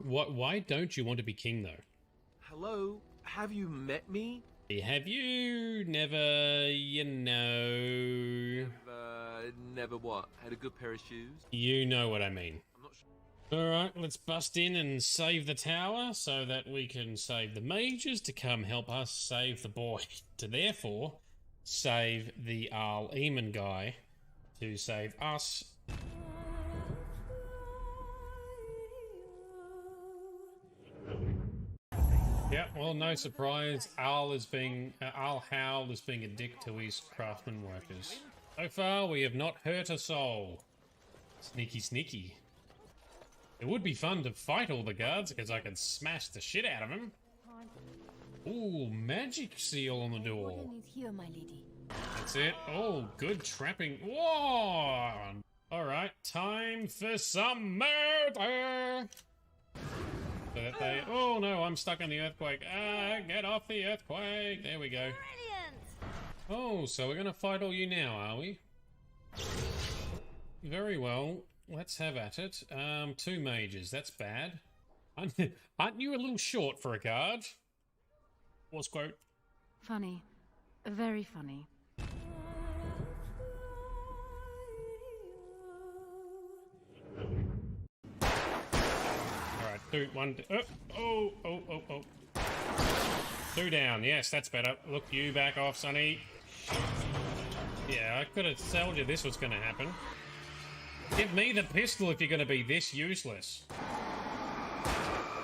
Why don't you want to be king, though? Hello? Have you met me? Have you never, you know... Never what? Had a good pair of shoes? You know what I mean. I'm not sure. Alright, let's bust in and save the tower so that we can save the mages to come help us save the boy. To therefore save the Arl Eamon guy to save us. Yeah, well, no surprise. Arl Howl is being a dick to his craftsman workers. So far, we have not hurt a soul. Sneaky, sneaky. It would be fun to fight all the guards because I could smash the shit out of them. Ooh, magic seal on the door. That's it. Oh, good trapping. Whoa! Alright, time for some murder! So that they... Oh no, I'm stuck in the earthquake. Ah, get off the earthquake. There we go. Brilliant. Oh, so we're gonna fight all you now, are we? Very well. Let's have at it. 2 mages. That's bad. Aren't you a little short for a guard? What's quote? Funny. Very funny. Alright, 2, 1... Oh. 2 down. Yes, that's better. Look, you back off, Sonny. Yeah, I could have told you this was going to happen. Give me the pistol if you're going to be this useless.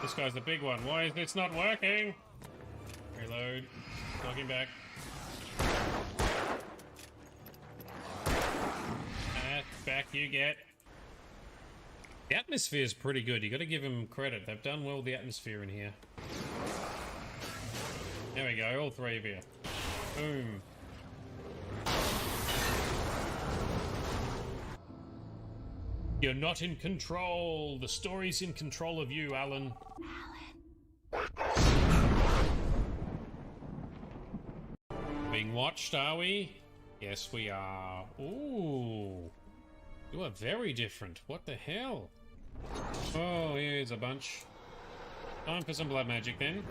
This guy's the big one. Why is this not working? Reload. Knock him back. Back you get. The atmosphere is pretty good. You got to give them credit. They've done well with the atmosphere in here. There we go. All 3 of you. Boom. You're not in control. The story's in control of you, Alan. Being watched, are we? Yes, we are. Ooh. You are very different. What the hell? Oh, here's a bunch. Time for some blood magic, then.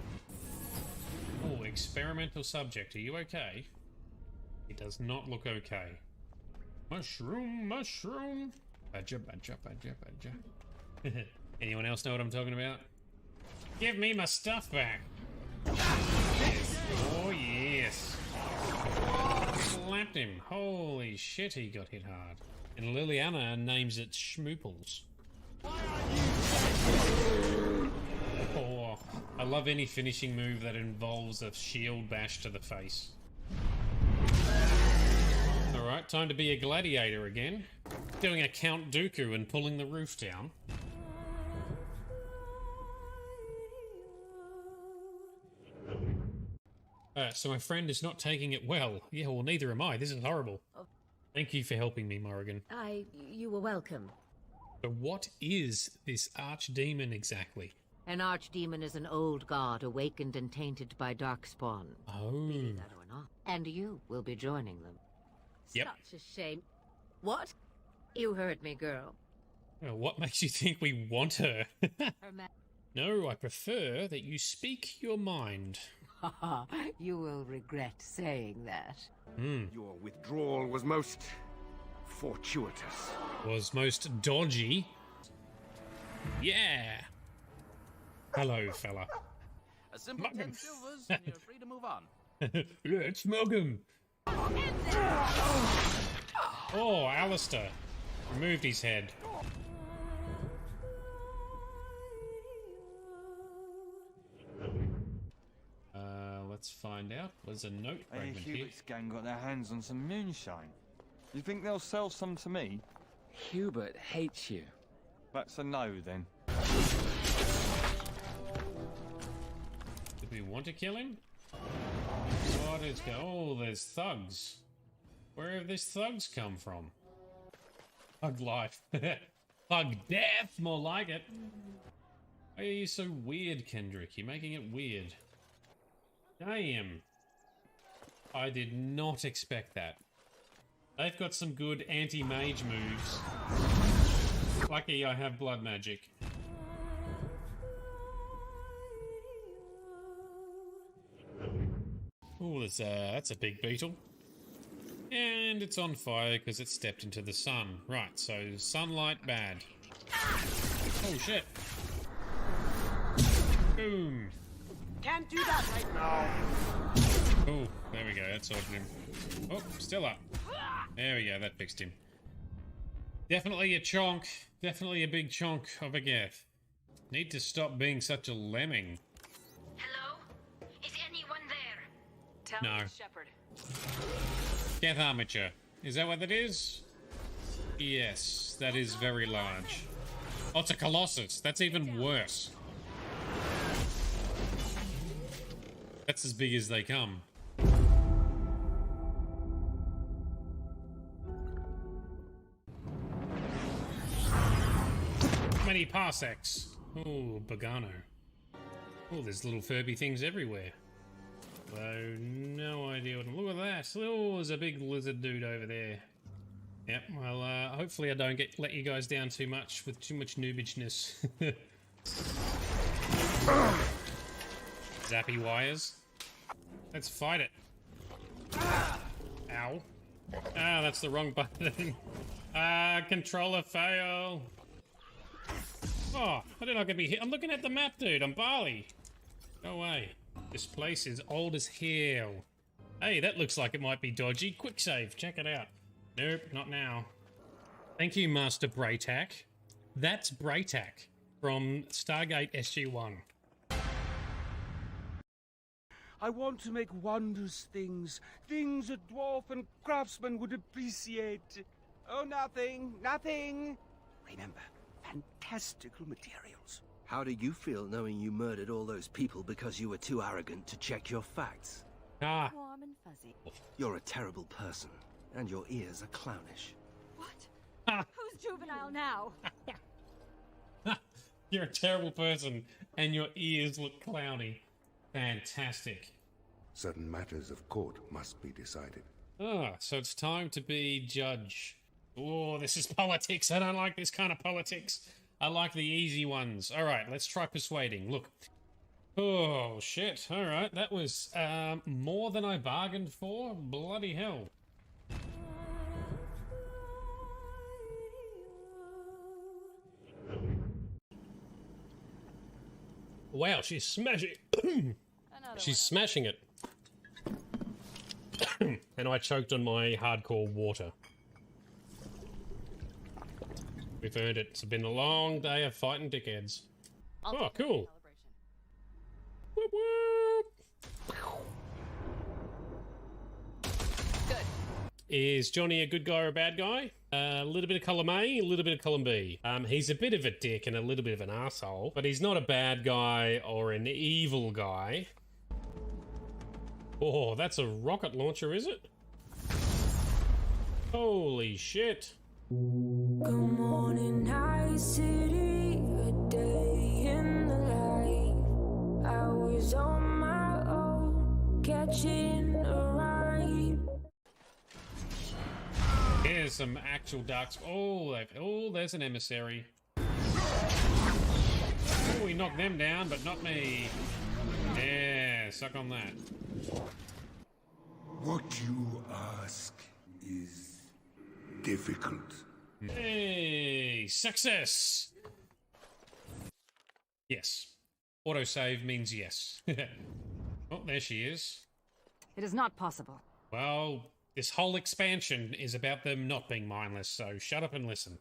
Oh, experimental subject. Are you okay? He does not look okay. Mushroom, mushroom. Badger, badger, badger, badger. Anyone else know what I'm talking about? Give me my stuff back. Oh, yes. Slapped him. Holy shit, he got hit hard. And Liliana names it Schmooples. Oh, I love any finishing move that involves a shield bash to the face. Alright, time to be a gladiator again. Doing a Count Dooku and pulling the roof down. So my friend is not taking it well. Yeah, well, neither am I. This is horrible. Thank you for helping me, Morrigan. You were welcome. So what is this archdemon exactly? An archdemon is an old god awakened and tainted by darkspawn. Oh. Be that or not. And you will be joining them. Yep. Such a shame. What? You heard me, girl. What makes you think we want her? No, I prefer that you speak your mind. You will regret saying that. Your withdrawal was most fortuitous. Was most dodgy. Yeah. Hello, fella. A simple 10 silvers and you're free to move on. Let's mug him. Oh, Alistair. Removed his head. Let's find out. There's a note fragment here. Hubert's gang got their hands on some moonshine. You think they'll sell some to me? Hubert hates you. That's a no, then. Did we want to kill him? What is going on? Oh, there's thugs. Where have these thugs come from? Thug life. Thug death, more like it. Why are you so weird, Kendrick? You're making it weird. Damn. I did not expect that. They've got some good anti-mage moves. Lucky I have blood magic. Oh, that's a big beetle. And it's on fire because it stepped into the sun. Right, so sunlight bad. Oh shit. Boom. Can't do that right now. Oh, there we go, that sorted him. Oh, still up. There we go, that fixed him. Definitely a chonk. Definitely a big chonk of a Geth. Need to stop being such a lemming. Hello? Is anyone there? Tell No. me, Shepherd. Geth armature. Is that what that is? Yes, that is very large. Oh, it's a Colossus. That's even worse. That's as big as they come. Many parsecs. Oh, Bogano. Oh, there's little Furby things everywhere. Though, no idea what... Look at that. Oh, there's a big lizard dude over there. Yep, well, hopefully I don't let you guys down too much with too much noobishness. Zappy wires. Let's fight it. Ow. Ah, that's the wrong button. Controller fail. Oh, I did not get to be hit. I'm looking at the map, dude. I'm Bali. No way. This place is old as hell. Hey, that looks like it might be dodgy. Quick save. Check it out. Nope, not now. Thank you, Master Braytac. That's Braytac from Stargate SG-1. I want to make wondrous things. Things a dwarf and craftsman would appreciate. Oh, nothing. Remember, fantastical materials. How do you feel knowing you murdered all those people because you were too arrogant to check your facts? Ah. Warm and fuzzy. You're a terrible person, and your ears are clownish. What? Who's juvenile now? You're a terrible person, and your ears look clowny. Fantastic. Certain matters of court must be decided. Ah, so it's time to be judge. Oh, this is politics. I don't like this kind of politics. I like the easy ones. All right, let's try persuading. Look. Oh, shit. All right, that was more than I bargained for. Bloody hell. Wow, she's smashing. She's smashing it. And I choked on my hardcore water. We've earned it. It's been a long day of fighting dickheads. Oh, cool. Whoop, whoop. Good. Is Johnny a good guy or a bad guy? A little bit of column A, a little bit of column B. He's a bit of a dick and a little bit of an asshole, but he's not a bad guy or an evil guy. Oh, that's a rocket launcher, is it? Holy shit. Good morning, Night City, a day in the life. I was on my own, catching a ride. Here's some actual darks. Oh, there's an emissary. Oh, we knocked them down, but not me. Yeah, suck on that. What you ask is difficult. Hey, success! Yes. Autosave means yes. Oh, there she is. It is not possible. Well, this whole expansion is about them not being mindless, so shut up and listen.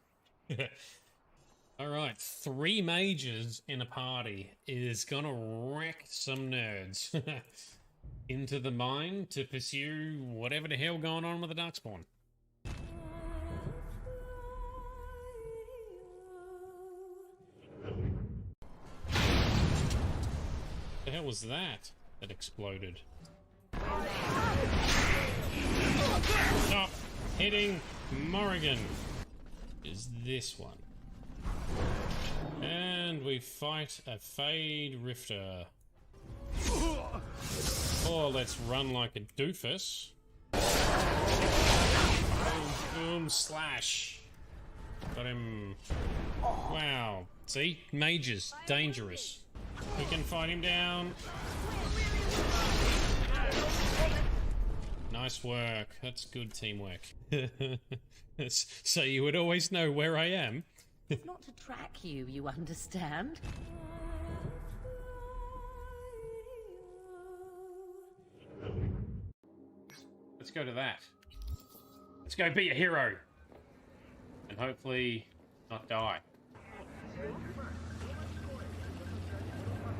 Alright, 3 mages in a party is gonna wreck some nerds. Into the mine to pursue whatever the hell going on with the Darkspawn. The hell was that exploded? Stop hitting Morrigan. Is this one. And we fight a Fade Rifter. Oh, let's run like a doofus. Boom, boom, slash. Got him. Wow. See? Mages. Dangerous. We can fight him down. Nice work. That's good teamwork. So you would always know where I am. It's not to track you, you understand? Let's go to that. Let's go be a hero. And hopefully not die.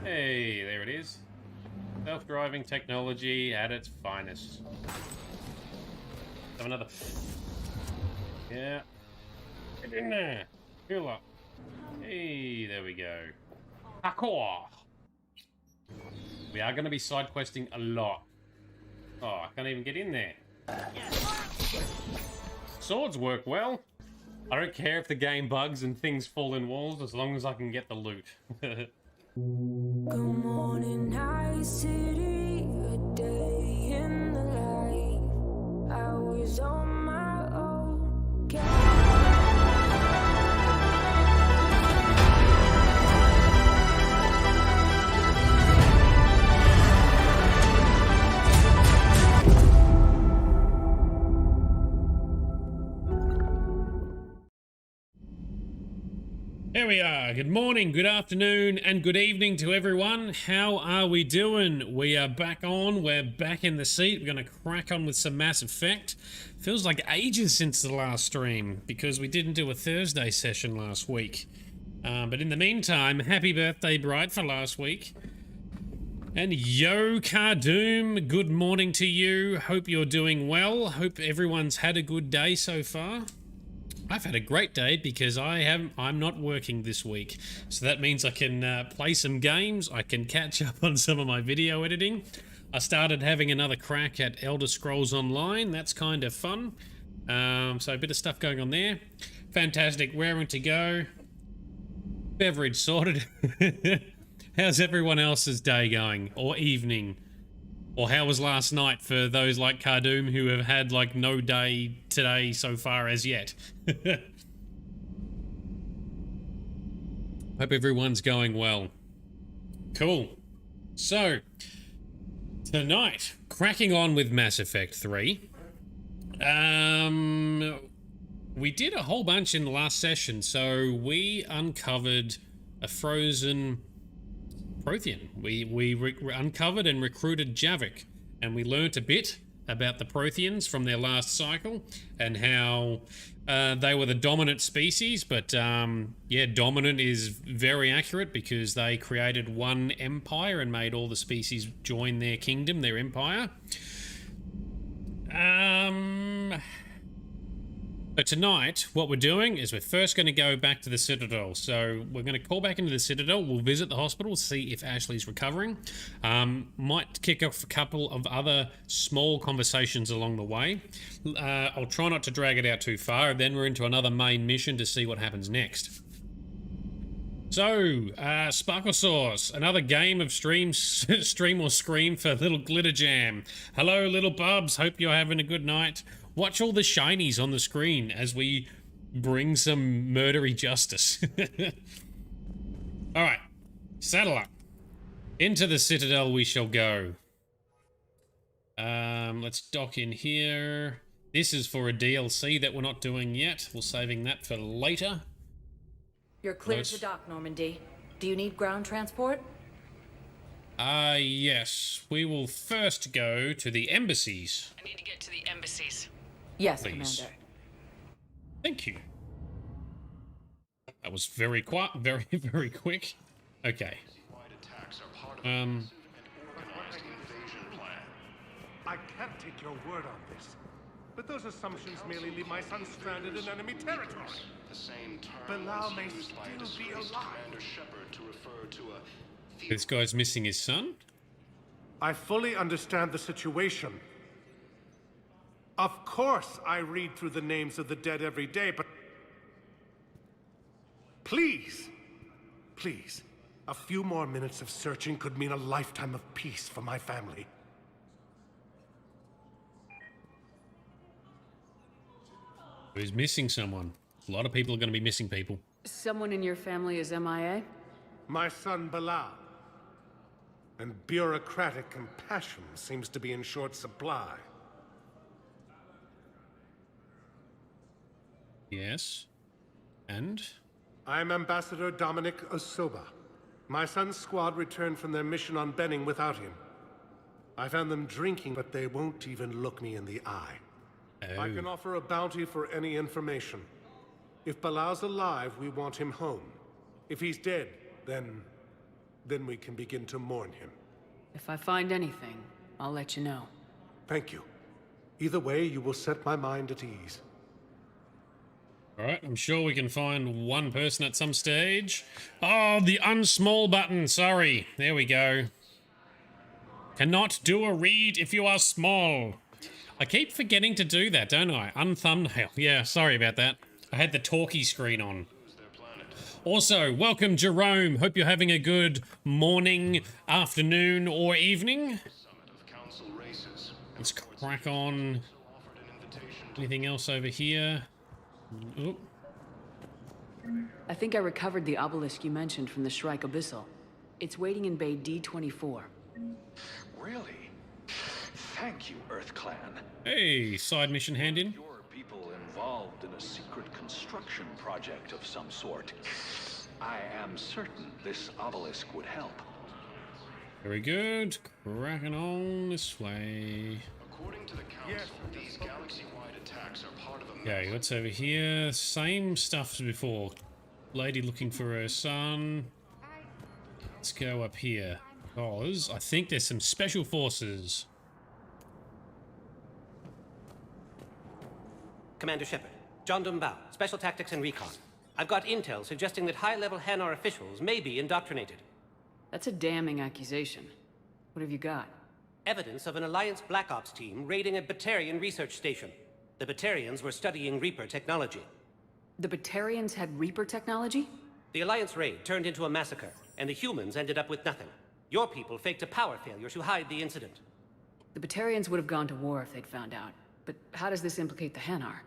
Hey, there it is. Self-driving technology at its finest. Have another... Yeah. Get in there. Heal up. Hey, there we go. Parkour. We are going to be side questing a lot. Oh, I can't even get in there. Swords work well. I don't care if the game bugs and things fall in walls as long as I can get the loot. Good morning, nice city, a day in the life. I was on my own. Here we are. Good morning, good afternoon, and good evening to everyone. How are we doing? We are back on. We're back in the seat. We're going to crack on with some Mass Effect. Feels like ages since the last stream because we didn't do a Thursday session last week. But in the meantime, happy birthday, Bright, for last week. And yo, Cardoom, good morning to you. Hope you're doing well. Hope everyone's had a good day so far. I've had a great day because I'm not working this week. So that means I can play some games, I can catch up on some of my video editing. I started having another crack at Elder Scrolls Online, that's kind of fun. So a bit of stuff going on there. Fantastic, raring to go. Beverage sorted. How's everyone else's day going? Or evening? Or how was last night for those like Cardoom who have had like no day today so far as yet? Hope everyone's going well. Cool. So, tonight, cracking on with Mass Effect 3. We did a whole bunch in the last session, so we uncovered a frozen Prothean. We uncovered and recruited Javik, and we learnt a bit about the Protheans from their last cycle and how they were the dominant species, but yeah, dominant is very accurate because they created one empire and made all the species join their kingdom, their empire. But tonight, what we're doing is we're first going to go back to the Citadel. So we're going to call back into the Citadel. We'll visit the hospital, see if Ashley's recovering. Might kick off a couple of other small conversations along the way. I'll try not to drag it out too far. Then we're into another main mission to see what happens next. So, Sparkle Sauce, another game of stream or scream for little Glitter Jam. Hello, little bubs. Hope you're having a good night. Watch all the shinies on the screen as we bring some murdery justice. Alright, saddle up. Into the Citadel we shall go. Let's dock in here. This is for a DLC that we're not doing yet. We're saving that for later. You're clear to dock, Normandy. Do you need ground transport? Yes. We will first go to the embassies. I need to get to the embassies. Yes, please. Commander. Thank you. That was very quick, very quick. Okay. I can't take your word on this, but those assumptions merely leave my son stranded in enemy territory. Bilal may still be alive. This guy's missing his son? I fully understand the situation. Of course I read through the names of the dead every day, but please, please, a few more minutes of searching could mean a lifetime of peace for my family. He's missing someone. A lot of people are going to be missing people. Someone in your family is MIA? My son Bilal. And bureaucratic compassion seems to be in short supply. Yes. And? I'm Ambassador Dominic Osoba. My son's squad returned from their mission on Benning without him. I found them drinking, but they won't even look me in the eye. Oh. I can offer a bounty for any information. If Bilal's alive, we want him home. If he's dead, then we can begin to mourn him. If I find anything, I'll let you know. Thank you. Either way, you will set my mind at ease. Alright, I'm sure we can find one person at some stage. Oh, the unsmall button, sorry. There we go. Cannot do a read if you are small. I keep forgetting to do that, don't I? Unthumbnail. Yeah, sorry about that. I had the talkie screen on. Also, welcome Jerome. Hope you're having a good morning, afternoon, or evening. Let's crack on. Anything else over here? Oop. I think I recovered the obelisk you mentioned from the Shrike Abyssal. It's waiting in Bay D24. Really? Thank you, Earth Clan. Hey, side mission hand in. Your people involved in a secret construction project of some sort. I am certain this obelisk would help. Very good. Cracking on this way. According to the council, these galaxy-wide attacks are part of a... Okay, what's over here? Same stuff as before. Lady looking for her son. Let's go up here. Because I think there's some special forces. Commander Shepard, John Dumbao, Special Tactics and Recon. I've got intel suggesting that high-level Hanar officials may be indoctrinated. That's a damning accusation. What have you got? Evidence of an Alliance Black Ops team raiding a Batarian research station. The Batarians were studying Reaper technology. The Batarians had Reaper technology? The Alliance raid turned into a massacre, and the humans ended up with nothing. Your people faked a power failure to hide the incident. The Batarians would have gone to war if they'd found out. But how does this implicate the Hanar?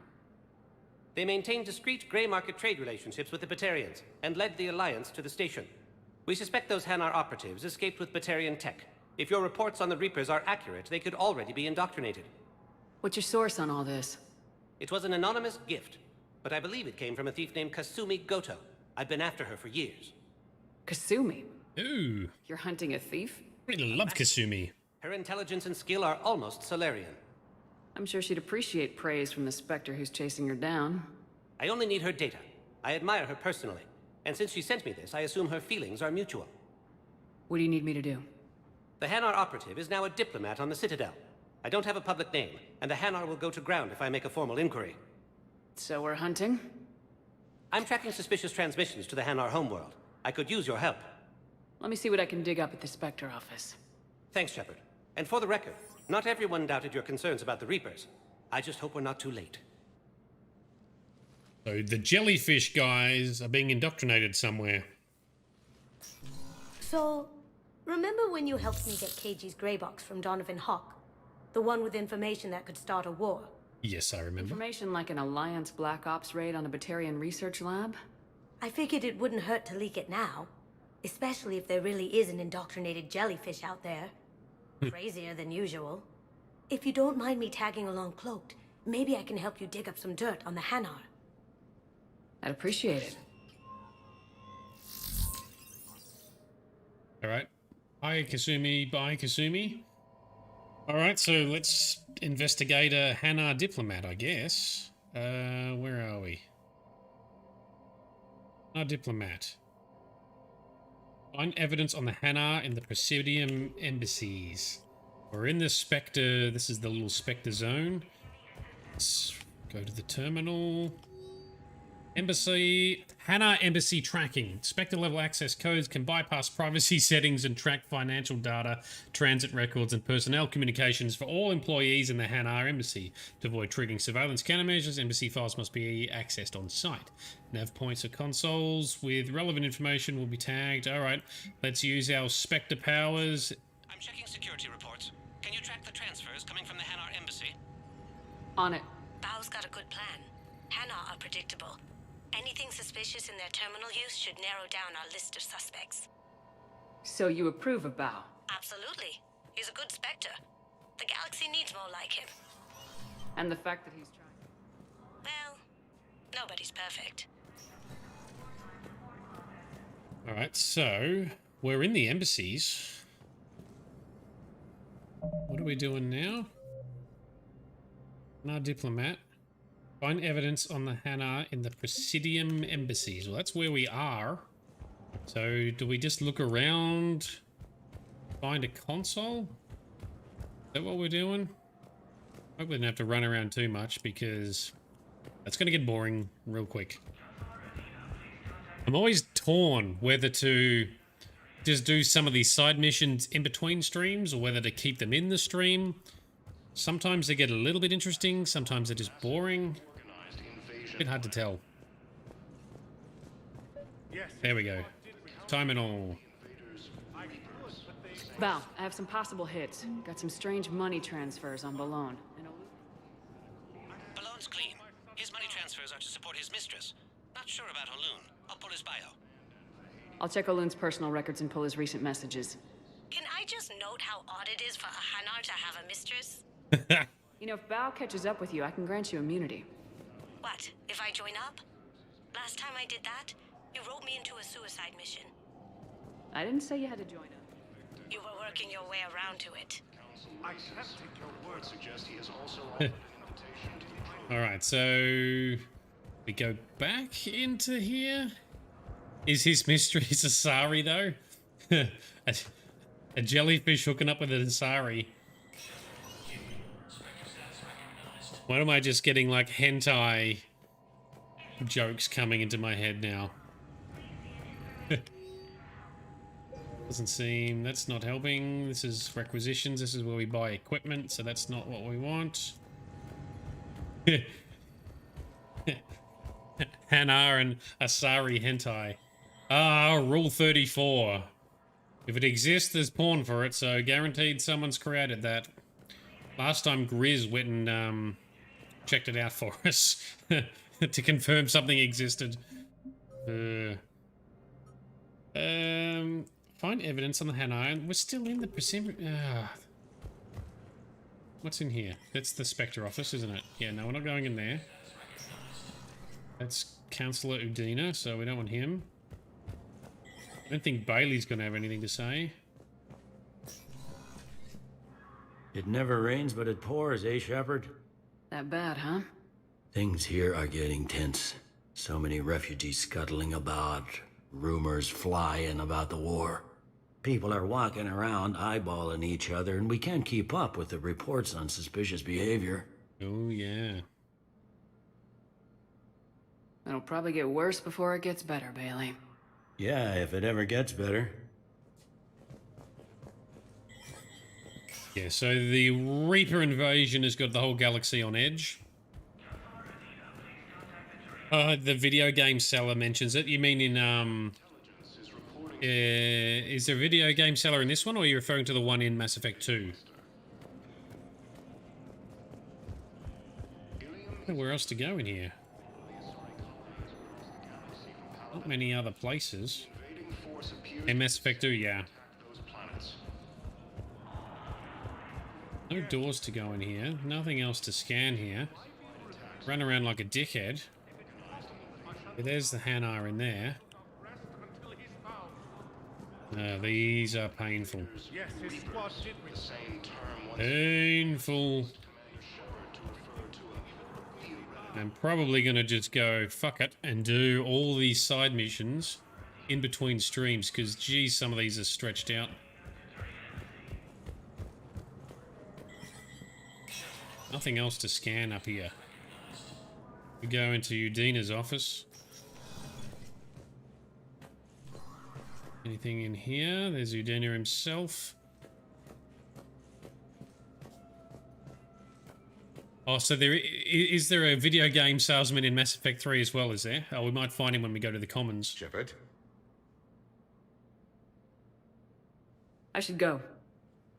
They maintained discreet gray market trade relationships with the Batarians, and led the Alliance to the station. We suspect those Hanar operatives escaped with Batarian tech. If your reports on the Reapers are accurate, they could already be indoctrinated. What's your source on all this? It was an anonymous gift, but I believe it came from a thief named Kasumi Goto. I've been after her for years. Kasumi? Ooh. You're hunting a thief? Really love Kasumi. Her intelligence and skill are almost Solarian. I'm sure she'd appreciate praise from the Spectre who's chasing her down. I only need her data. I admire her personally. And since she sent me this, I assume her feelings are mutual. What do you need me to do? The Hanar operative is now a diplomat on the Citadel. I don't have a public name, and the Hanar will go to ground if I make a formal inquiry. So we're hunting? I'm tracking suspicious transmissions to the Hanar homeworld. I could use your help. Let me see what I can dig up at the Spectre office. Thanks, Shepard. And for the record, not everyone doubted your concerns about the Reapers. I just hope we're not too late. So the jellyfish guys are being indoctrinated somewhere. So, remember when you helped me get KG's grey box from Donovan Hawk? The one with information that could start a war? Yes, I remember. Information like an Alliance Black Ops raid on a Batarian research lab? I figured it wouldn't hurt to leak it now. Especially if there really is an indoctrinated jellyfish out there. Crazier than usual. If you don't mind me tagging along cloaked, maybe I can help you dig up some dirt on the Hanar. I'd appreciate it. Alright. Hi, Kasumi. Bye, Kasumi. Alright, so let's investigate a Hanar diplomat, I guess. Where are we? Hanar diplomat. Find evidence on the Hanar in the Presidium embassies. We're in the Spectre. This is the little Spectre zone. Let's go to the terminal. Embassy. Hanar embassy tracking. Spectre level access codes can bypass privacy settings and track financial data, transit records, and personnel communications for all employees in the Hanar embassy. To avoid triggering surveillance countermeasures, embassy files must be accessed on site. Nav points or consoles with relevant information will be tagged. Alright, let's use our Spectre powers. I'm checking security reports. Can you track the transfers coming from the Hanar embassy? On it. Bao's got a good plan. Hanar are predictable. Anything suspicious in their terminal use should narrow down our list of suspects. So you approve of Bao? Absolutely. He's a good Spectre. The galaxy needs more like him. And the fact that he's trying... Well, Nobody's perfect. Alright, so we're in the embassies. What are we doing now? Hanar diplomat. Find evidence on the Hanar in the Presidium embassies. Well, that's where we are. So, do we just look around? Find a console? Is that what we're doing? Hope we don't have to run around too much because that's going to get boring real quick. I'm always torn whether to just do some of these side missions in between streams or whether to keep them in the stream. Sometimes they get a little bit interesting, sometimes they're just boring. A bit hard to tell. There we go. Time and all. Val, I have some possible hits. Got some strange money transfers on Balone. Balloon's clean. His money transfers are to support his mistress. Not sure about Haloon. I'll pull his bio. I'll check Aloon's personal records and pull his recent messages. Can I just note how odd it is for a Hanar to have a mistress? You know, if Bao catches up with you, I can grant you immunity. What, if I join up? Last time I did that, you wrote me into a suicide mission. I didn't say you had to join up. You were working your way around to it. I can't take your word. Suggest he is also offered an invitation to the program. Alright, so we go back into here. Is his mistress Asari though? a jellyfish hooking up with an Asari. Why am I just getting like hentai jokes coming into my head now? Doesn't seem, that's not helping. This is requisitions. This is where we buy equipment, so that's not what we want. Hanar and Asari hentai. Ah, rule 34. If it exists, there's porn for it, so guaranteed someone's created that. Last time Grizz went and checked it out for us to confirm something existed. Find evidence on the Hanar, and we're still in the Pacific. What's in here? That's the Spectre office, isn't it? Yeah, no, we're not going in there. That's Councillor Udina, so we don't want him. I don't think Bailey's going to have anything to say. It never rains, but it pours, eh, Shepard? That bad, huh? Things here are getting tense. So many refugees scuttling about, rumors flying about the war. People are walking around eyeballing each other, and we can't keep up with the reports on suspicious behavior. Oh, yeah. It'll probably get worse before it gets better, Bailey. Yeah, if it ever gets better. Yeah, so the Reaper invasion has got the whole galaxy on edge. The video game seller mentions it. You mean in, is there a video game seller in this one, or are you referring to the one in Mass Effect 2? Where else to go in here? Not many other places. In Mass Effect 2, yeah. No doors to go in here. Nothing else to scan here. Run around like a dickhead. But there's the Hanar in there. These are painful. Painful. I'm probably going to just go, fuck it, and do all these side missions in between streams, because, geez, some of these are stretched out. Nothing else to scan up here. We go into Udina's office. Anything in here? There's Udina himself. Oh, so is there a video game salesman in Mass Effect 3 as well, is there? Oh, we might find him when we go to the Commons. Shepard? I should go.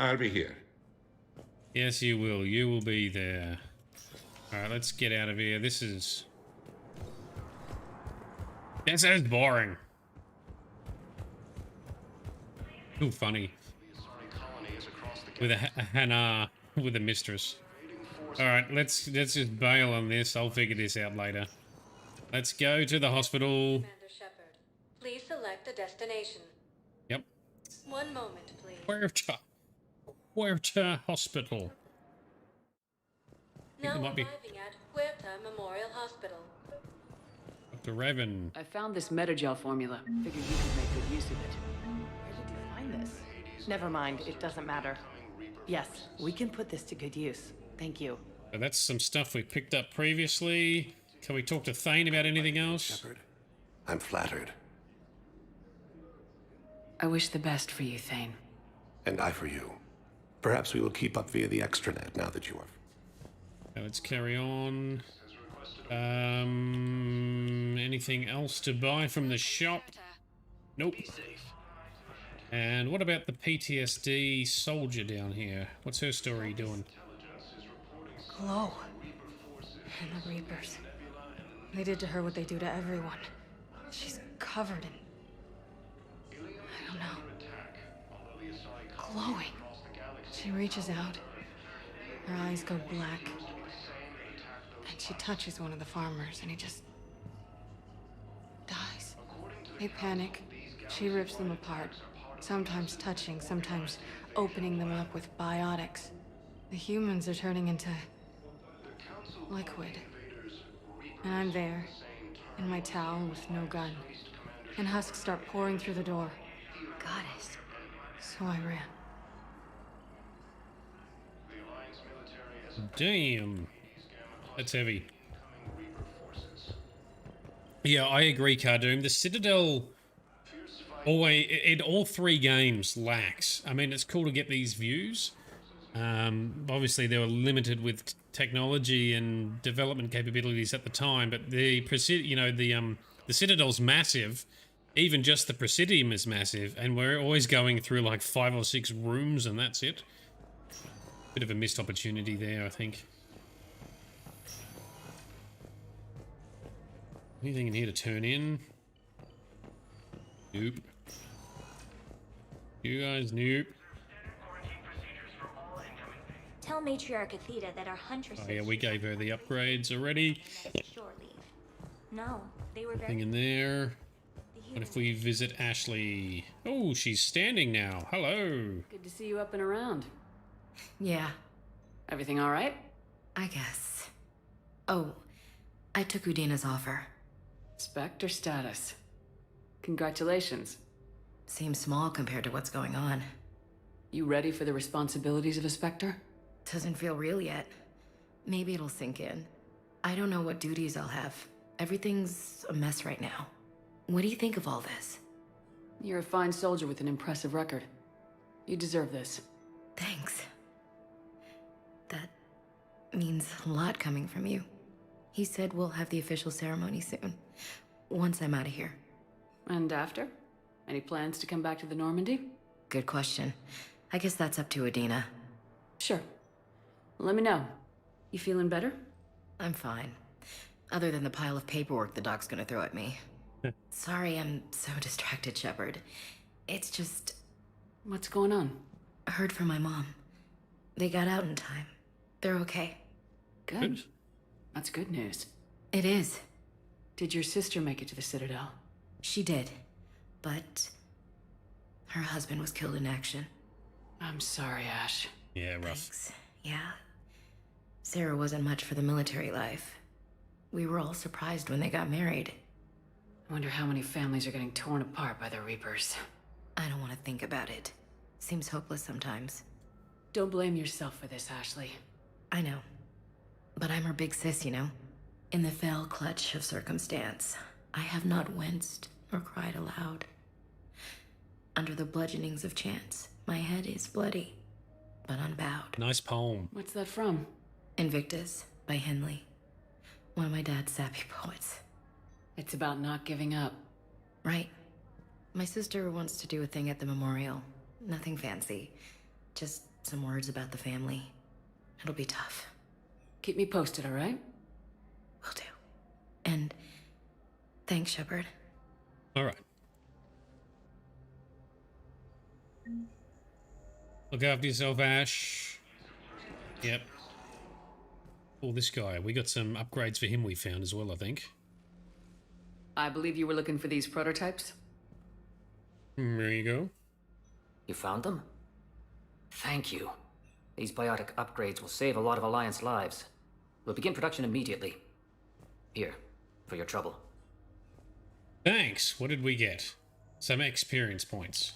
I'll be here. Yes, you will. You will be there. Alright, let's get out of here. This is boring. Ooh, funny. With a Hanar with a mistress. Alright, let's just bail on this. I'll figure this out later. Let's go to the hospital. Commander Shepard, please select a destination. Yep. 1 moment, please. Huerta Hospital. I think Now there might be arriving at Huerta Memorial Hospital. Dr. Raven. I found this metagel formula. Figured you could make good use of it. Where did you find this? Never mind, it doesn't matter. Yes, we can put this to good use. Thank you. So that's some stuff we picked up previously. Can we talk to Thane about anything else? Shepard, I'm flattered. I wish the best for you, Thane. And I for you. Perhaps we will keep up via the extranet now that you are. Now let's carry on. Anything else to buy from the shop? Nope. And what about the PTSD soldier down here? What's her story doing? Glow. And the Reapers. They did to her what they do to everyone. She's covered in... I don't know. Glowing. She reaches out. Her eyes go black. And she touches one of the farmers, and he just... dies. They panic. She rips them apart. Sometimes touching, sometimes opening them up with biotics. The humans are turning into... liquid. And I'm there, in my towel with no gun. And husks start pouring through the door. Goddess. So I ran. Damn. That's heavy. Yeah, I agree, Cardoom. The Citadel always, in all 3 games, lacks. I mean, it's cool to get these views. Obviously, they were limited with technology and development capabilities at the time, but the Citadel's massive. Even just the Presidium is massive, and we're always going through like 5 or 6 rooms, and that's it. Bit of a missed opportunity there, I think. Anything in here to turn in? Nope. You guys, nope. Tell Matriarch Athena that our huntresses... Oh yeah, we gave her the upgrades already. Shore leave. No, they were Thing very... in there. What if we visit Ashley? Oh, she's standing now. Hello. Good to see you up and around. Yeah. Everything all right? I guess. Oh, I took Udina's offer. Spectre status. Congratulations. Seems small compared to what's going on. You ready for the responsibilities of a Spectre? Doesn't feel real yet. Maybe it'll sink in. I don't know what duties I'll have. Everything's a mess right now. What do you think of all this? You're a fine soldier with an impressive record. You deserve this. Thanks. That means a lot coming from you. He said we'll have the official ceremony soon, once I'm out of here. And after? Any plans to come back to the Normandy? Good question. I guess that's up to Udina. Sure. Let me know. You feeling better? I'm fine. Other than the pile of paperwork the doc's gonna throw at me. Sorry I'm so distracted, Shepard. It's just... What's going on? I heard from my mom. They got out in time. They're okay. Good. That's good news. It is. Did your sister make it to the Citadel? She did. But... her husband was killed in action. I'm sorry, Ash. Yeah, rough. Thanks. Yeah. Sarah wasn't much for the military life. We were all surprised when they got married. I wonder how many families are getting torn apart by the Reapers. I don't want to think about it. Seems hopeless sometimes. Don't blame yourself for this, Ashley. I know. But I'm her big sis, you know? In the fell clutch of circumstance, I have not winced nor cried aloud. Under the bludgeonings of chance, my head is bloody, but unbowed. Nice poem. What's that from? Invictus by Henley. One of my dad's sappy poets. It's about not giving up. Right. My sister wants to do a thing at the memorial. Nothing fancy. Just some words about the family. It'll be tough. Keep me posted, all right? Will do. And thanks, Shepard. All right. Look after yourself, Ash. Yep. Oh, this guy. We got some upgrades for him we found as well, I think. I believe you were looking for these prototypes? There you go. You found them? Thank you. These biotic upgrades will save a lot of Alliance lives. We'll begin production immediately. Here, for your trouble. Thanks. What did we get? Some experience points.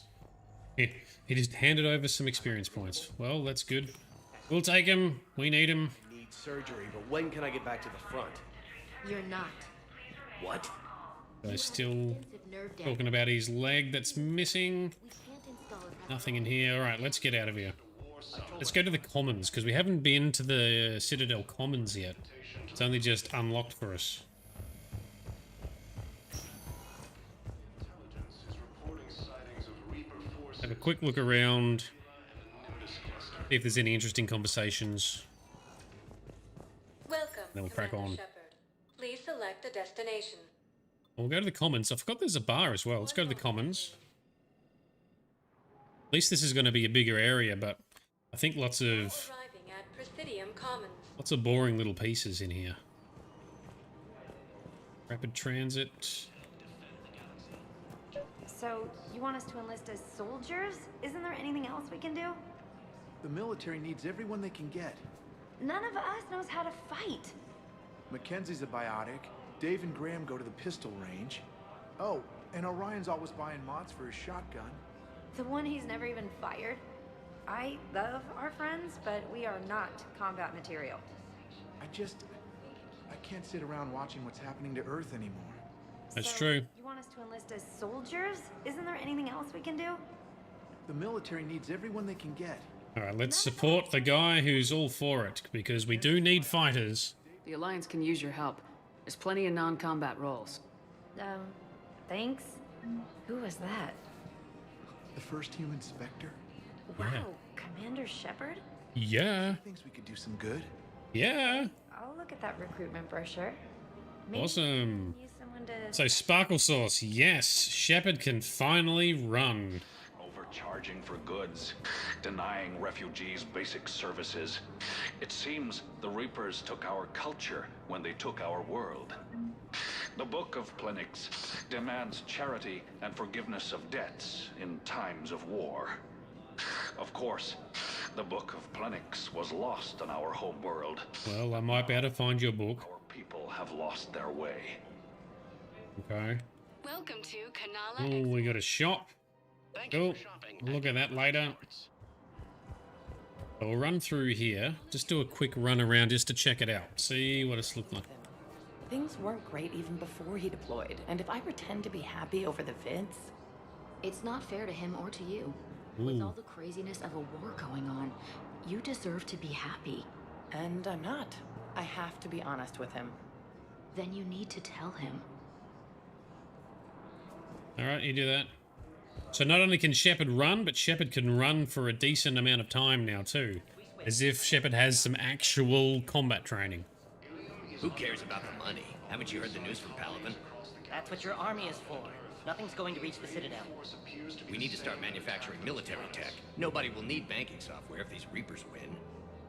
He just handed over some experience points. Well, that's good. We'll take him. We need him. Need surgery, but when can I get back to the front? You're not. What? Guys still talking about his leg that's missing. Nothing in here. All right, let's get out of here. Let's go to the Commons, because we haven't been to the Citadel Commons yet. It's only just unlocked for us. Have a quick look around. See if there's any interesting conversations. Welcome, Then we'll crack on. Please select a destination. We'll go to the Commons. I forgot there's a bar as well. Let's go to the Commons. At least this is going to be a bigger area, but I think lots of boring little pieces in here. Rapid transit. So, you want us to enlist as soldiers? Isn't there anything else we can do? The military needs everyone they can get. None of us knows how to fight. Mackenzie's a biotic. Dave and Graham go to the pistol range. Oh, and Orion's always buying mods for his shotgun. The one he's never even fired? I love our friends, but we are not combat material. I can't sit around watching what's happening to Earth anymore. That's true. You want us to enlist as soldiers? Isn't there anything else we can do? The military needs everyone they can get. Alright, let's support the guy who's all for it, because we do need fighters. The Alliance can use your help. There's plenty of non-combat roles. Thanks. Who was that? The first human Spectre? Wow, Yeah. Commander Shepard? Yeah. Thinks we could do some good. Yeah. I'll look at that recruitment brochure. Maybe Awesome. use someone to... So Sparkle Sauce, yes, Shepard can finally run. Overcharging for goods, denying refugees basic services. It seems the Reapers took our culture when they took our world. The Book of Plenix demands charity and forgiveness of debts in times of war. Of course, the Book of Plenix was lost on our home world. Well, I might be able to find your book. Our people have lost their way. Okay. Welcome to Kanala. Oh, we got a shop. Cool. We'll look at that later. We'll run through here. Just do a quick run around just to check it out. See what it's looking like. Things weren't great even before he deployed, and if I pretend to be happy over the vids... It's not fair to him or to you. With all the craziness of a war going on, you deserve to be happy. And I'm not. I have to be honest with him. Then you need to tell him. Alright, you do that. So not only can Shepard run, but Shepard can run for a decent amount of time now too. As if Shepard has some actual combat training. Who cares about the money? Haven't you heard the news from Palaven? That's what your army is for. Nothing's going to reach the Citadel. We need to start manufacturing military tech. Nobody will need banking software if these Reapers win.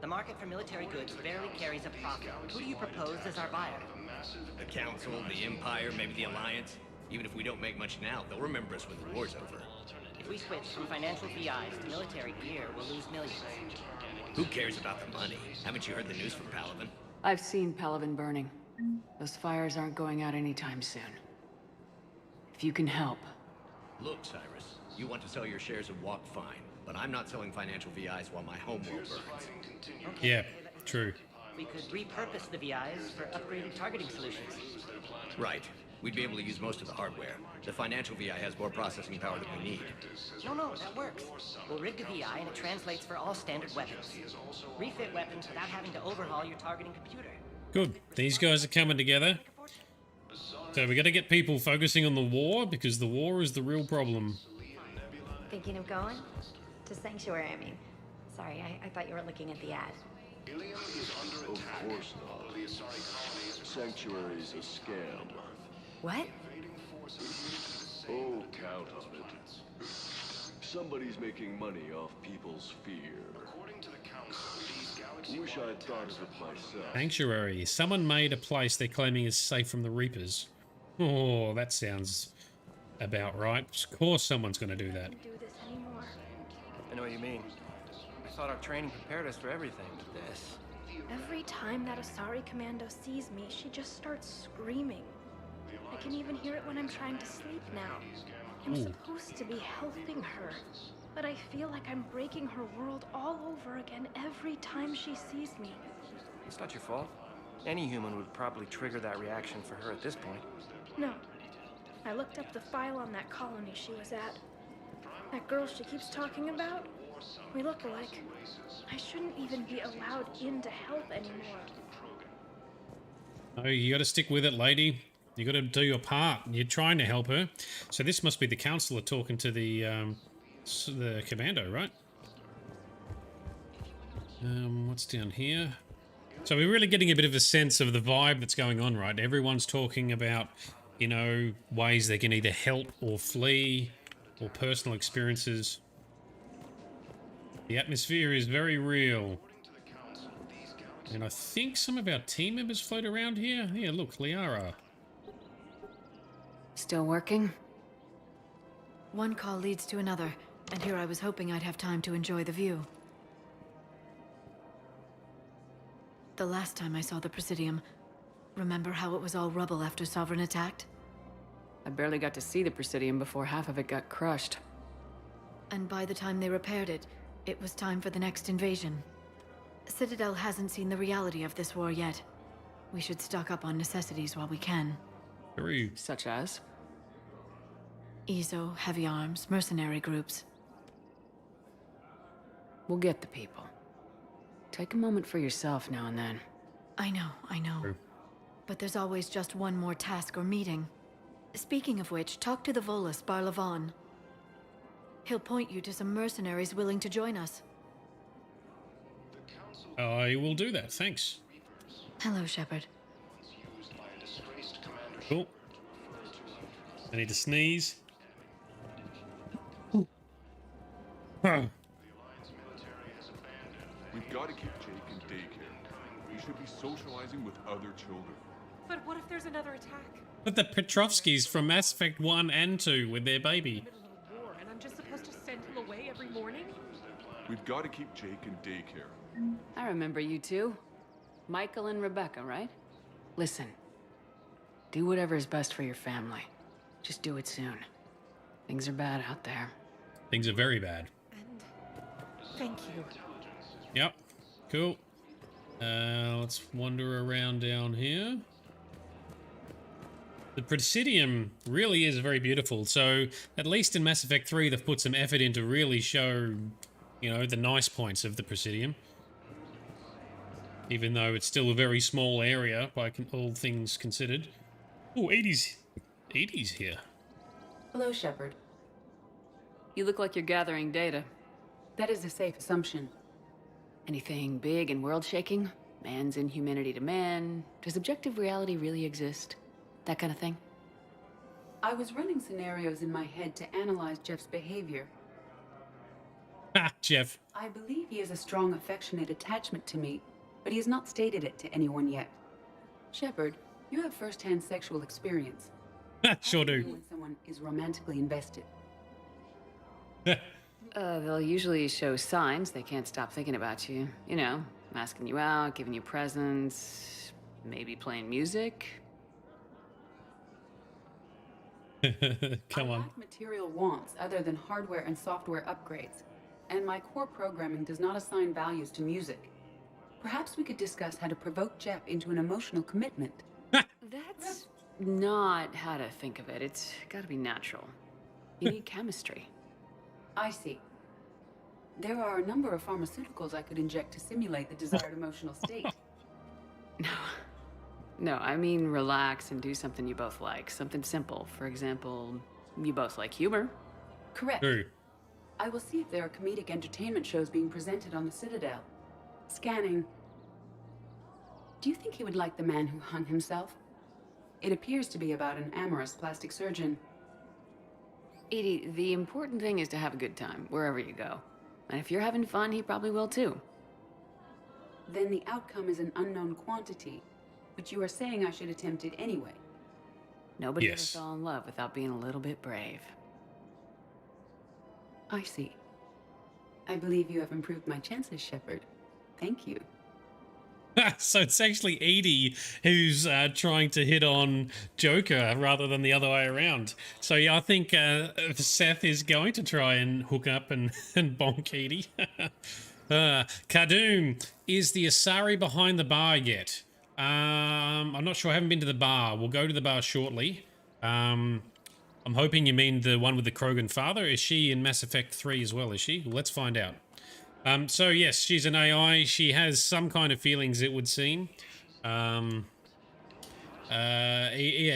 The market for military goods barely carries a profit. Who do you propose as our buyer? The Council, the Empire, maybe the Alliance. Even if we don't make much now, they'll remember us when the war's over. If we switch from financial VIs to military gear, we'll lose millions. Who cares about the money? Haven't you heard the news from Palaven? I've seen Palaven burning. Those fires aren't going out anytime soon. If you can help. Look, Cyrus, you want to sell your shares of Walk fine, but I'm not selling financial VIs while my homeworld burns. Yeah, true. We could repurpose the VIs for upgraded targeting solutions. Right. We'd be able to use most of the hardware. The financial VI has more processing power than we need. No, that works. We'll rig the VI and it translates for all standard weapons. Refit weapons without having to overhaul your targeting computer. Good. These guys are coming together. So we got to get people focusing on the war, because the war is the real problem. Thinking of going? To Sanctuary, I mean. Sorry, I thought you were looking at the ad. Of course not. Sanctuary's a scam. What? Oh, count on it. Somebody's making money off people's fear. Wish I'd thought of it myself. Sanctuary. Someone made a place they're claiming is safe from the Reapers. Oh, that sounds about right. Of course someone's going to do that. Do this anymore. I know what you mean. I thought our training prepared us for everything. This. Every time that Asari commando sees me, she just starts screaming. I can even hear it when I'm trying to sleep now. I'm supposed to be helping her, but I feel like I'm breaking her world all over again every time she sees me. It's not your fault. Any human would probably trigger that reaction for her at this point. No. I looked up the file on that colony she was at. That girl she keeps talking about, we look alike. I shouldn't even be allowed in to help anymore. Oh, you got to stick with it, lady. You got to do your part. You're trying to help her. So this must be the counselor talking to the commando, right? What's down here? So we're really getting a bit of a sense of the vibe that's going on, right? Everyone's talking about, you know, ways they can either help or flee, or personal experiences. The atmosphere is very real. And I think some of our team members float around here. Yeah, look, Liara. Still working? One call leads to another, and here I was hoping I'd have time to enjoy the view. The last time I saw the Presidium, remember how it was all rubble after Sovereign attacked? I barely got to see the Presidium before half of it got crushed. And by the time they repaired it, it was time for the next invasion. Citadel hasn't seen the reality of this war yet. We should stock up on necessities while we can. Such as? EZO, heavy arms, mercenary groups. We'll get the people. Take a moment for yourself now and then. I know. But there's always just one more task or meeting. Speaking of which, talk to the Volus, Barlavon. He'll point you to some mercenaries willing to join us. I will do that, thanks. Hello, Shepard. Cool. I need to sneeze. We've got to keep Jake in daycare. He should be socializing with other children. But what if there's another attack? But the Petrovskis from Mass Effect 1 and 2 with their baby. War, and I'm just supposed to send him away every morning? We've got to keep Jake in daycare. I remember you two. Michael and Rebecca, right? Listen. Do whatever is best for your family. Just do it soon. Things are bad out there. Things are very bad. Thank you. Yep. Cool. Let's wander around down here. The Presidium really is very beautiful. So, at least in Mass Effect 3, they've put some effort in to really show, you know, the nice points of the Presidium. Even though it's still a very small area, by all things considered. Oh, 80s. 80s here. Hello, Shepard. You look like you're gathering data. That is a safe assumption. Anything big and world-shaking? Man's inhumanity to man? Does objective reality really exist? That kind of thing? I was running scenarios in my head to analyze Jeff's behavior. Ah, Jeff. I believe he has a strong affectionate attachment to me, but he has not stated it to anyone yet. Shepard, you have first-hand sexual experience. Sure do. When someone is romantically invested. They'll usually show signs they can't stop thinking about you. You know, asking you out, giving you presents, maybe playing music. Come on. I lack material wants other than hardware and software upgrades, and my core programming does not assign values to music. Perhaps we could discuss how to provoke Jeff into an emotional commitment. That's not how to think of it. It's gotta be natural. You need chemistry. I see. There are a number of pharmaceuticals I could inject to simulate the desired emotional state. No, I mean relax and do something you both like. Something simple. For example, you both like humor. Correct. I will see if there are comedic entertainment shows being presented on the Citadel. Scanning. Do you think he would like The Man Who Hung Himself? It appears to be about an amorous plastic surgeon. Edie, the important thing is to have a good time, wherever you go. And if you're having fun, he probably will too. Then the outcome is an unknown quantity, but you are saying I should attempt it anyway. Nobody Yes. ever fell in love without being a little bit brave. I see. I believe you have improved my chances, Shepard. Thank you. So it's actually Edie who's trying to hit on Joker rather than the other way around. So yeah, I think Seth is going to try and hook up and, and bonk Edie. Cardoon, is the Asari behind the bar yet? I'm not sure. I haven't been to the bar. We'll go to the bar shortly. I'm hoping you mean the one with the Krogan father. Is she in Mass Effect 3 as well, is she? Let's find out. So yes, she's an AI. She has some kind of feelings, it would seem. Yeah,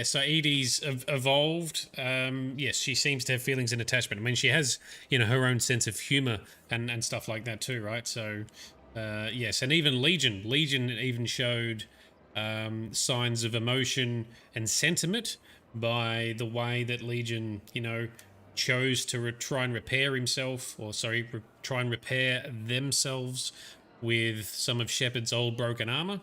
so Edie's evolved. Yes, she seems to have feelings and attachment. I mean, she has, you know, her own sense of humor and stuff like that too, right? So, yes, and even Legion even showed signs of emotion and sentiment by the way that Legion, you know, chose to try and repair himself, or sorry, try and repair themselves with some of Shepard's old broken armor.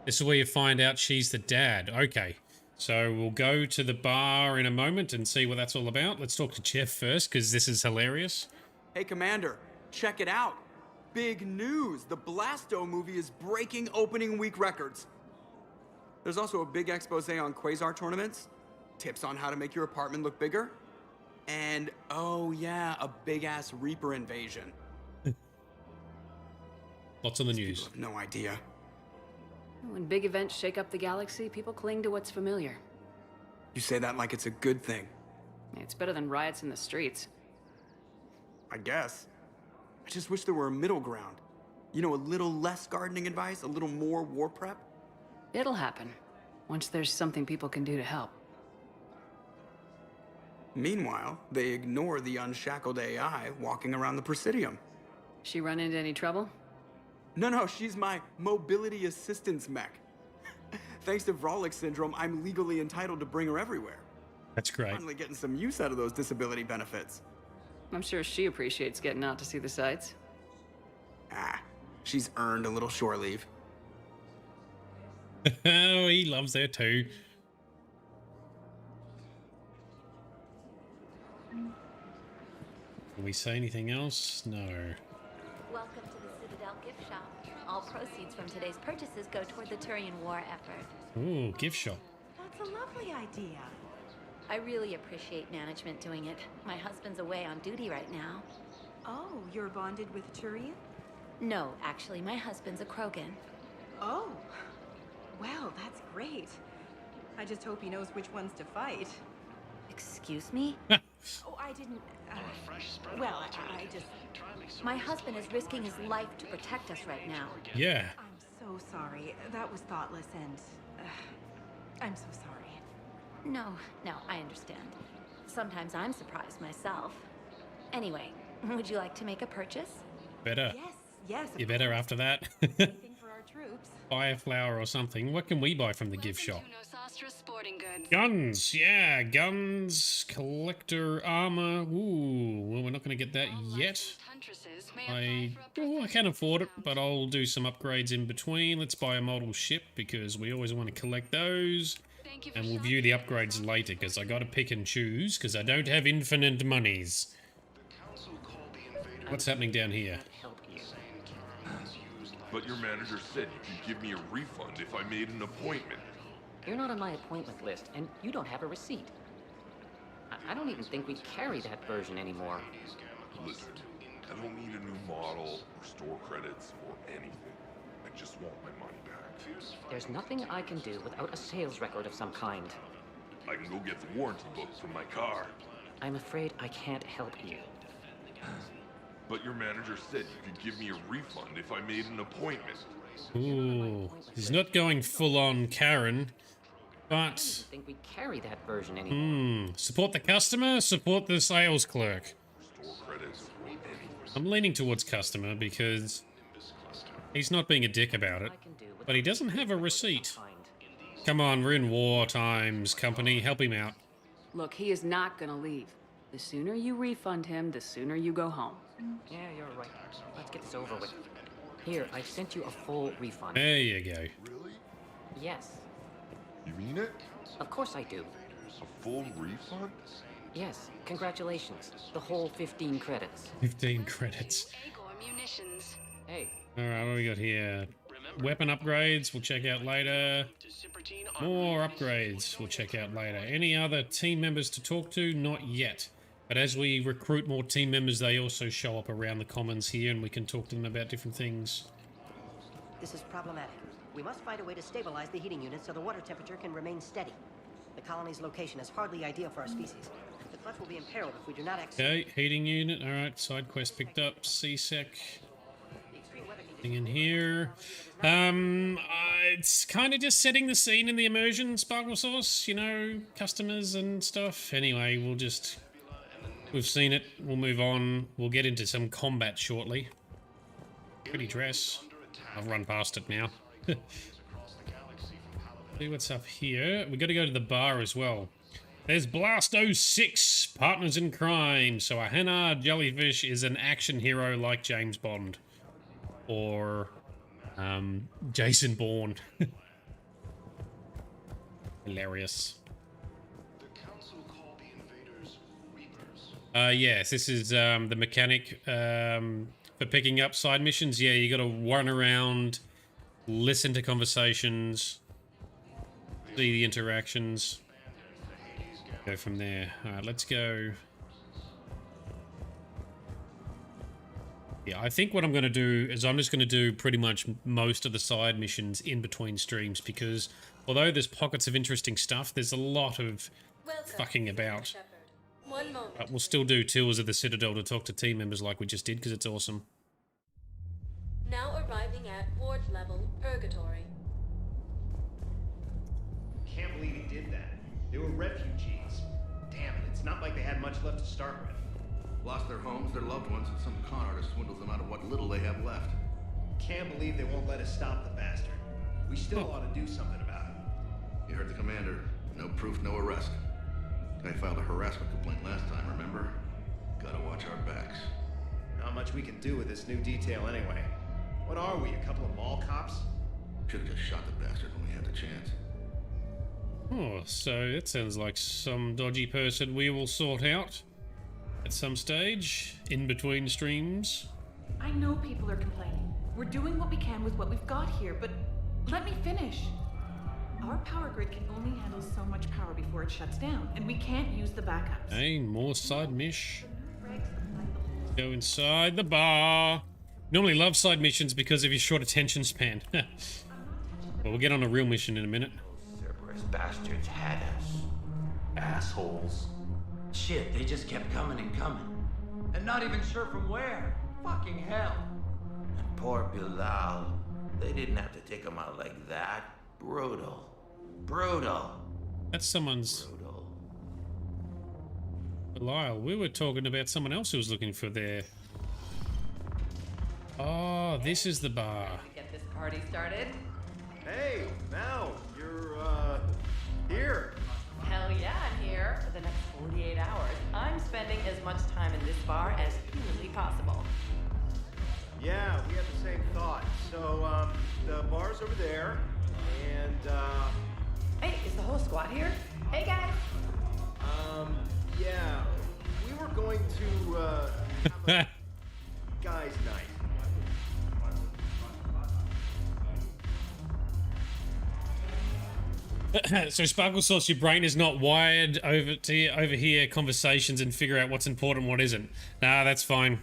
This is where you find out she's the dad. Okay, so we'll go to the bar in a moment and see what that's all about. Let's talk to Jeff first, because this is hilarious. Hey, Commander, check it out. Big news. The Blasto movie is breaking opening week records. There's also a big expose on Quasar tournaments, tips on how to make your apartment look bigger, and, oh yeah, a big-ass Reaper invasion. Lots on the news. People have no idea. When big events shake up the galaxy, people cling to what's familiar. You say that like it's a good thing. It's better than riots in the streets. I guess. I just wish there were a middle ground. You know, a little less gardening advice, a little more war prep. It'll happen, once there's something people can do to help. Meanwhile, they ignore the unshackled AI walking around the Presidium. She run into any trouble? No, she's my mobility assistance mech. Thanks to Vrolic syndrome, I'm legally entitled to bring her everywhere. That's great. Finally getting some use out of those disability benefits. I'm sure she appreciates getting out to see the sights. Ah, she's earned a little shore leave. Oh, he loves her too. Can we say anything else? No. Welcome to the Citadel gift shop. All proceeds from today's purchases go toward the Turian war effort. Ooh, gift shop. That's a lovely idea. I really appreciate management doing it. My husband's away on duty right now. Oh, you're bonded with Turian? No, actually, my husband's a Krogan. Oh, well, that's great. I just hope he knows which ones to fight. Excuse me? Oh, I didn't. Well, I just. My husband is risking his life to protect us right now. Yeah. I'm so sorry. That was thoughtless and. I'm so sorry. No, I understand. Sometimes I'm surprised myself. Anyway, would you like to make a purchase? Better. Yes. You better after that. Anything for our troops. Buy a flower or something. What can we buy from the gift shop? Sporting goods. Guns, yeah, guns, collector armor. Ooh, well, we're not going to get that yet. I can't afford it, but I'll do some upgrades in between. Let's buy a model ship because we always want to collect those. And we'll view the upgrades later because I got to pick and choose because I don't have infinite monies. What's happening down here? But your manager said you could give me a refund if I made an appointment. You're not on my appointment list, and you don't have a receipt. I don't even think we carry that version anymore. Listen, I don't need a new model or store credits or anything. I just want my money back. There's nothing I can do without a sales record of some kind. I can go get the warranty book from my car. I'm afraid I can't help you. But your manager said you could give me a refund if I made an appointment. Ooh, he's not going full on Karen, but I don't think we carry that version anymore. Support the customer, support the sales clerk. Store credits or anything. I'm leaning towards customer because he's not being a dick about it, but he doesn't have a receipt. Come on, we're in war times, company. Help him out. Look, he is not gonna leave. The sooner you refund him, the sooner you go home. Yeah, you're right. Let's get this over with. Here, I've sent you a full refund. There you go. Really? Yes. You mean it? Of course I do. A full refund? Yes. Congratulations. The whole 15 credits. 15 credits. Hey. Alright, what do we got here? Weapon upgrades, we'll check out later. More upgrades, we'll check out later. Any other team members to talk to? Not yet. But as we recruit more team members, they also show up around the commons here and we can talk to them about different things. This is problematic. We must find a way to stabilize the heating unit so the water temperature can remain steady. The colony's location is hardly ideal for our species. The clutch will be imperiled if we do not execute. Okay, heating unit. Alright, side quest picked up. CSEC. Thing in here. It's kind of just setting the scene in the immersion, Sparkle Sauce, you know, customers and stuff. Anyway, we've seen it. We'll move on. We'll get into some combat shortly. Pretty dress. I've run past it now. See what's up here. We got to go to the bar as well. There's Blast 06, Partners in Crime. So a Hanar jellyfish is an action hero like James Bond. Or Jason Bourne. Hilarious. Yes, this is the mechanic for picking up side missions. Yeah, you got to run around, listen to conversations, see the interactions, go from there. All right, let's go. Yeah, I think what I'm going to do is I'm just going to do pretty much most of the side missions in between streams because although there's pockets of interesting stuff, there's a lot of fucking about. One moment. We'll still do tours of the Citadel to talk to team members like we just did because it's awesome. Now arriving at ward level purgatory. Can't believe he did that. They were refugees. Damn it, it's not like they had much left to start with. Lost their homes, their loved ones, and some con artist swindles them out of what little they have left. Can't believe they won't let us stop the bastard. We still ought to do something about it. You heard the commander. No proof, no arrest. Guy filed a harassment complaint last time, remember? Gotta watch our backs. Not much we can do with this new detail anyway. What are we, a couple of mall cops? Should've just shot the bastard when we had the chance. Oh, so that sounds like some dodgy person we will sort out at some stage, in between streams. I know people are complaining. We're doing what we can with what we've got here, but let me finish. Our power grid can only handle so much power before it shuts down, and we can't use the backups. Hey, more side mish. Go inside the bar. Normally love side missions because of your short attention span. Well, we'll get on a real mission in a minute. Cerberus bastards had us. Assholes. Shit, they just kept coming and coming. And not even sure from where. Fucking hell. And poor Bilal. They didn't have to take him out like that. Brutal. Brutal. That's someone's... Brutal. Lyle, we were talking about someone else who was looking for their... Oh, this is the bar. Get this party started. Hey, Mal, you're, here. Hell yeah, I'm here. For the next 48 hours, I'm spending as much time in this bar as humanly possible. Yeah, we had the same thought. So, the bar's over there, and, Hey, is the whole squad here? Hey, guys. Yeah, we were going to, have a guys' night. So Sparkle Sauce, your brain is not wired over to overhear conversations and figure out what's important and what isn't. Nah, that's fine.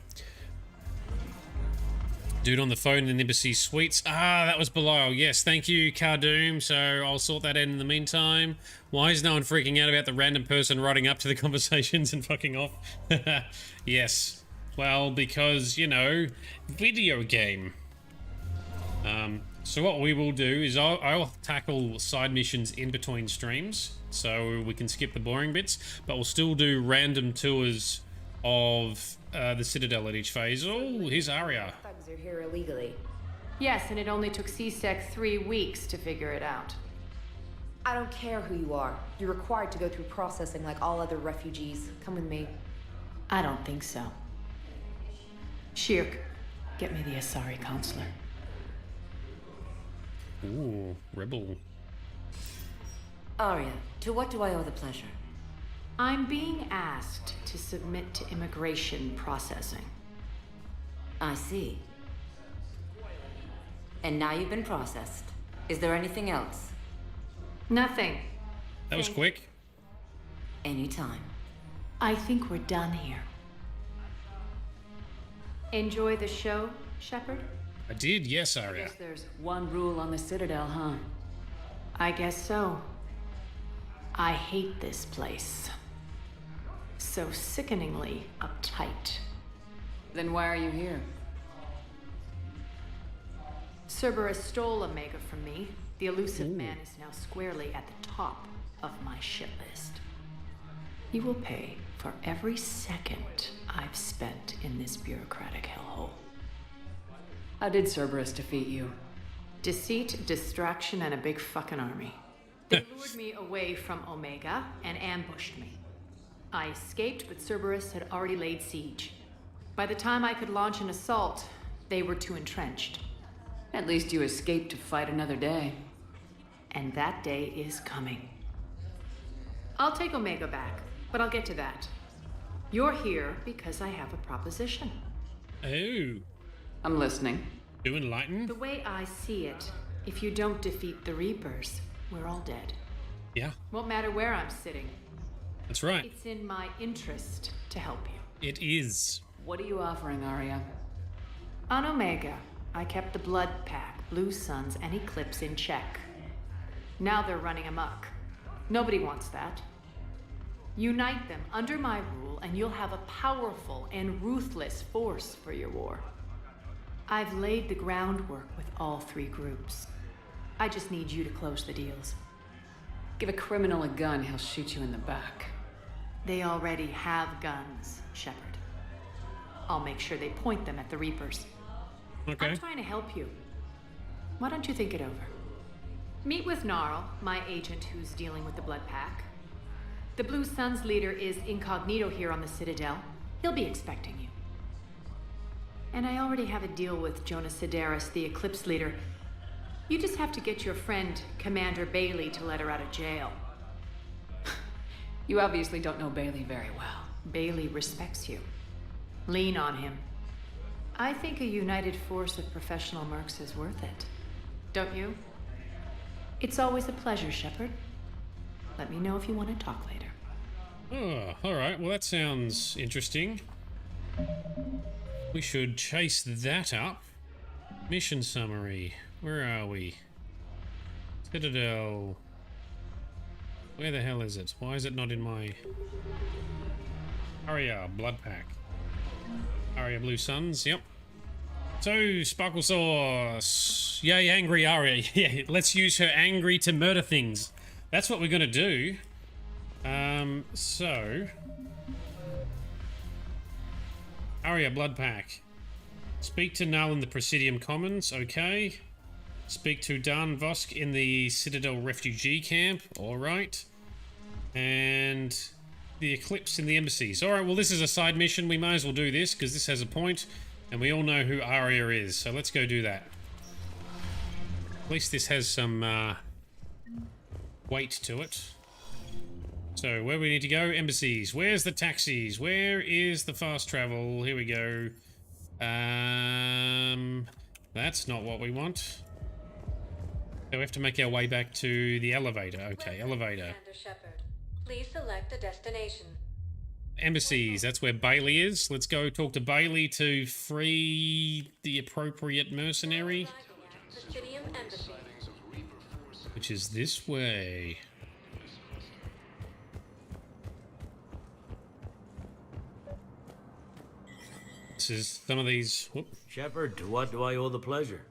Dude on the phone in the embassy suites. Ah, that was Belial. Yes, thank you, Cardoom. So I'll sort that out in the meantime. Why is no one freaking out about the random person riding up to the conversations and fucking off? Yes. Well, because, you know, video game. So what we will do is I'll tackle side missions in between streams, so we can skip the boring bits, but we'll still do random tours of the Citadel at each phase. Oh, here's Arya. Thugs are here illegally. Yes, and it only took CSEC 3 weeks to figure it out. I don't care who you are. You're required to go through processing like all other refugees. Come with me. I don't think so. Shirk, get me the Asari counselor. Ooh, rebel. Arya, to what do I owe the pleasure? I'm being asked to submit to immigration processing. I see. And now you've been processed. Is there anything else? Nothing. That was quick. Anytime. I think we're done here. Enjoy the show, Shepard? I did, yes, Arya. Guess there's one rule on the Citadel, huh? I guess so. I hate this place. So sickeningly uptight. Then why are you here? Cerberus stole Omega from me. The elusive man is now squarely at the top of my shit list. He will pay for every second I've spent in this bureaucratic hellhole. How did Cerberus defeat you? Deceit, distraction, and a big fucking army. They lured me away from Omega and ambushed me. I escaped, but Cerberus had already laid siege. By the time I could launch an assault, they were too entrenched. At least you escaped to fight another day. And that day is coming. I'll take Omega back, but I'll get to that. You're here because I have a proposition. Oh. I'm listening. Do enlighten? The way I see it, if you don't defeat the Reapers, we're all dead. Yeah. Won't matter where I'm sitting. That's right. It's in my interest to help you. It is. What are you offering, Arya? On Omega, I kept the Blood Pack, Blue Suns, and Eclipse in check. Now they're running amok. Nobody wants that. Unite them under my rule, and you'll have a powerful and ruthless force for your war. I've laid the groundwork with all three groups. I just need you to close the deals. Give a criminal a gun, he'll shoot you in the back. They already have guns, Shepard. I'll make sure they point them at the Reapers. Okay. I'm trying to help you. Why don't you think it over? Meet with Gnarl, my agent who's dealing with the Blood Pack. The Blue Suns leader is incognito here on the Citadel. He'll be expecting you. And I already have a deal with Jonas Sidaris, the Eclipse leader. You just have to get your friend, Commander Bailey, to let her out of jail. You obviously don't know Bailey very well. Bailey respects you. Lean on him. I think a united force of professional mercs is worth it. Don't you? It's always a pleasure, Shepard. Let me know if you want to talk later. Oh, alright. Well, that sounds interesting. We should chase that up. Mission summary. Where are we? Citadel. Where the hell is it? Why is it not in my... Arya, Blood Pack. Arya, Blue Suns, yep. So, Sparkle Sauce. Yay, angry Arya. Yeah, let's use her angry to murder things. That's what we're gonna do. So... Arya, Blood Pack. Speak to Null in the Presidium Commons, okay. Speak to Dan Vosk in the Citadel refugee camp, alright. And the Eclipse in the embassies. Alright, well this is a side mission, we may as well do this, because this has a point, and we all know who Arya is, so let's go do that. At least this has some weight to it. So, where we need to go? Embassies. Where's the taxis? Where is the fast travel? Here we go. That's not what we want. So we have to make our way back to the elevator. Okay, elevator. Please select a destination. Embassies, that's where Bailey is. Let's go talk to Bailey to free the appropriate mercenary. Presidium Embassy. Which is this way. This is some of these... Whoop. Shepard, to what do I owe the pleasure?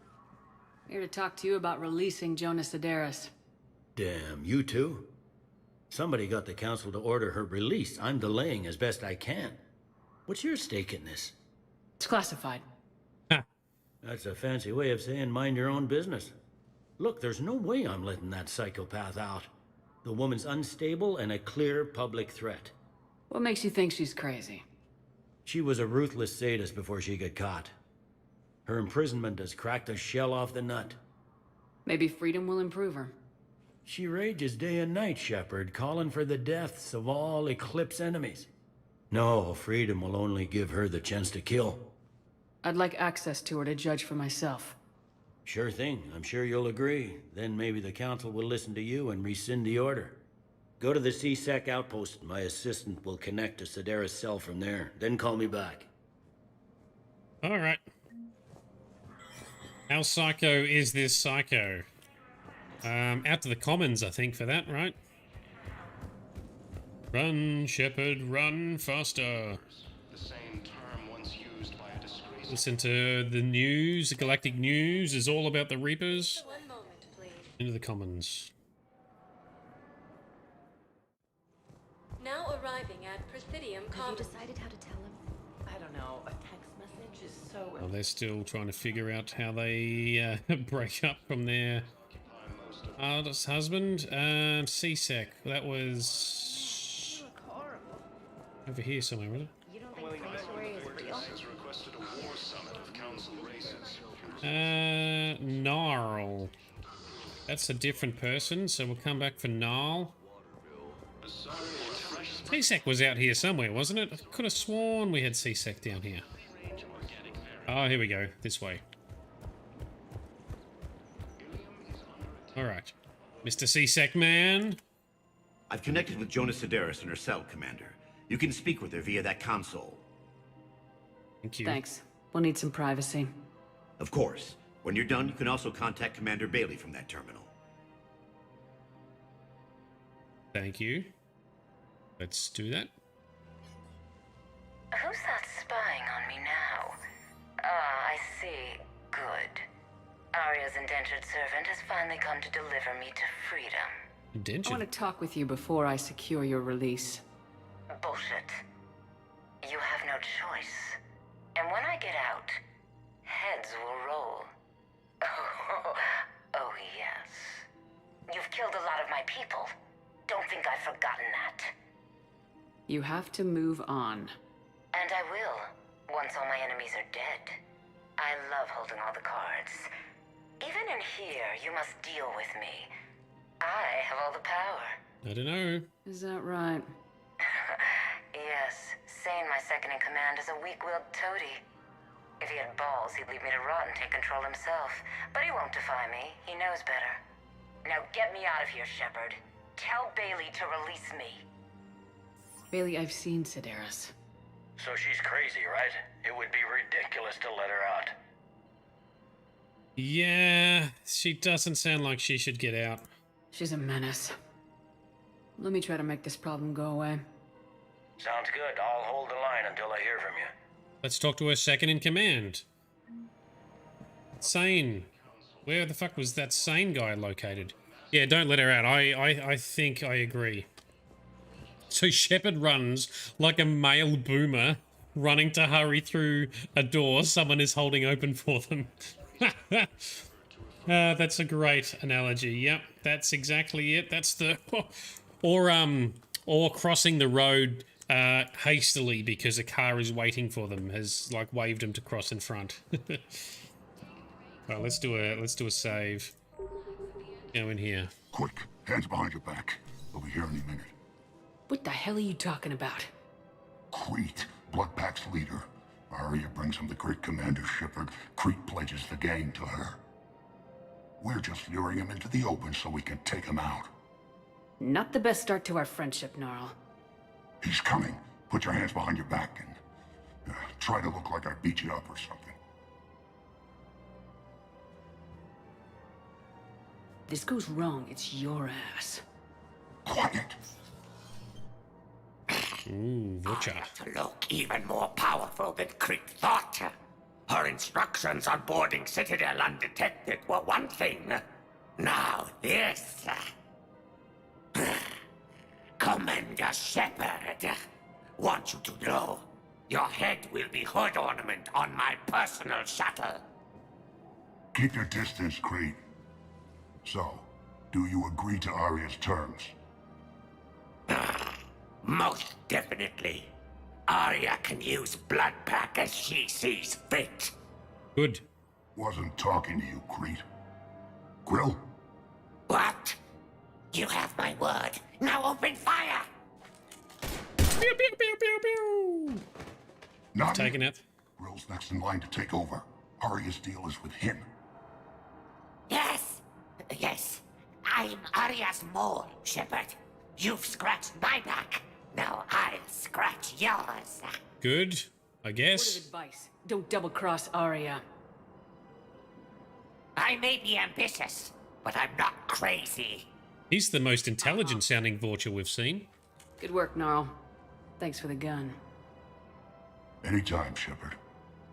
Here to talk to you about releasing Jonas Sidaris. Damn, you too? Somebody got the council to order her release. I'm delaying as best I can. What's your stake in this? It's classified. That's a fancy way of saying mind your own business. Look, there's no way I'm letting that psychopath out. The woman's unstable and a clear public threat. What makes you think she's crazy? She was a ruthless sadist before she got caught. Her imprisonment has cracked the shell off the nut. Maybe freedom will improve her. She rages day and night, Shepard, calling for the deaths of all Eclipse enemies. No, freedom will only give her the chance to kill. I'd like access to her to judge for myself. Sure thing. I'm sure you'll agree. Then maybe the Council will listen to you and rescind the order. Go to the C-Sec outpost. My assistant will connect to Sidera's cell from there. Then call me back. All right. How psycho is this psycho? Out to the commons, I think, for that, right? Run, Shepard, run faster. The same term once used by a disgraced... Listen to the news. The galactic news is all about the Reapers. One moment, please. Into the commons. Now arriving at Presidium Commons. Have you decided how to tell him? I don't know. A text message is so... Well, they're still trying to figure out how they break up from their artist husband. C-Sec. That was over here somewhere, wasn't it? You don't think Sanctuary is real? Gnarl. That's a different person, so we'll come back for Gnarl. C-Sec was out here somewhere, wasn't it? I could have sworn we had C-Sec down here. Oh, here we go. This way. Alright. Mr. C-Sec man. I've connected with Jonas Sideris in her cell, Commander. You can speak with her via that console. Thank you. Thanks. We'll need some privacy. Of course. When you're done, you can also contact Commander Bailey from that terminal. Thank you. Let's do that. Who's that spying on me now? Ah, I see. Good. Arya's indentured servant has finally come to deliver me to freedom. Indentured? I want to talk with you before I secure your release. Bullshit. You have no choice. And when I get out, heads will roll. Oh, yes. You've killed a lot of my people. Don't think I've forgotten that. You have to move on. And I will, once all my enemies are dead. I love holding all the cards. Even in here, you must deal with me. I have all the power. I don't know. Is that right? Yes, Sane, my second-in-command, is a weak-willed toady. If he had balls, he'd leave me to rot and take control himself. But he won't defy me. He knows better. Now get me out of here, Shepard. Tell Bailey to release me. Bailey, I've seen Sideris. So she's crazy, right? It would be ridiculous to let her out. Yeah, she doesn't sound like she should get out. She's a menace. Let me try to make this problem go away. Sounds good. I'll hold the line until I hear from you. Let's talk to her second in command. Sane. Where the fuck was that Sane guy located? Yeah, don't let her out. I think I agree. So Shepard runs like a male boomer, running to hurry through a door someone is holding open for them. That's a great analogy. Yep, that's exactly it. That's the... Or crossing the road hastily because a car is waiting for them, has like waved them to cross in front. Well, let's do a save. Go in here. Quick, hands behind your back. We'll be here any minute. What the hell are you talking about? Crete, Bloodpack's leader. Arya brings him the great Commander Shepard. Crete pledges the gang to her. We're just luring him into the open so we can take him out. Not the best start to our friendship, Gnarl. He's coming. Put your hands behind your back and try to look like I beat you up or something. This goes wrong, it's your ass. Quiet. Ooh, Butcher. To look even more powerful than Crete thought. Her instructions on boarding Citadel undetected were one thing. Now this. Commander Shepard, want you to know, your head will be hood ornament on my personal shuttle. Keep your distance, Crete. So, do you agree to Arya's terms? Most definitely. Arya can use Bloodpack as she sees fit. Good. Wasn't talking to you, Crete. Grill? What? You have my word. Now open fire! Pew, pew, pew, pew, pew. Not Taking it. Grill's next in line to take over. Arya's deal is with him. Yes. Yes. I'm Arya's mole, Shepard. You've scratched my back. Now I'll scratch yours. Good, I Word of guess. advice: don't double-cross Arya. I may be ambitious, but I'm not crazy. He's the most intelligent sounding Vulture we've seen. Good work, Gnarl. Thanks for the gun. Anytime, Shepard.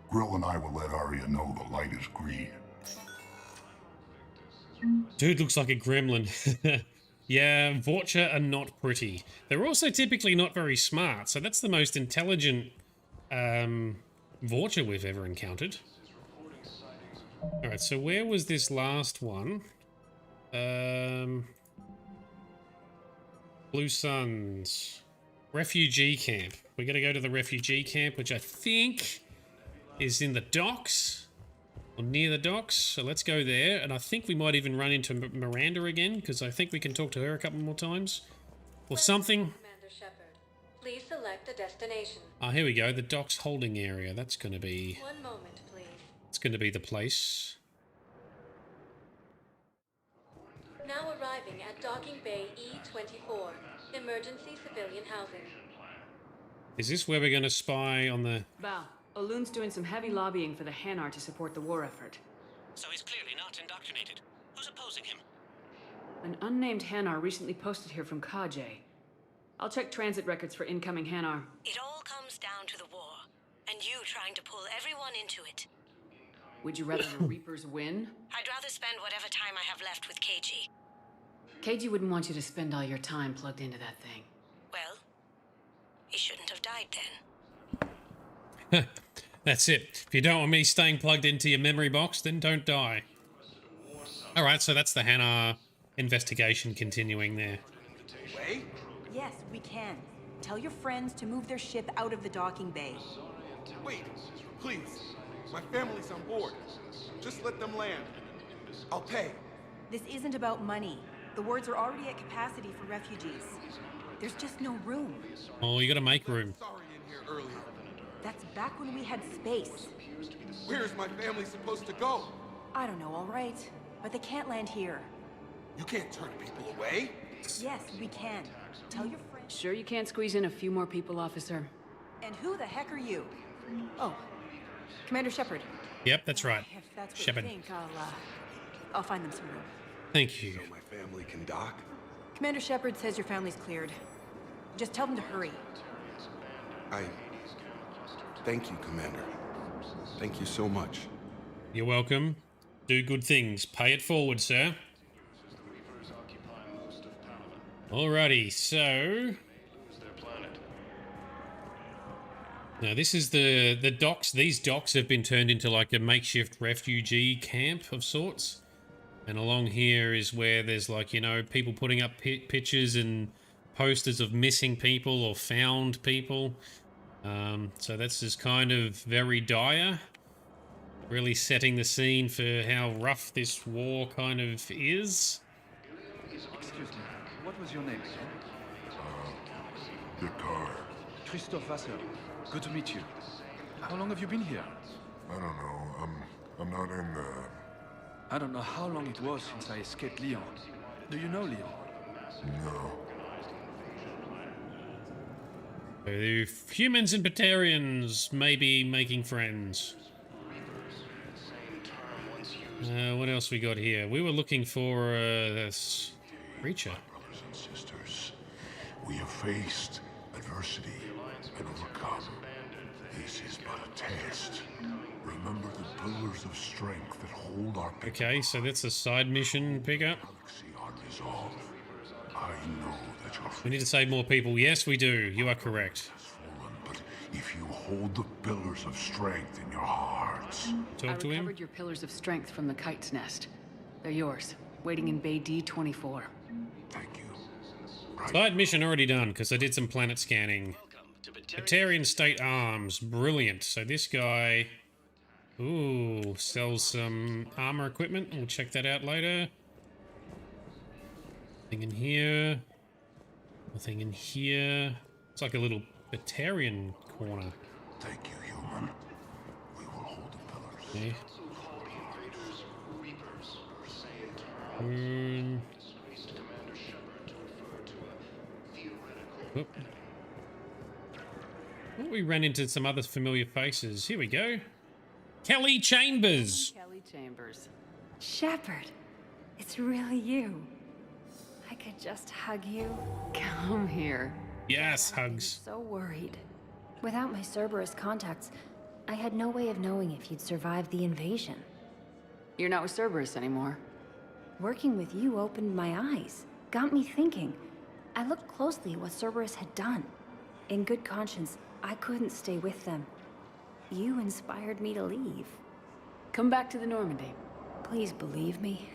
Grill and I will let Arya know the light is green. Dude looks like a gremlin. Yeah, Vulture are not pretty. They're also typically not very smart, so that's the most intelligent Vulture we've ever encountered. Alright, so where was this last one? Blue Suns. Refugee camp. We gotta go to the refugee camp, which I think is in the docks. Or near the docks. So let's go there. And I think we might even run into Miranda again, because I think we can talk to her a couple more times. Or something. Commander Shepard, please select a destination. Ah, here we go. The docks holding area. That's gonna be... One moment, please. It's gonna be the place. Now arriving at Docking Bay E-24, emergency civilian housing. Is this where we're gonna spy on the... Val, Olun's doing some heavy lobbying for the Hanar to support the war effort. So he's clearly not indoctrinated. Who's opposing him? An unnamed Hanar recently posted here from Kajay. I'll check transit records for incoming Hanar. It all comes down to the war, and you trying to pull everyone into it. Would you rather the Reapers win? I'd rather spend whatever time I have left with KG. KG wouldn't want you to spend all your time plugged into that thing. Well, he shouldn't have died then. That's it. If you don't want me staying plugged into your memory box, then don't die. Alright, so that's the Hanar investigation continuing there. Wait? Yes, we can. Tell your friends to move their ship out of the docking bay. Wait, please. My family's on board. Just let them land. I'll pay. This isn't about money. The wards are already at capacity for refugees. There's just no room. Oh, you gotta make room. Sorry in here earlier. That's back when we had space. Where's my family supposed to go? I don't know, all right. But they can't land here. You can't turn people away. Yes, we can. Tell your friends. Sure you can't squeeze in a few more people, officer? And who the heck are you? Oh, Commander Shepard. Yep, that's right. If that's what Shepard. you think, I'll find them some room. Thank you. So my family can dock? Commander Shepard says your family's cleared. Just tell them to hurry. Thank you, Commander. Thank you so much. You're welcome. Do good things. Pay it forward, sir. Alrighty, so... Now this is the docks. These docks have been turned into like a makeshift refugee camp of sorts. And along here is where there's like, you know, people putting up pictures and posters of missing people or found people. So that's just kind of very dire. Really setting the scene for how rough this war kind of is. Excuse me, what was your name again? Vicar. Christopher. Good to meet you. How long have you been here? I don't know. I'm not in the... I don't know how long it was since I escaped Leon. Do you know Leon? No. The humans and Batarians may be making friends. What else we got here? We were looking for this creature. Brothers and sisters, we have faced adversity and overcome. This is but a test. Remember the pillars of strength that hold our Okay, so that's a side mission pickup. unresolved. I know that your We need to save more people. Yes, we do. You are correct. but if you hold the pillars of strength in your hearts... Talk to I him. recovered your pillars of strength from the kite's nest. They're yours, waiting in Bay D-24. Side mission already done, because I did some planet scanning. Batarian State Arms. Brilliant. So this guy... Ooh, sells some armor equipment. We'll check that out later. Nothing in here. Nothing in here. It's like a little Batarian corner. Thank you, human. We will hold the pillars. Okay. Oop. Oh, we ran into some other familiar faces. Here we go. Kelly Chambers. Kelly Chambers. Shepard, it's really you. I could just hug you. Come here. Yes, hugs. So worried. Without my Cerberus contacts, I had no way of knowing if you'd survived the invasion. You're not with Cerberus anymore. Working with you opened my eyes, got me thinking. I looked closely at what Cerberus had done. In good conscience, I couldn't stay with them. You inspired me to leave. Come back to the Normandy. Please believe me.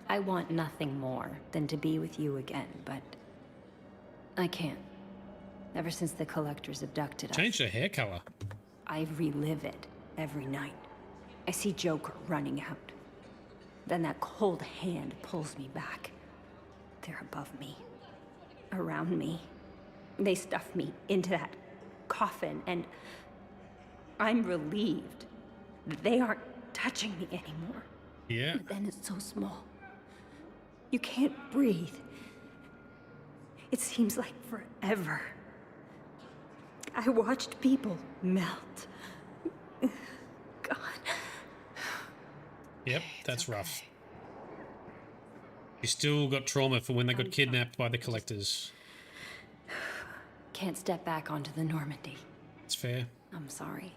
I want nothing more than to be with you again, but I can't. Ever since the Collectors abducted us. Changed her hair color. I relive it every night. I see Joker running out. Then that cold hand pulls me back. They're above me. Around me. They stuff me into that coffin, and I'm relieved that they aren't touching me anymore. Yeah. But then it's so small. You can't breathe. It seems like forever. I watched people melt. God. Yep, that's rough. You still got trauma from when they got kidnapped by the Collectors. Can't step back onto the Normandy. It's fair. I'm sorry.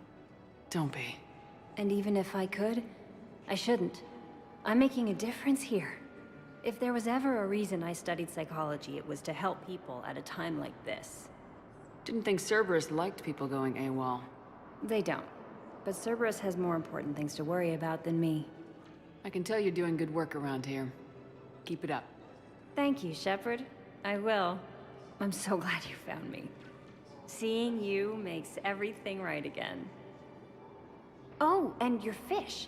Don't be. And even if I could, I shouldn't. I'm making a difference here. If there was ever a reason I studied psychology, it was to help people at a time like this. Didn't think Cerberus liked people going AWOL. They don't. But Cerberus has more important things to worry about than me. I can tell you're doing good work around here. Keep it up. Thank you, Shepard. I will. I'm so glad you found me. Seeing you makes everything right again. Oh, and your fish.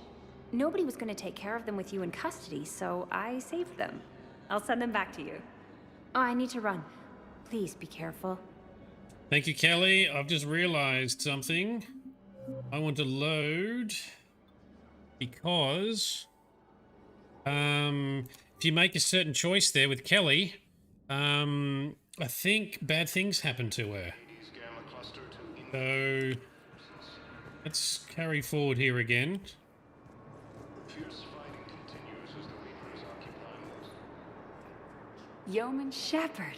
Nobody was going to take care of them with you in custody, so I saved them. I'll send them back to you. Oh, I need to run. Please be careful. Thank you, Kelly. I've just realized something. I want to load because if you make a certain choice there with Kelly, I think bad things happen to her. So let's carry forward here again. Yeoman Shepard,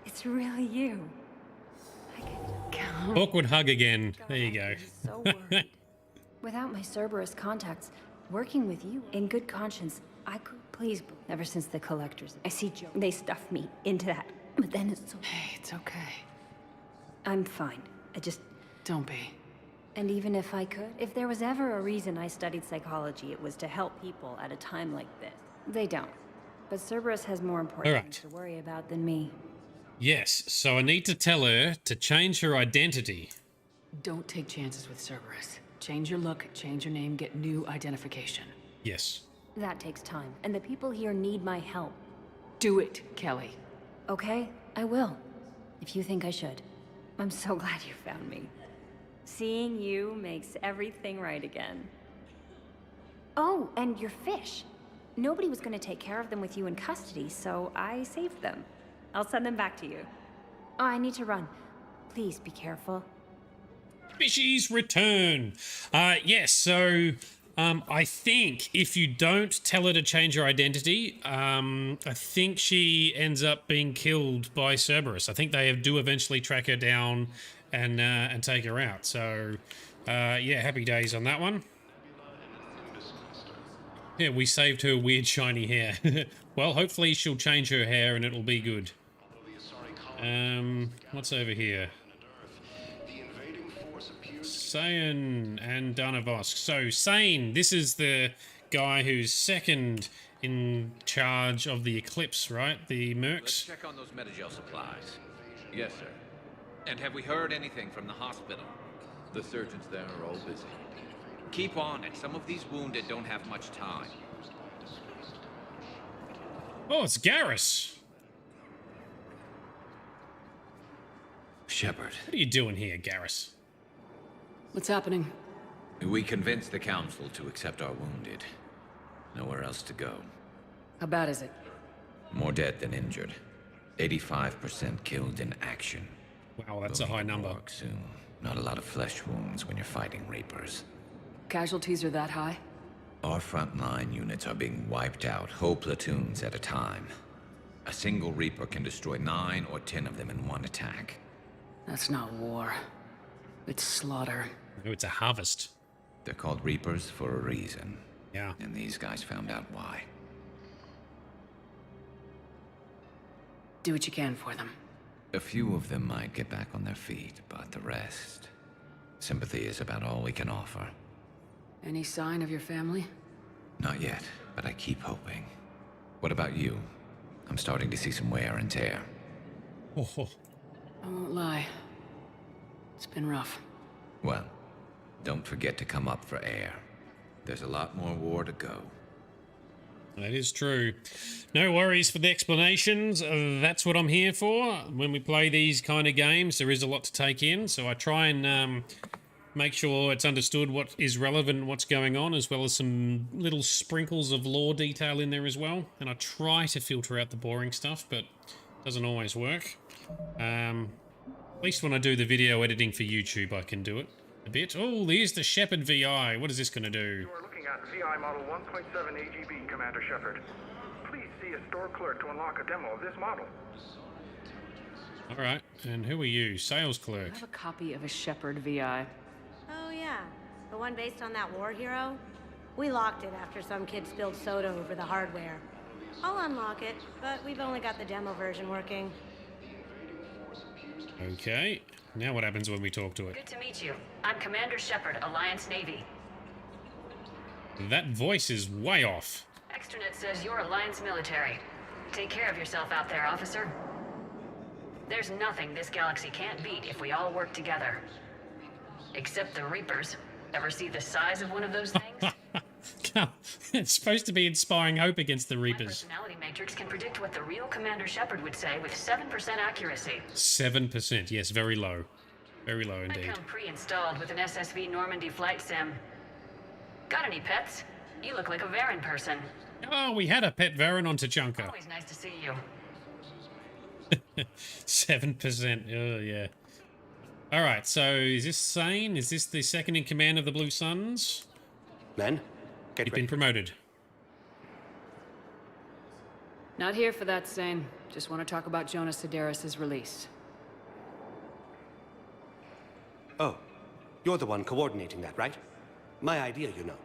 it's really you. Awkward hug again. There you go. So worried. Without my Cerberus contacts, working with you in good conscience, I could please. Ever since the Collectors, I see Joe. They stuff me into that. But then it's so. Hey, it's okay. I'm fine. I just. Don't be. And even if I could, if there was ever a reason I studied psychology, it was to help people at a time like this. They don't. But Cerberus has more important things to worry about than me. Yes, so I need to tell her to change her identity. Don't take chances with Cerberus. Change your look, change your name, get new identification. Yes. That takes time, and the people here need my help. Do it, Kelly. Okay, I will. If you think I should. I'm so glad you found me. Seeing you makes everything right again. Oh, and your fish. Nobody was going to take care of them with you in custody, so I saved them. I'll send them back to you. Oh, I need to run. Please be careful. Fishies return. Yes, so I think if you don't tell her to change her identity, I think she ends up being killed by Cerberus. I think they do eventually track her down and take her out. So, yeah, happy days on that one. Yeah, we saved her weird shiny hair. Well, hopefully she'll change her hair and it'll be good. What's over here? Sane and Darnavosk. So, Sane, this is the guy who's second in charge of the Eclipse, right? The Mercs? Let's check on those Metagel supplies. Yes, sir. And have we heard anything from the hospital? The surgeons there are all busy. Keep on it. Some of these wounded don't have much time. Oh, it's Garrus. Shepard. What are you doing here, Garrus? What's happening? We convinced the Council to accept our wounded. Nowhere else to go. How bad is it? More dead than injured. 85% killed in action. Wow, that's a high number. Soon. Not a lot of flesh wounds when you're fighting Reapers. Casualties are that high? Our frontline units are being wiped out, whole platoons at a time. A single Reaper can destroy 9 or 10 of them in one attack. That's not war. It's slaughter. No, it's a harvest. They're called Reapers for a reason. Yeah. And these guys found out why. Do what you can for them. A few of them might get back on their feet, but the rest... Sympathy is about all we can offer. Any sign of your family? Not yet, but I keep hoping. What about you? I'm starting to see some wear and tear. Oh. I won't lie. It's been rough. Well, don't forget to come up for air. There's a lot more war to go. That is true. No worries for the explanations. That's what I'm here for. When we play these kind of games, there is a lot to take in, so I try and make sure it's understood what is relevant and what's going on, as well as some little sprinkles of lore detail in there as well. And I try to filter out the boring stuff, but it doesn't always work. At least when I do the video editing for YouTube, I can do it a bit. Oh, there's the Shepard VI. What is this going to do? At VI Model 1.7 AGB, Commander Shepard. Please see a store clerk to unlock a demo of this model. Alright, and who are you? Sales clerk. I have a copy of a Shepard VI. Oh yeah, the one based on that war hero? We locked it after some kid spilled soda over the hardware. I'll unlock it, but we've only got the demo version working. Okay, now what happens when we talk to it? Good to meet you. I'm Commander Shepard, Alliance Navy. That voice is way off. Extranet says you're Alliance military. Take care of yourself out there, officer. There's nothing this galaxy can't beat if we all work together. Except the Reapers. Ever see the size of one of those things? It's supposed to be inspiring hope against the My Reapers. personality matrix can predict what the real Commander Shepard would say with 7% accuracy. 7%, yes, very low. Very low indeed. I come pre-installed with an SSV Normandy flight sim. Got any pets? You look like a Varen person. Oh, we had a pet Varen on Tachanka. Always nice to see you. 7%, oh yeah. Alright, so is this Sane? Is this the second in command of the Blue Suns? Men, You've been promoted. Not here for that, Sane. Just want to talk about Jonas Sedaris' release. Oh, you're the one coordinating that, right? My idea, you know.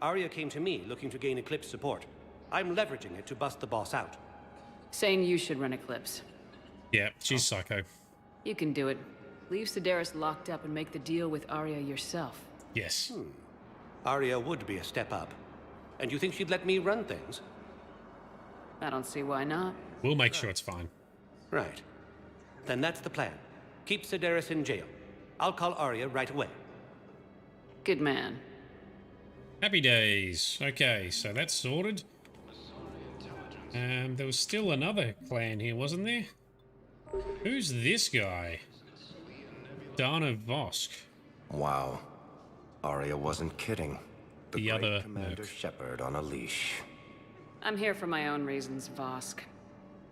Arya came to me looking to gain Eclipse support. I'm leveraging it to bust the boss out. Saying you should run Eclipse. Yeah, she's psycho. You can do it. Leave Sedaris locked up and make the deal with Arya yourself. Yes. Arya would be a step up. And you think she'd let me run things? I don't see why not. We'll make sure it's fine. Right. Then that's the plan. Keep Sedaris in jail. I'll call Arya right away. Good man. Happy days. Okay, so that's sorted. There was still another clan here, wasn't there? Who's this guy? Dana Vosk. Wow. Arya wasn't kidding. The The great other Commander Shepard on a leash. I'm here for my own reasons, Vosk.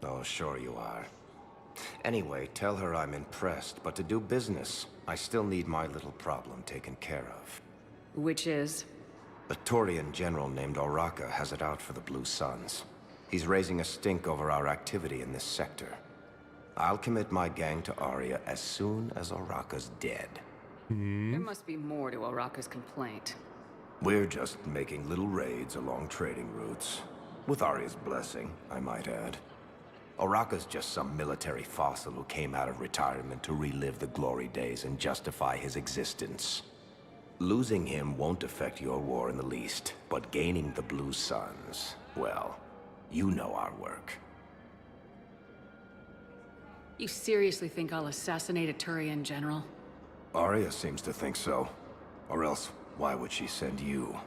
Oh, sure you are. Anyway, tell her I'm impressed, but to do business, I still need my little problem taken care of. Which is? A Turian general named Oraka has it out for the Blue Suns. He's raising a stink over our activity in this sector. I'll commit my gang to Arya as soon as Oraka's dead. There must be more to Oraka's complaint. We're just making little raids along trading routes. With Arya's blessing, I might add. Oraka's just some military fossil who came out of retirement to relive the glory days and justify his existence. Losing him won't affect your war in the least, but gaining the Blue Suns, well, you know our work. You seriously think I'll assassinate a Turian general? Arya seems to think so. Or else, why would she send you?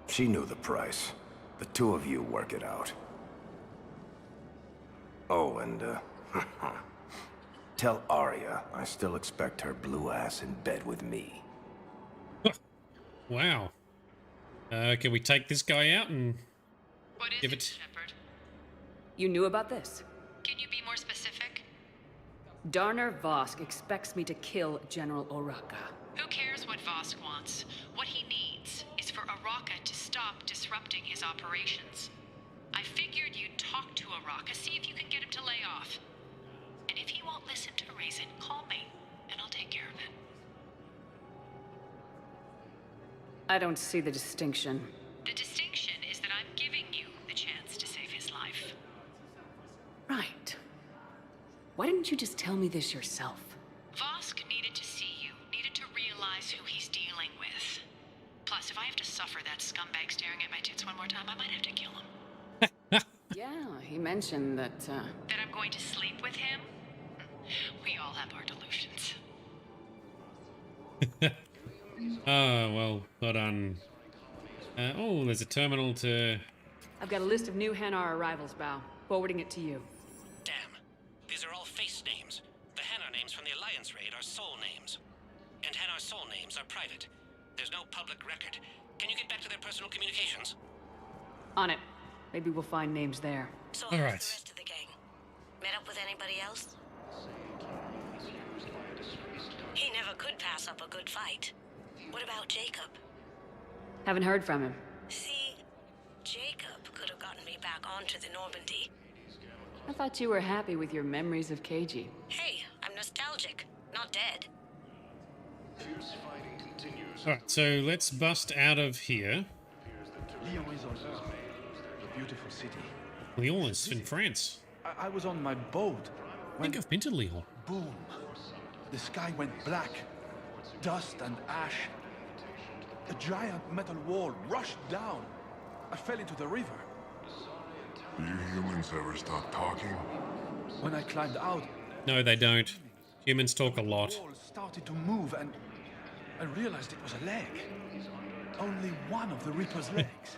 She knew the price. The two of you work it out. Oh, and, tell Arya I still expect her blue ass in bed with me. Wow. Can we take this guy out and give it? Shepard? You knew about this? Can you be more specific? Darner Vosk expects me to kill General Oraka. Who cares what Vosk wants? What he needs is for Araka to stop disrupting his operations. I figured you'd talk to Araka, see if you can get him to lay off. And if he won't listen to reason, call me, and I'll take care of it. I don't see the distinction. The distinction is that I'm giving you the chance to save his life. Right. Why didn't you just tell me this yourself? Vosk needed to see you, needed to realize who he's dealing with. Plus, if I have to suffer that scumbag staring at my tits one more time, I might have to kill him. Yeah, he mentioned that, That I'm going to sleep with him? We all have our delusions. Oh, well, hold on. Oh, there's a terminal to... I've got a list of new Hanar arrivals, Bao. Forwarding it to you. Damn. These are all face names. The Hanar names from the Alliance raid are soul names. And Hanar soul names are private. There's no public record. Can you get back to their personal communications? On it. Maybe we'll find names there. So all right. how's the rest of the gang? Met up with anybody else? He never could pass up a good fight. What about Jacob? Haven't heard from him. See, Jacob could have gotten me back onto the Normandy. I thought you were happy with your memories of KG. Hey, I'm nostalgic, not dead. Alright, so let's bust out of here. Lyon is on Earth, the beautiful city. Lyon is in France. I was on my boat I think I've been to Lyon. Boom. The sky went black. Dust and ash. A giant metal wall rushed down. I fell into the river. Do you humans ever stop talking? When I climbed out, No, they don't. Humans talk a lot. the wall started to move and I realized it was a leg. Only one of the Reaper's legs.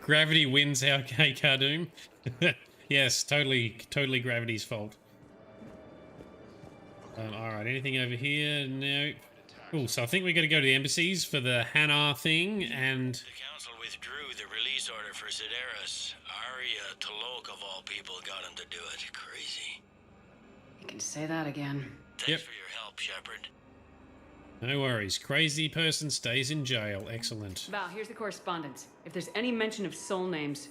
Gravity wins our Cardoom. Yes, totally gravity's fault. Alright, anything over here? No. Cool, so I think we're going to go to the embassies for the Hanar thing, and... The council withdrew the release order for Sedaris. Arya Talok, of all people, got him to do it. Crazy. You can say that again. Thanks for your help, Shepard. No worries. Crazy person stays in jail. Excellent. Bao, here's the correspondence. If there's any mention of soul names...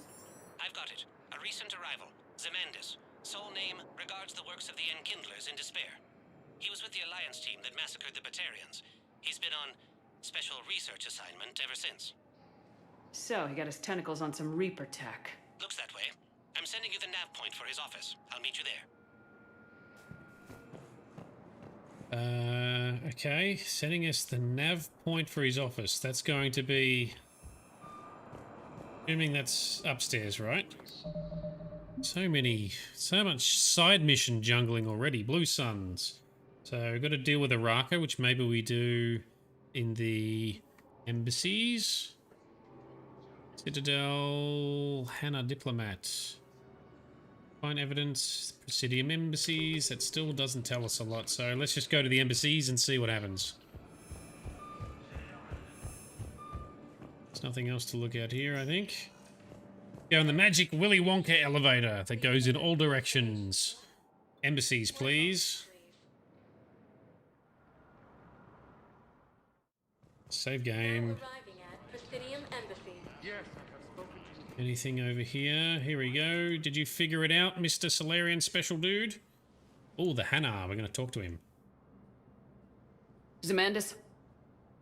I've got it. A recent arrival. Zemandis. Soul name regards the works of the Enkindlers in despair. He was with the Alliance team that massacred the Batarians. He's been on special research assignment ever since. So, he got his tentacles on some Reaper tech. Looks that way. I'm sending you the nav point for his office. I'll meet you there. Okay. Sending us the nav point for his office. That's going to be... Assuming that's upstairs, right? So much side mission jungling already. Blue Suns. So we've got to deal with Araka, which maybe we do in the embassies. Citadel, Hanar Diplomat. Find evidence, Presidium embassies. That still doesn't tell us a lot, so let's just go to the embassies and see what happens. There's nothing else to look at here, I think. Go in the magic Willy Wonka elevator that goes in all directions. Embassies, please. Save game. Now arriving at Presidium Embassy. Yes, I have spoken to Anything over here? Here we go. Did you figure it out, Mr. Solarian Special Dude? Oh, the Hanar. We're going to talk to him. Zemandis?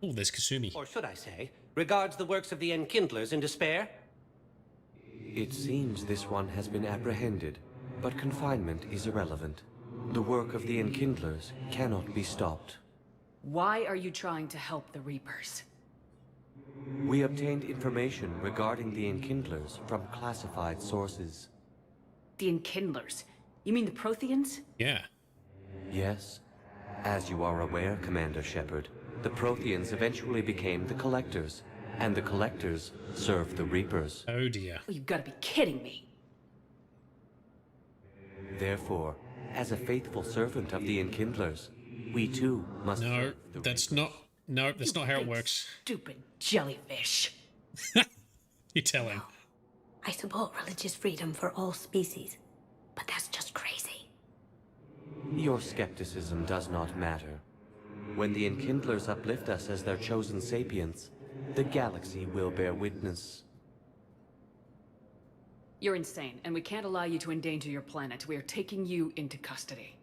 Oh, there's Kasumi. Or should I say, regards the works of the Enkindlers in despair? It seems this one has been apprehended, but confinement is irrelevant. The work of the Enkindlers cannot be stopped. Why are you trying to help the Reapers? We obtained information regarding the Enkindlers from classified sources. The Enkindlers? You mean the Protheans? Yeah. Yes. As you are aware, Commander Shepard, the Protheans eventually became the Collectors, and the Collectors served the Reapers. Oh dear. Oh, you've got to be kidding me. Therefore, as a faithful servant of the Enkindlers, we too must... No, that's not... No, that's not how it works. Stupid jellyfish. You tell him. I support religious freedom for all species, but that's just crazy. Your skepticism does not matter. When the Enkindlers uplift us as their chosen sapients, the galaxy will bear witness. You're insane, and we can't allow you to endanger your planet. We are taking you into custody.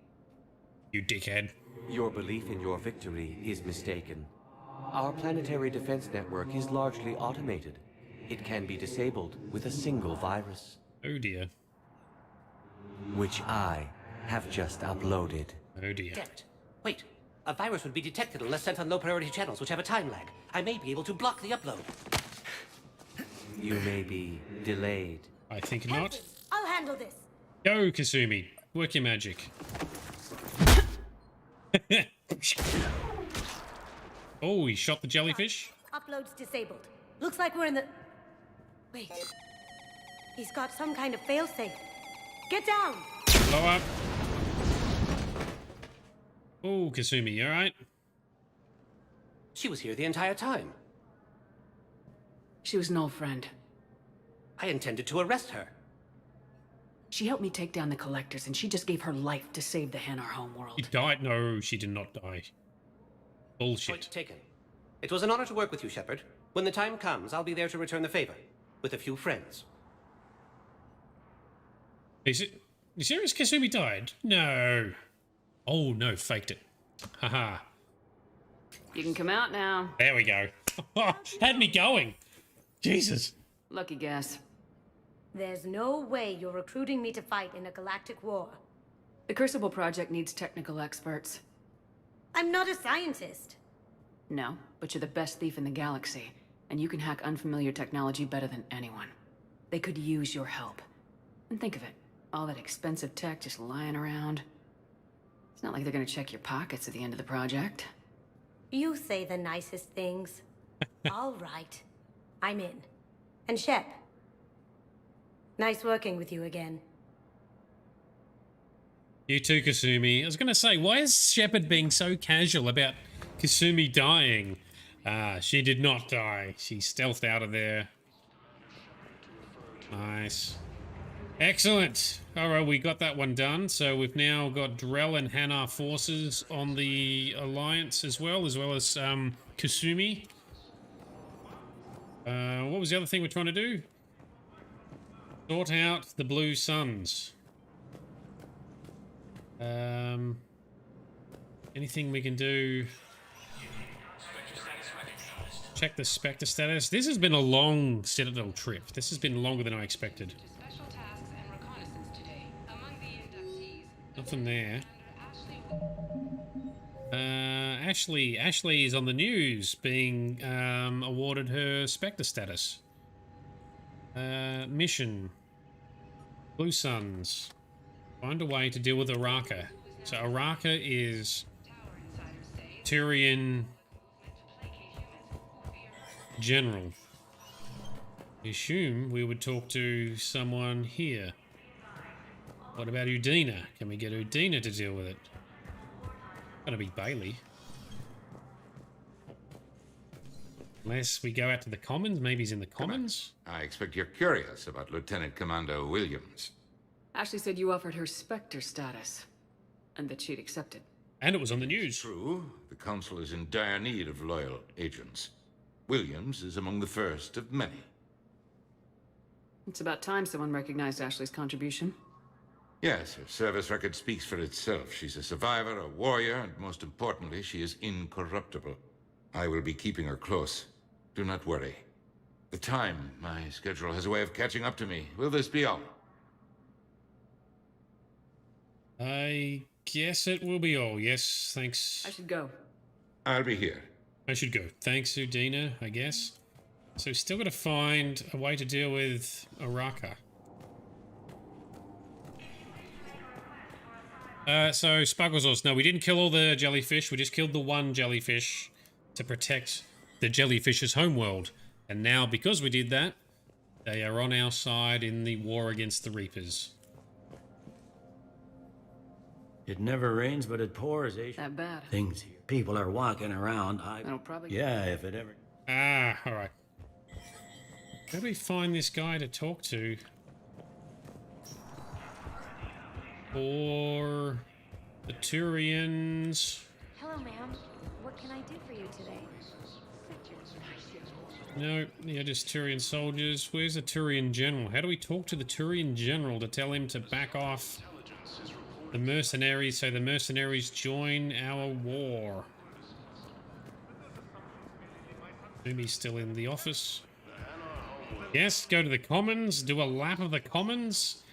You dickhead. Your belief in your victory is mistaken. Our planetary defense network is largely automated. It can be disabled with a single virus. Oh dear. Which I have just uploaded. Oh dear. Damn it. Wait. A virus would be detected unless sent on low-priority channels, which have a time lag. I may be able to block the upload. You may be delayed. I think not. I'll handle this. Go, Kasumi. Work your magic. Oh, he shot the jellyfish? Upload's disabled. Looks like we're in the... Wait. He's got some kind of failsafe. Get down! Blow up. Oh, Kasumi, you alright? She was here the entire time. She was an old friend. I intended to arrest her. She helped me take down the collectors, and she just gave her life to save the Hanar homeworld. She died? No, she did not die. Bullshit. Point taken. It was an honor to work with you, Shepard. When the time comes, I'll be there to return the favor. With a few friends. Is it... You serious? Kasumi died? No. Oh, no, faked it. Haha. You can come out now. There we go. Had me going. Jesus. Lucky guess. There's no way you're recruiting me to fight in a galactic war. The Crucible Project needs technical experts. I'm not a scientist. No, but you're the best thief in the galaxy, and you can hack unfamiliar technology better than anyone. They could use your help. And think of it, all that expensive tech just lying around. It's not like they're gonna check your pockets at the end of the project. You say the nicest things. All right. I'm in. And Shep. Nice working with you again. You too, Kasumi. I was going to say, why is Shepard being so casual about Kasumi dying? She did not die. She stealthed out of there. Nice. Excellent. All right, we got that one done. So we've now got Drell and Hanar forces on the Alliance as well as Kasumi. What was the other thing we're trying to do? Sort out the Blue Suns. Anything we can do? Check the Spectre status. This has been a long Citadel trip. This has been longer than I expected. Nothing there. Ashley is on the news, being awarded her Spectre status. Mission. Blue Suns. Find a way to deal with Araka. So Araka is Turian General. I assume we would talk to someone here. What about Udina? Can we get Udina to deal with it? Gotta be Bailey. Unless we go out to the Commons. Maybe he's in the Commons? I expect you're curious about Lieutenant Commando Williams. Ashley said you offered her Spectre status, and that she'd accepted. And it was on the news. True. The Council is in dire need of loyal agents. Williams is among the first of many. It's about time someone recognized Ashley's contribution. Yes, her service record speaks for itself. She's a survivor, a warrior, and most importantly, she is incorruptible. I will be keeping her close. Do not worry. The time, my schedule has a way of catching up to me. Will this be all? I guess it will be all. Yes, thanks. I should go. I'll be here. I should go. Thanks, Udina, I guess. So still got to find a way to deal with Araka. So Spuggles, no, we didn't kill all the jellyfish. We just killed the one jellyfish to protect the jellyfish's homeworld. And now, because we did that, they are on our side in the war against the Reapers. It never rains, but it pours, eh? That bad. Things here. People are walking around. That'll probably... Yeah, if it ever... Ah, alright. How do we find this guy to talk to? Or... the Turians... Hello, ma'am. What can I do for you today? No, yeah, just Turian soldiers. Where's the Turian general? How do we talk to the Turian general to tell him to back off the mercenaries so the mercenaries join our war? Umi's still in the office. Yes, go to the commons, do a lap of the commons.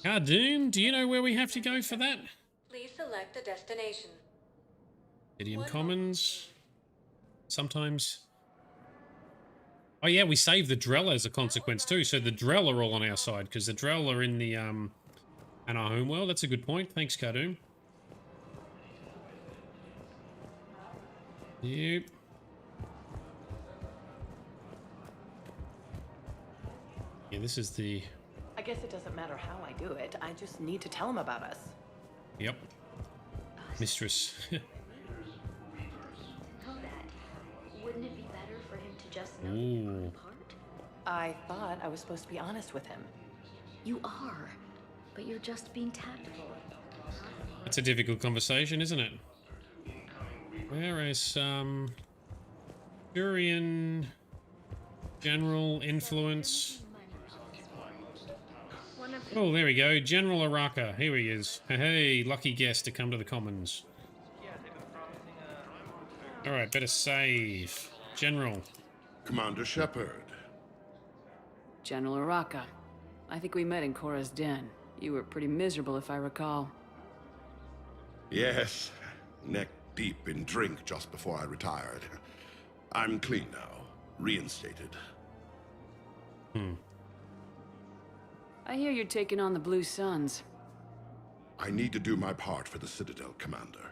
Cardoon, do you know where we have to go for that? Please select a destination. Idiom commons. Sometimes... oh yeah, we saved the Drell as a consequence too, so the Drell are all on our side, because the Drell are in the, in our homeworld. That's a good point. Thanks, Cardoon. Yep. Yeah, this is the... I guess it doesn't matter how I do it. I just need to tell him about us. Yep. Mistress. Wouldn't it be better for him to just know Ooh. I thought I was supposed to be honest with him. you are, but you're just being tactful. That's a difficult conversation, isn't it? Where is, Turian general influence? Oh, there we go. General Araka. Here he is. Hey, lucky guest to come to the commons. Alright, better save. General. Commander Shepard. General Araka. I think we met in Korra's den. You were pretty miserable, if I recall. Yes, neck deep in drink just before I retired. I'm clean now, reinstated. I hear you're taking on the Blue Suns. I need to do my part for the Citadel, Commander.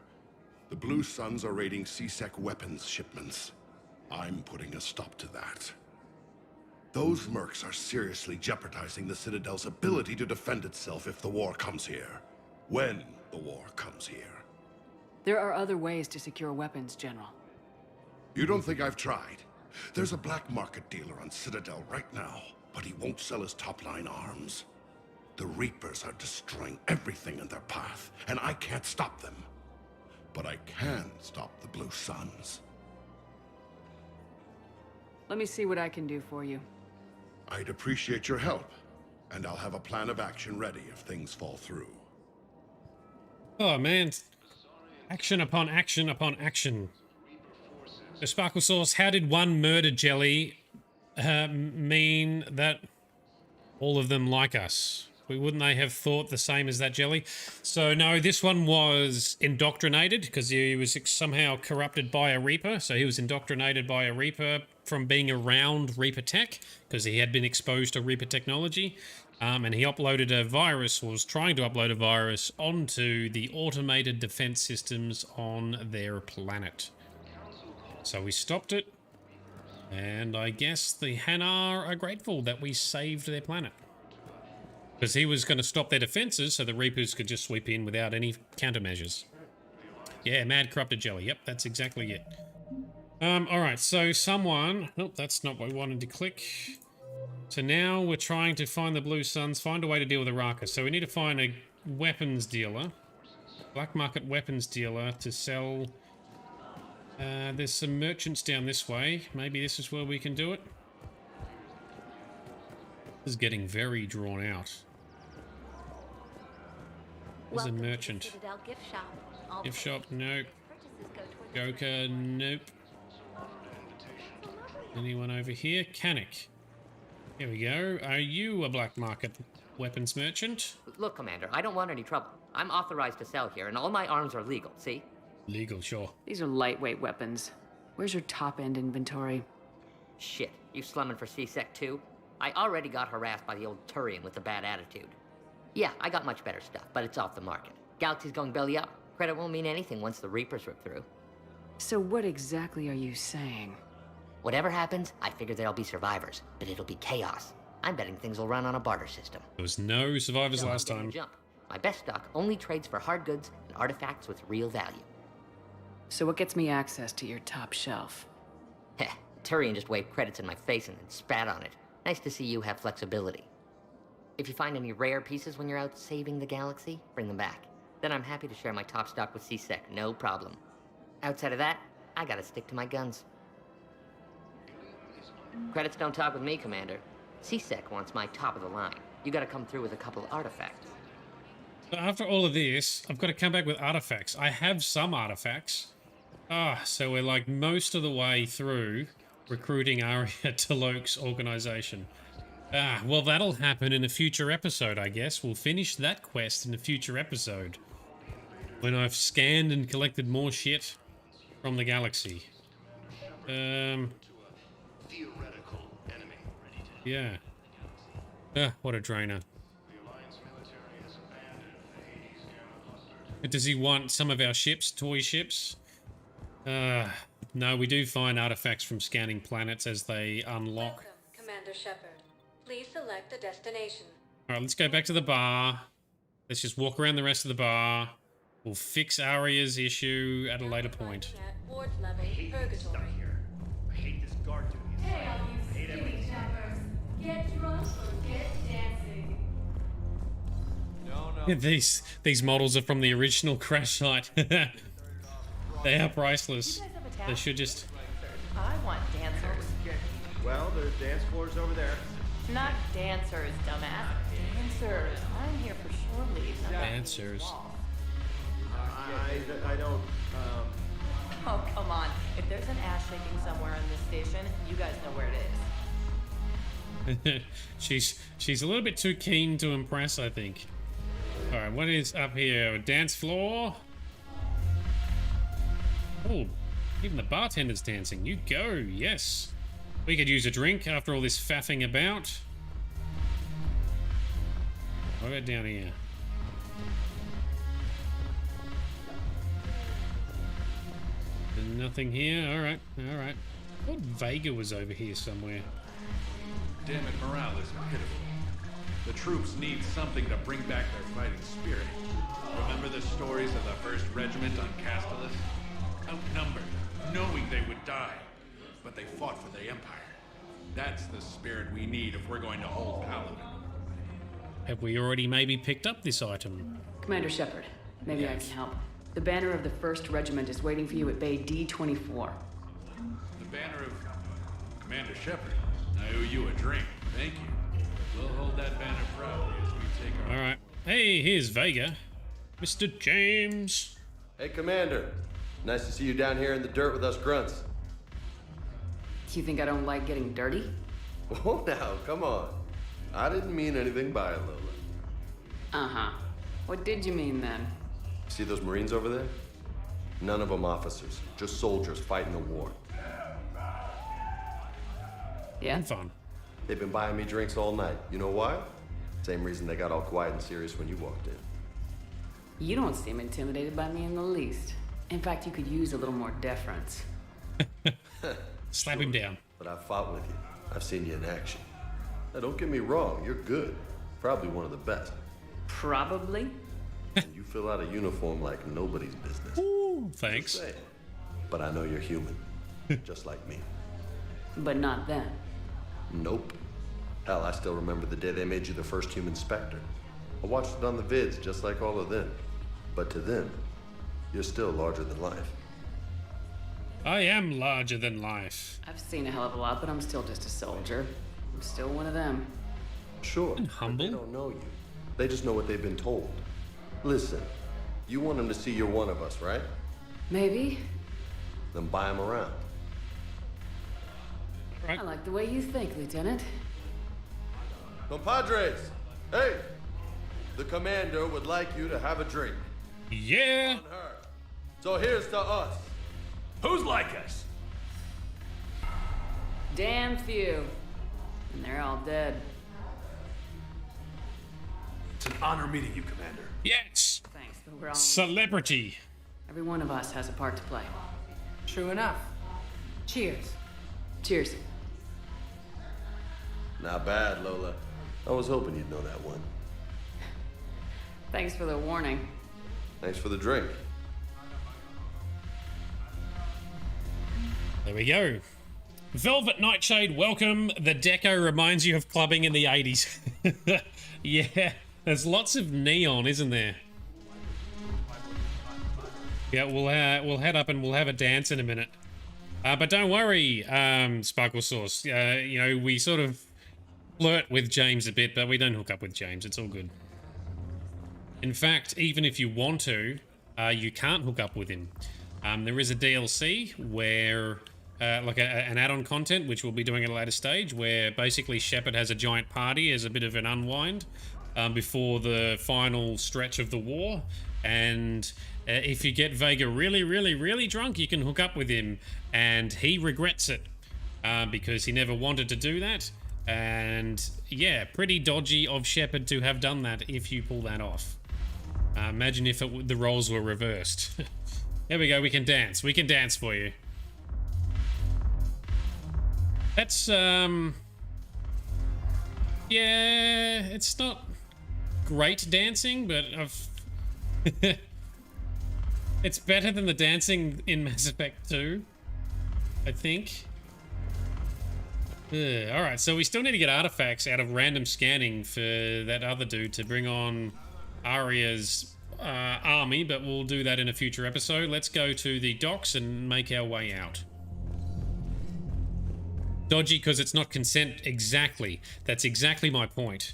The Blue Suns are raiding C-Sec weapons shipments. I'm putting a stop to that. Those mercs are seriously jeopardizing the Citadel's ability to defend itself if the war comes here. When the war comes here. There are other ways to secure weapons, General. You don't think I've tried? There's a black market dealer on Citadel right now, but he won't sell his top-line arms. The Reapers are destroying everything in their path, and I can't stop them. But I can stop the Blue Suns. Let me see what I can do for you. I'd appreciate your help, and I'll have a plan of action ready if things fall through. Oh man, action upon action upon action. The Sparkle Sauce, how did one murder jelly mean that all of them like us? Wouldn't they have thought the same as that jelly? So no, this one was indoctrinated because he was somehow corrupted by a Reaper. So he was indoctrinated by a Reaper from being around Reaper tech because he had been exposed to Reaper technology. And he uploaded a virus, or was trying to upload a virus, onto the automated defense systems on their planet. So we stopped it, and I guess the Hanar are grateful that we saved their planet. Because he was going to stop their defenses so the Reapers could just sweep in without any countermeasures. Yeah, mad corrupted jelly. Yep, that's exactly it. Alright, so someone... Nope, that's not what we wanted to click. So now we're trying to find the Blue Suns, find a way to deal with Araka. So we need to find a weapons dealer. Black market weapons dealer to sell... there's some merchants down this way. Maybe this is where we can do it. This is getting very drawn out. There's a merchant. Gift shop, nope. Goka, nope. Anyone over here? Canik. Here we go. Are you a black market weapons merchant? Look, Commander, I don't want any trouble. I'm authorized to sell here, and all my arms are legal, see? Legal, sure. These are lightweight weapons. Where's your top-end inventory? Shit, you slumming for C-Sec too? I already got harassed by the old Turian with a bad attitude. Yeah, I got much better stuff, but it's off the market. Galaxy's going belly up. Credit won't mean anything once the Reapers rip through. So what exactly are you saying? Whatever happens, I figure there'll be survivors, but it'll be chaos. I'm betting things will run on a barter system. There was no survivors last time. Jump. My best stock only trades for hard goods, artifacts with real value. So what gets me access to your top shelf? Heh, Turian just waved credits in my face and then spat on it. Nice to see you have flexibility. If you find any rare pieces when you're out saving the galaxy, bring them back. Then I'm happy to share my top stock with CSEC, no problem. Outside of that, I gotta stick to my guns. Credits don't talk with me, Commander. CSEC wants my top of the line. You gotta come through with a couple artifacts. So after all of this, I've got to come back with artifacts. I have some artifacts. So we're like most of the way through recruiting Arya to Loke's organization. Well, that'll happen in a future episode, I guess. We'll finish that quest in a future episode. When I've scanned and collected more shit from the galaxy. Yeah. What a drainer. Does he want some of our ships, toy ships? No, we do find artifacts from scanning planets as they unlock. Welcome, Commander Shepard. Please select a destination. Alright, let's go back to the bar. Let's just walk around the rest of the bar. We'll fix Arya's issue at a later point. At ward level, Purgatory. I hate this guard duty. Hey, all you skinny jumpers. Get drunk or get dancing. No. Yeah, these models are from the original crash site. They are priceless. They should just... I want dancers. Well, there's dance floors over there. Not dancers, dumbass. Dancers. I'm here for shore leave. not Dancers. I don't, Oh, come on. If there's an ass shaking somewhere in this station, you guys know where it is. she's a little bit too keen to impress, I think. Alright, what is up here? A dance floor? Oh, even the bartender's dancing. You go, yes. We could use a drink after all this faffing about. What about down here? Nothing here. Alright, alright. I thought Vega was over here somewhere. Damn it, morale is pitiful. The troops need something to bring back their fighting spirit. Remember the stories of the 1st Regiment on Castellus? Outnumbered, knowing they would die. But they fought for the Empire. That's the spirit we need if we're going to hold Paladin. Have we already maybe picked up this item? Commander Shepard, maybe I Yes. can help. The banner of the 1st Regiment is waiting for you at Bay D-24. The banner of Commander Shepard. I owe you a drink. Thank you. We'll hold that banner proudly as we take our... Alright. Hey, here's Vega. Mr. James. Hey, Commander. Nice to see you down here in the dirt with us grunts. You think I don't like getting dirty? Oh, now, come on. I didn't mean anything by it, Lola. Uh-huh. What did you mean then? See those Marines over there? None of them officers, just soldiers fighting the war. Yeah? Fun. They've been buying me drinks all night. You know why? Same reason they got all quiet and serious when you walked in. You don't seem intimidated by me in the least. In fact, you could use a little more deference. Slap him down. But I've fought with you. I've seen you in action. Now, don't get me wrong, you're good. Probably one of the best. Probably? And you fill out a uniform like nobody's business. Ooh, thanks. Just saying. But I know you're human. Just like me. But not then. Nope. Hell, I still remember the day they made you the first human Spectre. I watched it on the vids, just like all of them. But to them, you're still larger than life. I am larger than life. I've seen a hell of a lot, but I'm still just a soldier. I'm still one of them. Sure. And humble. They don't know you. They just know what they've been told. Listen, you want them to see you're one of us, right? Maybe. Then buy them around. Right. I like the way you think, Lieutenant. Compadres! Hey! The commander would like you to have a drink. Yeah! On her. So here's to us. Who's like us? Damn few. And they're all dead. It's an honor meeting you, Commander. Yes! Thanks, but we're all... Celebrity. Every one of us has a part to play. True enough. Cheers. Cheers. Not bad, Lola. I was hoping you'd know that one. Thanks for the warning. Thanks for the drink. There we go. Velvet Nightshade, welcome. The deco reminds you of clubbing in the 80s. Yeah, there's lots of neon, isn't there? Yeah, we'll head up and we'll have a dance in a minute. But don't worry, Sparkle Sauce. You know, we sort of flirt with James a bit, but we don't hook up with James. It's all good. In fact, even if you want to, you can't hook up with him. There is a DLC where, like an add-on content, which we'll be doing at a later stage, where basically Shepard has a giant party as a bit of an unwind before the final stretch of the war. And if you get Vega really drunk, you can hook up with him. And he regrets it because he never wanted to do that. And yeah, pretty dodgy of Shepard to have done that if you pull that off. Imagine if the roles were reversed. There we go, we can dance. We can dance for you. That's, yeah, it's not great dancing, but it's better than the dancing in Mass Effect 2, I think. Alright, so we still need to get artifacts out of random scanning for that other dude to bring on Aria's army, but we'll do that in a future episode. Let's go to the docks and make our way out. Dodgy because it's not consent exactly. That's exactly my point.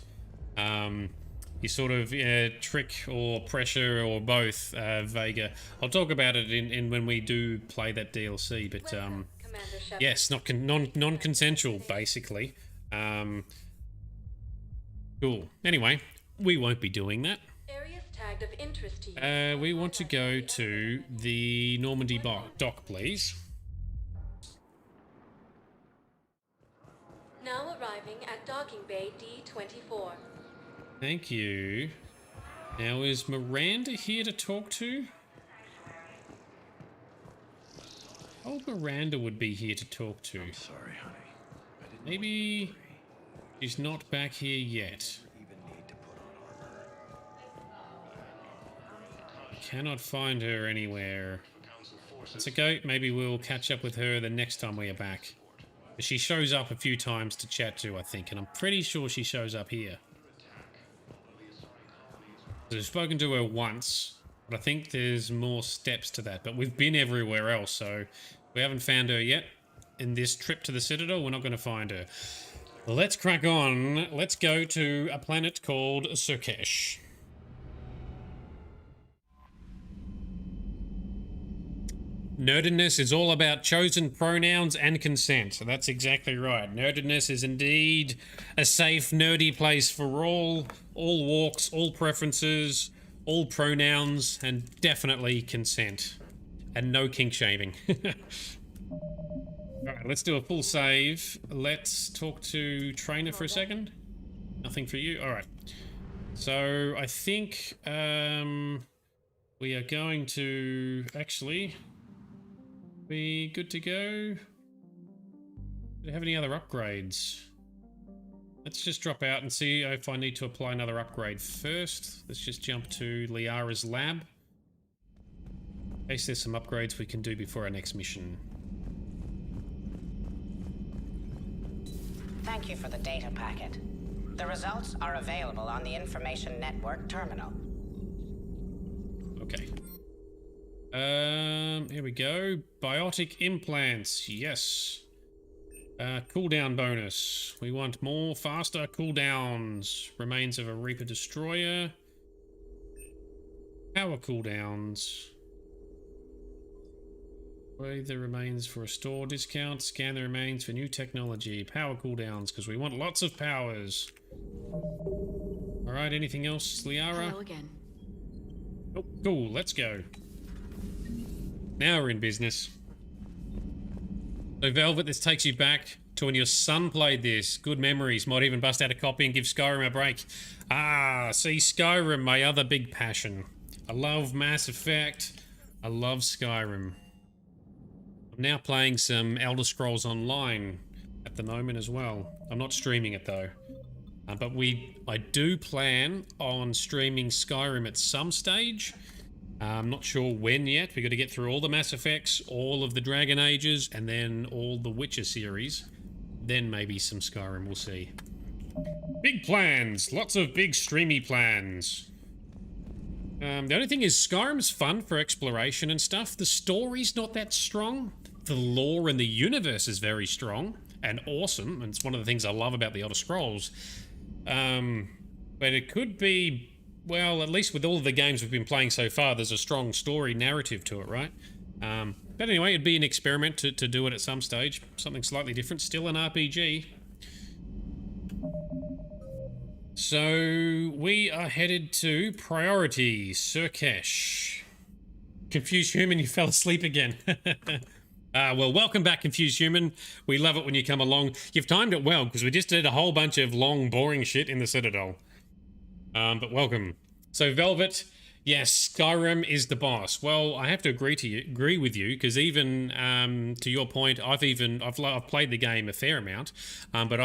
You sort of trick or pressure or both Vega. I'll talk about it in when we do play that DLC, but yes, non-consensual basically. Cool. Anyway, we won't be doing that. Areas tagged of interest to you. We want to go to the Normandy dock, please. Now arriving at docking bay D24. Thank you. Now, is Miranda here to talk to? Oh, Miranda would be here to talk to. I'm sorry, honey. Maybe she's not back here yet. Cannot find her anywhere. That's okay. Maybe we'll catch up with her the next time we are back. She shows up a few times to chat to, I think, and I'm pretty sure she shows up here. I've spoken to her once, but I think there's more steps to that. But we've been everywhere else, so we haven't found her yet. In this trip to the Citadel, we're not going to find her. Let's crack on. Let's go to a planet called Surkesh. Nerdedness is all about chosen pronouns and consent. So that's exactly right. Nerdedness is indeed a safe, nerdy place for all walks, all preferences, all pronouns, and definitely consent. And no kink shaming. Alright, let's do a full save. Let's talk to Trainer for a second. Nothing for you? Alright. So, I think we are going to actually be good to go. Do we have any other upgrades? Let's just drop out and see if I need to apply another upgrade first. Let's just jump to Liara's lab. In case there's some upgrades we can do before our next mission. Thank you for the data packet. The results are available on the Information Network terminal. Okay. Here we go. Biotic implants, yes. Cooldown bonus. We want more faster cooldowns. Remains of a Reaper Destroyer. Power cooldowns. Weigh the remains for a store discount. Scan the remains for new technology. Power cooldowns, because we want lots of powers. Alright, anything else, Liara? Hello again. Oh, cool, let's go. Now we're in business. So Velvet, this takes you back to when your son played this. Good memories. Might even bust out a copy and give Skyrim a break. Ah, see, Skyrim, my other big passion. I love Mass Effect. I love Skyrim. I'm now playing some Elder Scrolls Online at the moment as well. I'm not streaming it though. But I do plan on streaming Skyrim at some stage. I'm not sure when yet. We've got to get through all the Mass Effects, all of the Dragon Ages, and then all the Witcher series. Then maybe some Skyrim, we'll see. Big plans! Lots of big streamy plans. The only thing is Skyrim's fun for exploration and stuff. The story's not that strong. The lore and the universe is very strong and awesome, and it's one of the things I love about the Elder Scrolls. But it could be, well, at least with all of the games we've been playing so far, there's a strong story narrative to it, right? But anyway, it'd be an experiment to do it at some stage. Something slightly different, still an RPG. So, we are headed to Priority, Surkesh. Confused Human, you fell asleep again. Well, welcome back, Confused Human. We love it when you come along. You've timed it well, because we just did a whole bunch of long, boring shit in the Citadel. But welcome. So, Velvet, yes, Skyrim is the boss. Well, I have to agree with you, because even to your point, I've played the game a fair amount, but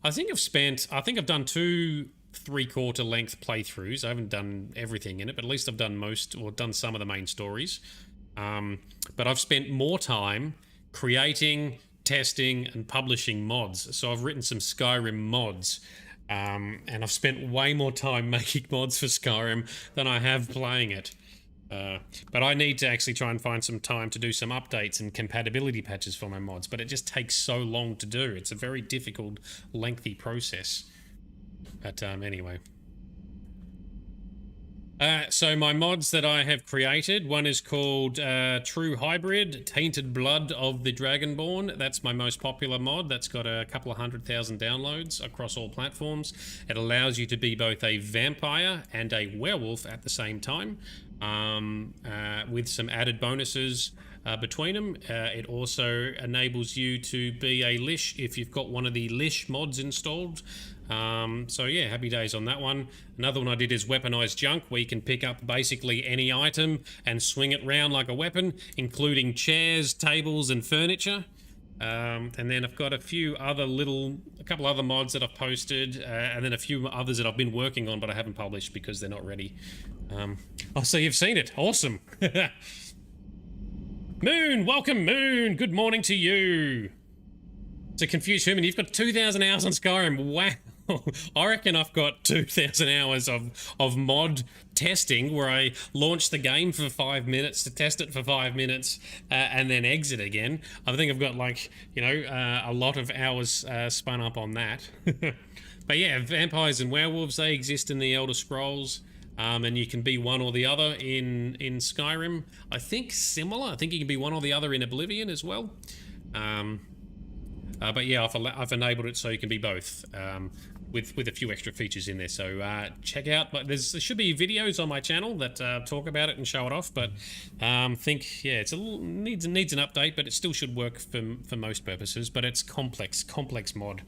I think I've done 2 3/4 length playthroughs. I haven't done everything in it, but at least I've done most, or done some of the main stories. But I've spent more time creating, testing, and publishing mods. So I've written some Skyrim mods, and I've spent way more time making mods for Skyrim than I have playing it. But I need to actually try and find some time to do some updates and compatibility patches for my mods, but it just takes so long to do. It's a very difficult, lengthy process. But anyway. So my mods that I have created, one is called True Hybrid, Tainted Blood of the Dragonborn. That's my most popular mod. That's got a couple of 100,000 downloads across all platforms. It allows you to be both a vampire and a werewolf at the same time, with some added bonuses between them. It also enables you to be a Lich if you've got one of the Lich mods installed. So yeah, happy days on that one. Another one I did is Weaponized Junk, where you can pick up basically any item and swing it round like a weapon, including chairs, tables, and furniture. And then I've got a couple other mods that I've posted, and then a few others that I've been working on, but I haven't published because they're not ready. Oh, so you've seen it. Awesome. Moon, welcome Moon. Good morning to you. So Confused Human, you've got 2,000 hours on Skyrim. Wow. I reckon I've got 2,000 hours of mod testing where I launch the game for 5 minutes to test it for 5 minutes and then exit again. I think I've got a lot of hours spun up on that. But yeah, vampires and werewolves, they exist in the Elder Scrolls. And you can be one or the other in Skyrim. I think similar. I think you can be one or the other in Oblivion as well. But yeah, I've enabled it so you can be both, with a few extra features in there. So check out. But there should be videos on my channel that talk about it and show it off. But it's needs an update, but it still should work for most purposes. But it's complex mod.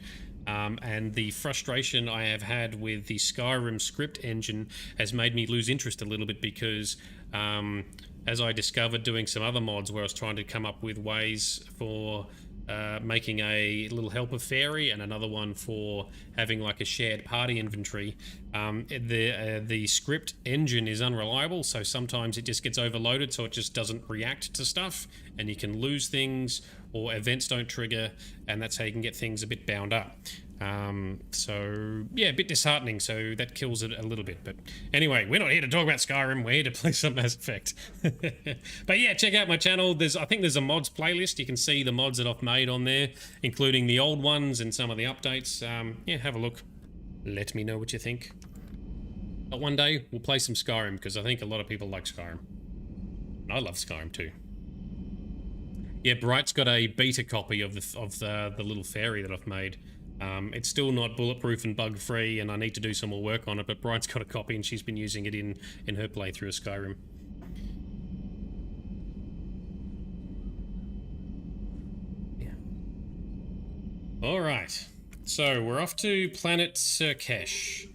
And the frustration I have had with the Skyrim script engine has made me lose interest a little bit because, as I discovered doing some other mods where I was trying to come up with ways for making a little helper fairy and another one for having like a shared party inventory, the script engine is unreliable, so sometimes it just gets overloaded, so it just doesn't react to stuff and you can lose things or events don't trigger, and that's how you can get things a bit bound up. So yeah, a bit disheartening, so that kills it a little bit. But anyway, we're not here to talk about Skyrim, we're here to play some Mass Effect. But yeah, check out my channel. I think there's a mods playlist. You can see the mods that I've made on there, including the old ones and some of the updates. Yeah, have a look. Let me know what you think. But one day we'll play some Skyrim, because I think a lot of people like Skyrim. I love Skyrim too. Yeah, Bright's got a beta copy of the little fairy that I've made. It's still not bulletproof and bug-free, and I need to do some more work on it, but Bright's got a copy and she's been using it in her playthrough of Skyrim. Yeah. Alright, so we're off to planet Surkesh.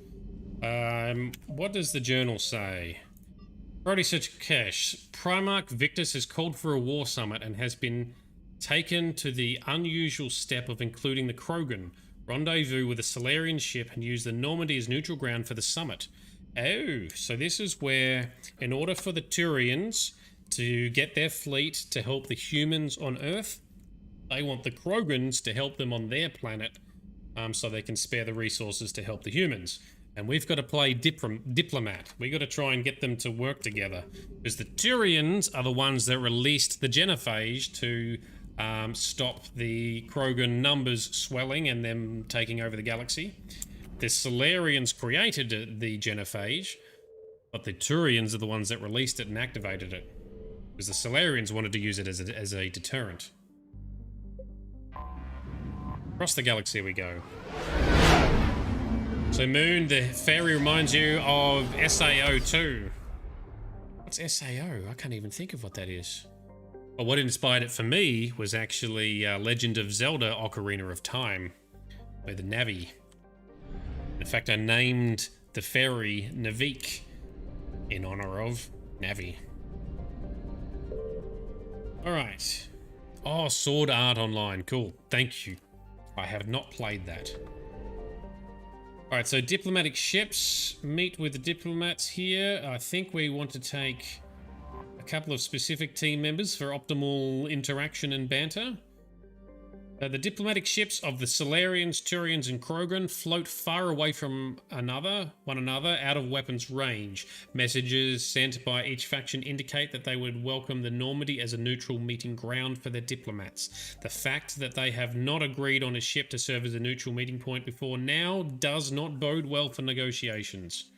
What does the journal say? Priority Surkesh. Primarch Victus has called for a war summit and has been taken to the unusual step of including the Krogan. Rendezvous with a Solarian ship and use the Normandy as neutral ground for the summit. Oh, so this is where, in order for the Turians to get their fleet to help the humans on Earth, they want the Krogans to help them on their planet, so they can spare the resources to help the humans. And we've got to play diplomat. We've got to try and get them to work together. Because the Turians are the ones that released the genophage to stop the Krogan numbers swelling and them taking over the galaxy. The Solarians created the genophage, but the Turians are the ones that released it and activated it. Because the Solarians wanted to use it as a deterrent. Across the galaxy we go. So Moon, the fairy reminds you of SAO2. What's SAO? I can't even think of what that is. Well, what inspired it for me was actually Legend of Zelda Ocarina of Time, by the Navi. In fact, I named the fairy Navik in honor of Navi. Alright. Oh, Sword Art Online. Cool. Thank you. I have not played that. Alright, so diplomatic ships. Meet with the diplomats here. I think we want to take a couple of specific team members for optimal interaction and banter. The diplomatic ships of the Solarians, Turians, and Krogan float far away from one another, out of weapons range. Messages sent by each faction indicate that they would welcome the Normandy as a neutral meeting ground for their diplomats. The fact that they have not agreed on a ship to serve as a neutral meeting point before now does not bode well for negotiations.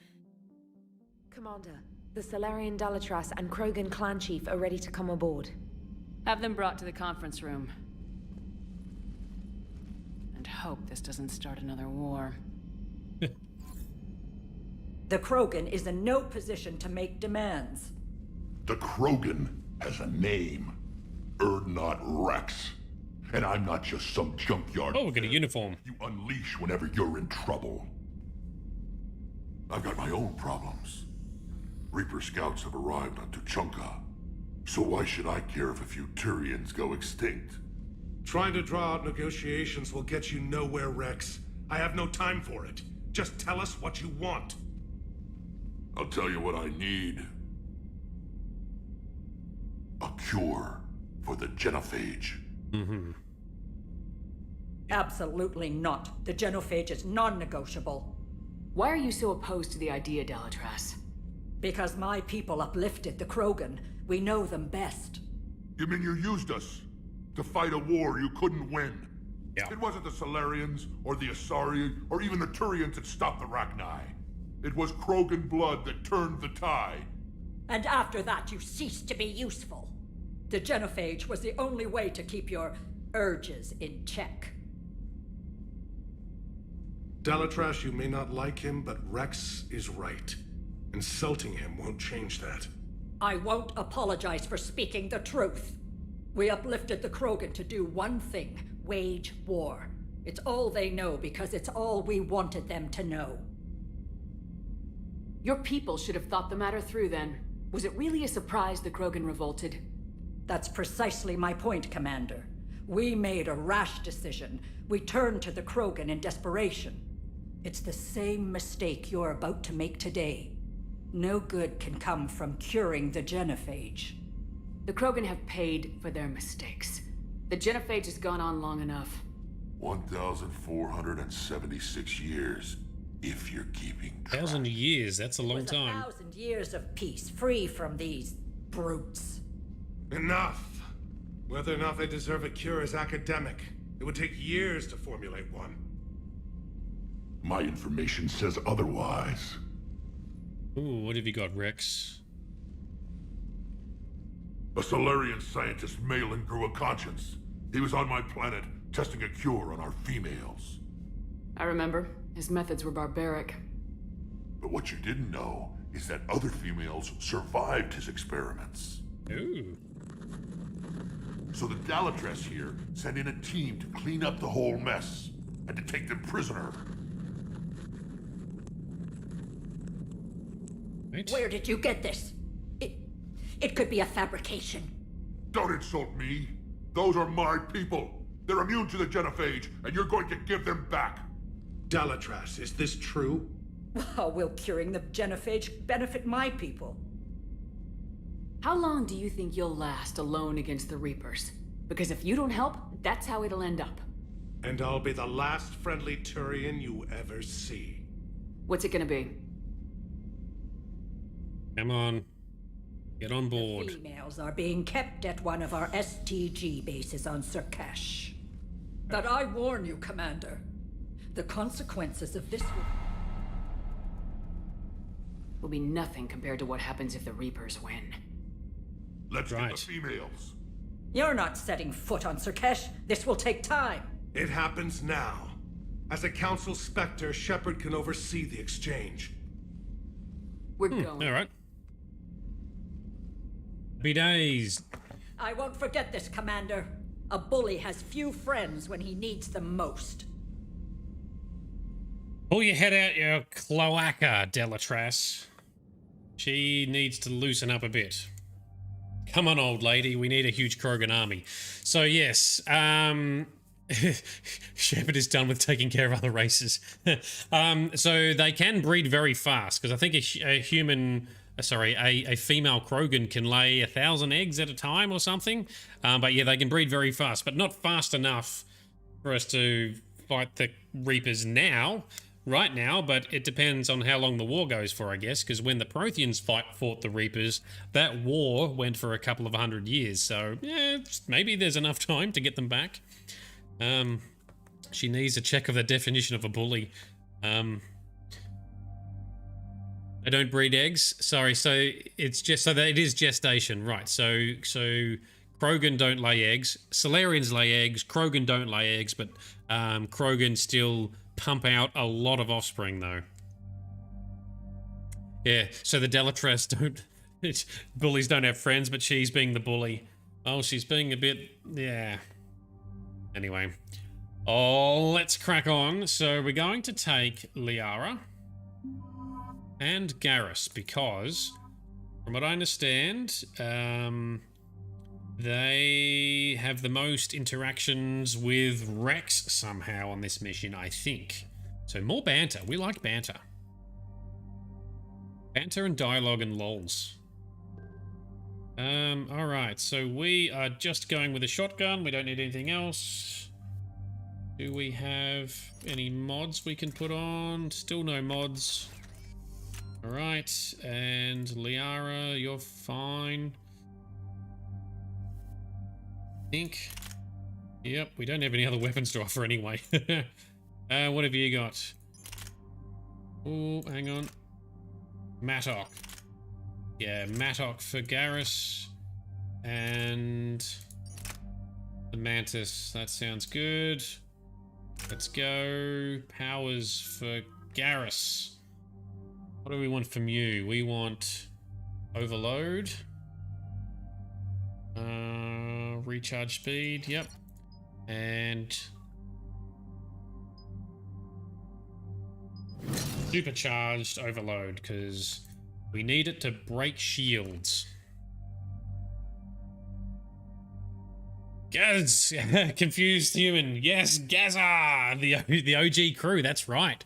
Commander, the Solarian Dalatras and Krogan clan chief are ready to come aboard. Have them brought to the conference room. And hope this doesn't start another war. The Krogan is in no position to make demands. The Krogan has a name. Urdnot Rex. And I'm not just some junkyard. Oh, we got a uniform. You unleash whenever you're in trouble. I've got my own problems. Reaper scouts have arrived on Tuchanka. So why should I care if a few Turians go extinct? Trying to draw out negotiations will get you nowhere, Rex. I have no time for it. Just tell us what you want. I'll tell you what I need. A cure for the genophage. Absolutely not. The genophage is non-negotiable. Why are you so opposed to the idea, Dalatras? Because my people uplifted the Krogan. We know them best. You mean you used us to fight a war you couldn't win? Yeah. It wasn't the Solarians, or the Asari, or even the Turians that stopped the Rachni. It was Krogan blood that turned the tide. And after that, you ceased to be useful. The genophage was the only way to keep your urges in check. Dalatras, you may not like him, but Rex is right. Insulting him won't change that. I won't apologize for speaking the truth. We uplifted the Krogan to do one thing: wage war. It's all they know because it's all we wanted them to know. Your people should have thought the matter through then. Was it really a surprise the Krogan revolted? That's precisely my point, Commander. We made a rash decision. We turned to the Krogan in desperation. It's the same mistake you're about to make today. No good can come from curing the genophage. The Krogan have paid for their mistakes. The genophage has gone on long enough. 1,476 years, if you're keeping track. 1,000 years, that's a long time. 1,000 years of peace, free from these brutes. Enough! Whether or not they deserve a cure is academic. It would take years to formulate one. My information says otherwise. Ooh, what have you got, Rex? A Solarian scientist Malin grew a conscience. He was on my planet, testing a cure on our females. I remember. His methods were barbaric. But what you didn't know is that other females survived his experiments. Ooh. So the Dalatras here sent in a team to clean up the whole mess, and to take them prisoner. Right. Where did you get this? It could be a fabrication. Don't insult me. Those are my people. They're immune to the genophage, and you're going to give them back. Dalatras, is this true? How will curing the genophage benefit my people? How long do you think you'll last alone against the Reapers? Because if you don't help, that's how it'll end up. And I'll be the last friendly Turian you ever see. What's it gonna be? Come on. Get on board. The females are being kept at one of our STG bases on Surkash. But I warn you, Commander. The consequences of this will be nothing compared to what happens if the Reapers win. Let's get the females. You're not setting foot on Surkash. This will take time. It happens now. As a Council Spectre, Shepard can oversee the exchange. We're going. All right. Happy days. I won't forget this, Commander. A bully has few friends when he needs them most. Pull your head out your cloaca, Delatras. She needs to loosen up a bit. Come on, old lady. We need a huge Krogan army. So, yes. Shepard is done with taking care of other races. So they can breed very fast, because I think a female Krogan can lay 1,000 eggs at a time or something. But yeah, they can breed very fast, but not fast enough for us to fight the Reapers right now, but it depends on how long the war goes for, I guess, because when the Protheans fought the Reapers, that war went for a couple of 100 years, so yeah, maybe there's enough time to get them back. She needs a check of the definition of a bully. They don't breed eggs. Sorry, so it's just so that it is gestation, right? So Krogan don't lay eggs. Solarians lay eggs. Krogan don't lay eggs, but Krogan still pump out a lot of offspring, though. Yeah. So the Delatras don't. Bullies don't have friends, but she's being the bully. Oh, she's being a bit. Yeah. Anyway. Oh, let's crack on. So we're going to take Liara and Garrus because, from what I understand, they have the most interactions with Rex somehow on this mission, I think. So more banter. We like banter. Banter and dialogue and lols. Alright, so we are just going with a shotgun. We don't need anything else. Do we have any mods we can put on? Still no mods. Alright, and Liara, you're fine. Think. Yep, we don't have any other weapons to offer anyway. What have you got? Oh, hang on. Mattock. Yeah, Mattock for Garrus. And the Mantis. That sounds good. Let's go. Powers for Garrus. What do we want from you? We want Overload. Recharge speed, yep. And supercharged overload, because we need it to break shields. Gaz! Confused human. Yes, Gaza! The OG crew, that's right.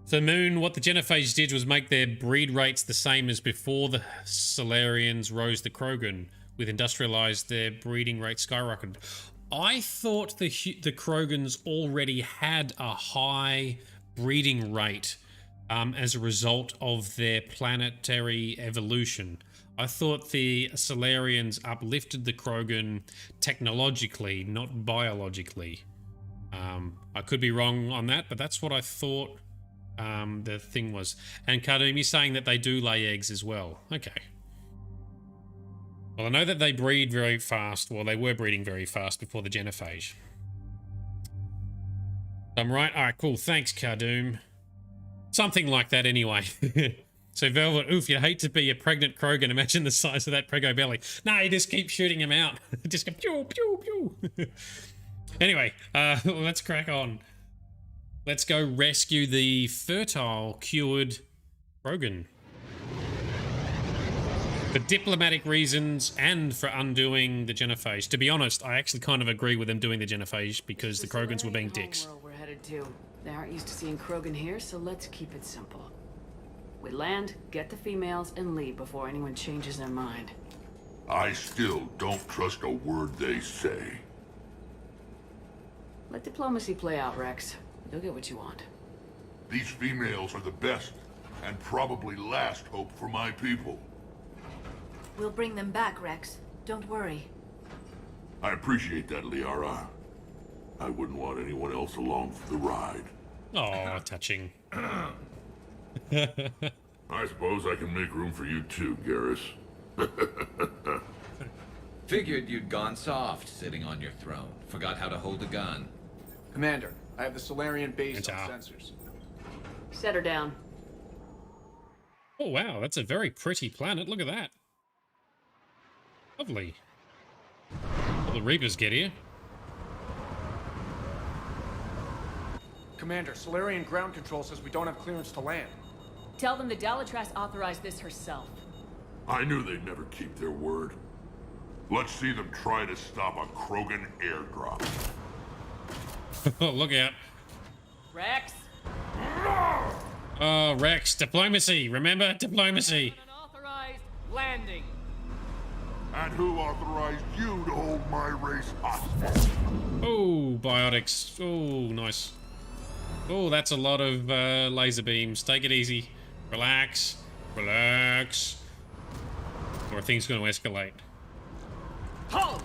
So Moon, what the Genophage did was make their breed rates the same as before the Solarians rose the Krogan. With industrialized, their breeding rate skyrocketed. I thought the Krogans already had a high breeding rate as a result of their planetary evolution. I thought the Solarians uplifted the Krogan technologically, not biologically. I could be wrong on that, but that's what I thought the thing was. And Kardum, you're saying that they do lay eggs as well. Okay. Well, I know that they breed very fast. Well, they were breeding very fast before the Genophage. I'm right? Alright, cool. Thanks, Kardum. Something like that anyway. So Velvet, oof, you'd hate to be a pregnant Krogan. Imagine the size of that prego belly. Nah, you just keep shooting him out. Just go pew, pew, pew. Anyway, let's crack on. Let's go rescue the fertile, cured Krogan. For diplomatic reasons and for undoing the Genophage. To be honest, I actually kind of agree with them doing the Genophage because the Krogans were being dicks. We're headed to. They aren't used to seeing Krogan here, so let's keep it simple. We land, get the females, and leave before anyone changes their mind. I still don't trust a word they say. Let diplomacy play out, Rex. You'll get what you want. These females are the best, and probably last hope for my people. We'll bring them back, Rex. Don't worry. I appreciate that, Liara. I wouldn't want anyone else along for the ride. Oh, touching. I suppose I can make room for you too, Garrus. Figured you'd gone soft sitting on your throne. Forgot how to hold a gun. Commander, I have the Solarian base on sensors. Set her down. Oh, wow, that's a very pretty planet. Look at that. Lovely. Well, the Reapers get here. Commander, Solarian ground control says we don't have clearance to land. Tell them the Dalatras authorized this herself. I knew they'd never keep their word. Let's see them try to stop a Krogan airdrop. Look out. Rex! Oh, Rex, diplomacy. Remember? Diplomacy. Unauthorized landing. And who authorized you to hold my race hostage? Oh, biotics. Oh, nice. Oh, that's a lot of laser beams. Take it easy. Relax. Relax. Or things going to escalate. Hold!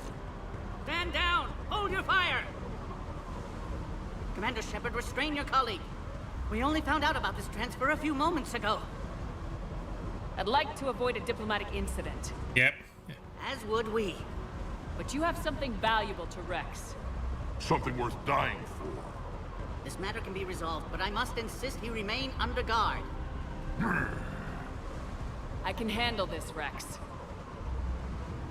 Stand down! Hold your fire! Commander Shepard, restrain your colleague. We only found out about this transfer a few moments ago. I'd like to avoid a diplomatic incident. Yep. As would we. But you have something valuable to Rex. Something worth dying for. This matter can be resolved, but I must insist he remain under guard. I can handle this, Rex.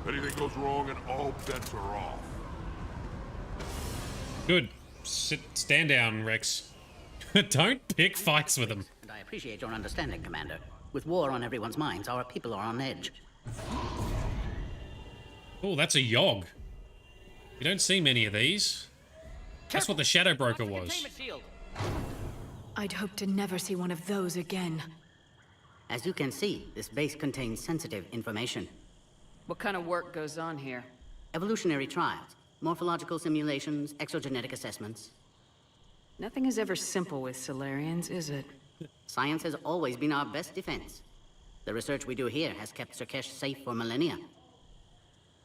If anything goes wrong and all bets are off. Good. Stand down, Rex. Don't pick fights with him. And I appreciate your understanding, Commander. With war on everyone's minds, our people are on edge. Oh, that's a Yogg. You don't see many of these. That's what the Shadow Broker was. I'd hope to never see one of those again. As you can see, this base contains sensitive information. What kind of work goes on here? Evolutionary trials, morphological simulations, exogenetic assessments. Nothing is ever simple with Solarians, is it? Science has always been our best defense. The research we do here has kept Surkesh safe for millennia.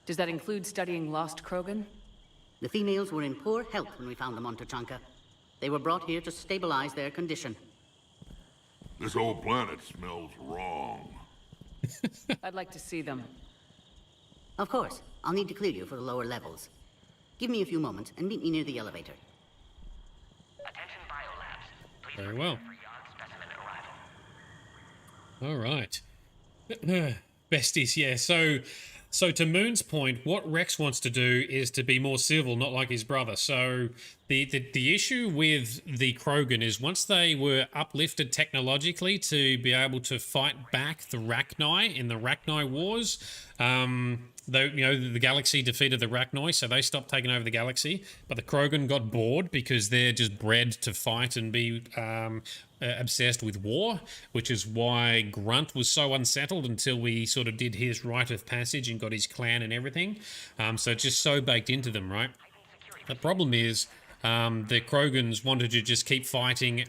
Does that include studying lost Krogan? The females were in poor health when we found them on Tuchanka. They were brought here to stabilize their condition. This whole planet smells wrong. I'd like to see them. Of course. I'll need to clear you for the lower levels. Give me a few moments and meet me near the elevator. Attention biolabs. Please Very well. All right. Besties, yeah. So to Moon's point, what Rex wants to do is to be more civil, not like his brother. So the issue with the Krogan is once they were uplifted technologically to be able to fight back the Rachni in the Rachni Wars, the galaxy defeated the Rachni, so they stopped taking over the galaxy. But the Krogan got bored because they're just bred to fight and be obsessed with war, which is why Grunt was so unsettled until we sort of did his rite of passage and got his clan and everything. So it's just so baked into them, right? The problem is the Krogans wanted to just keep fighting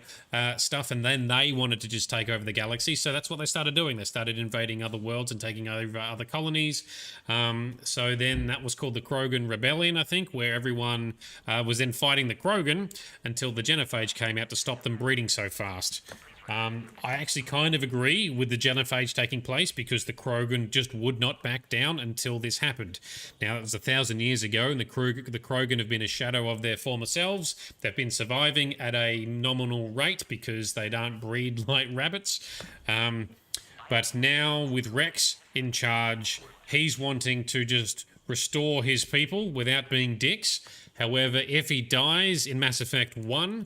stuff, and then they wanted to just take over the galaxy. So that's what they started doing. They started invading other worlds and taking over other colonies. So then that was called the Krogan Rebellion, I think, where everyone was then fighting the Krogan until the Genophage came out to stop them breeding so fast. I actually kind of agree with the Genophage taking place because the Krogan just would not back down until this happened. Now, it was 1,000 years ago, and the Krogan have been a shadow of their former selves. They've been surviving at a nominal rate because they don't breed like rabbits. But now, with Rex in charge, he's wanting to just restore his people without being dicks. However, if he dies in Mass Effect 1,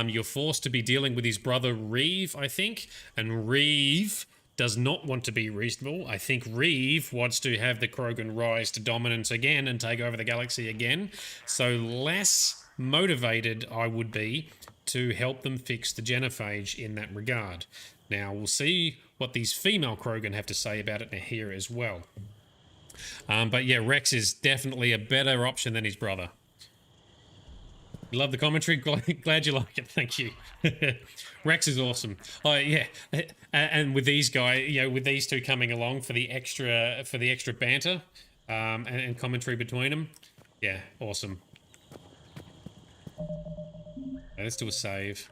you're forced to be dealing with his brother Reeve, I think. And Reeve does not want to be reasonable. I think Reeve wants to have the Krogan rise to dominance again and take over the galaxy again. So less motivated I would be to help them fix the genophage in that regard. Now, we'll see what these female Krogan have to say about it here as well. But yeah, Rex is definitely a better option than his brother. Love the commentary. Glad you like it. Thank you. Rex is awesome. Oh yeah, and with these guys, with these two coming along for the extra banter and commentary between them, yeah, awesome. Okay, let's do a save.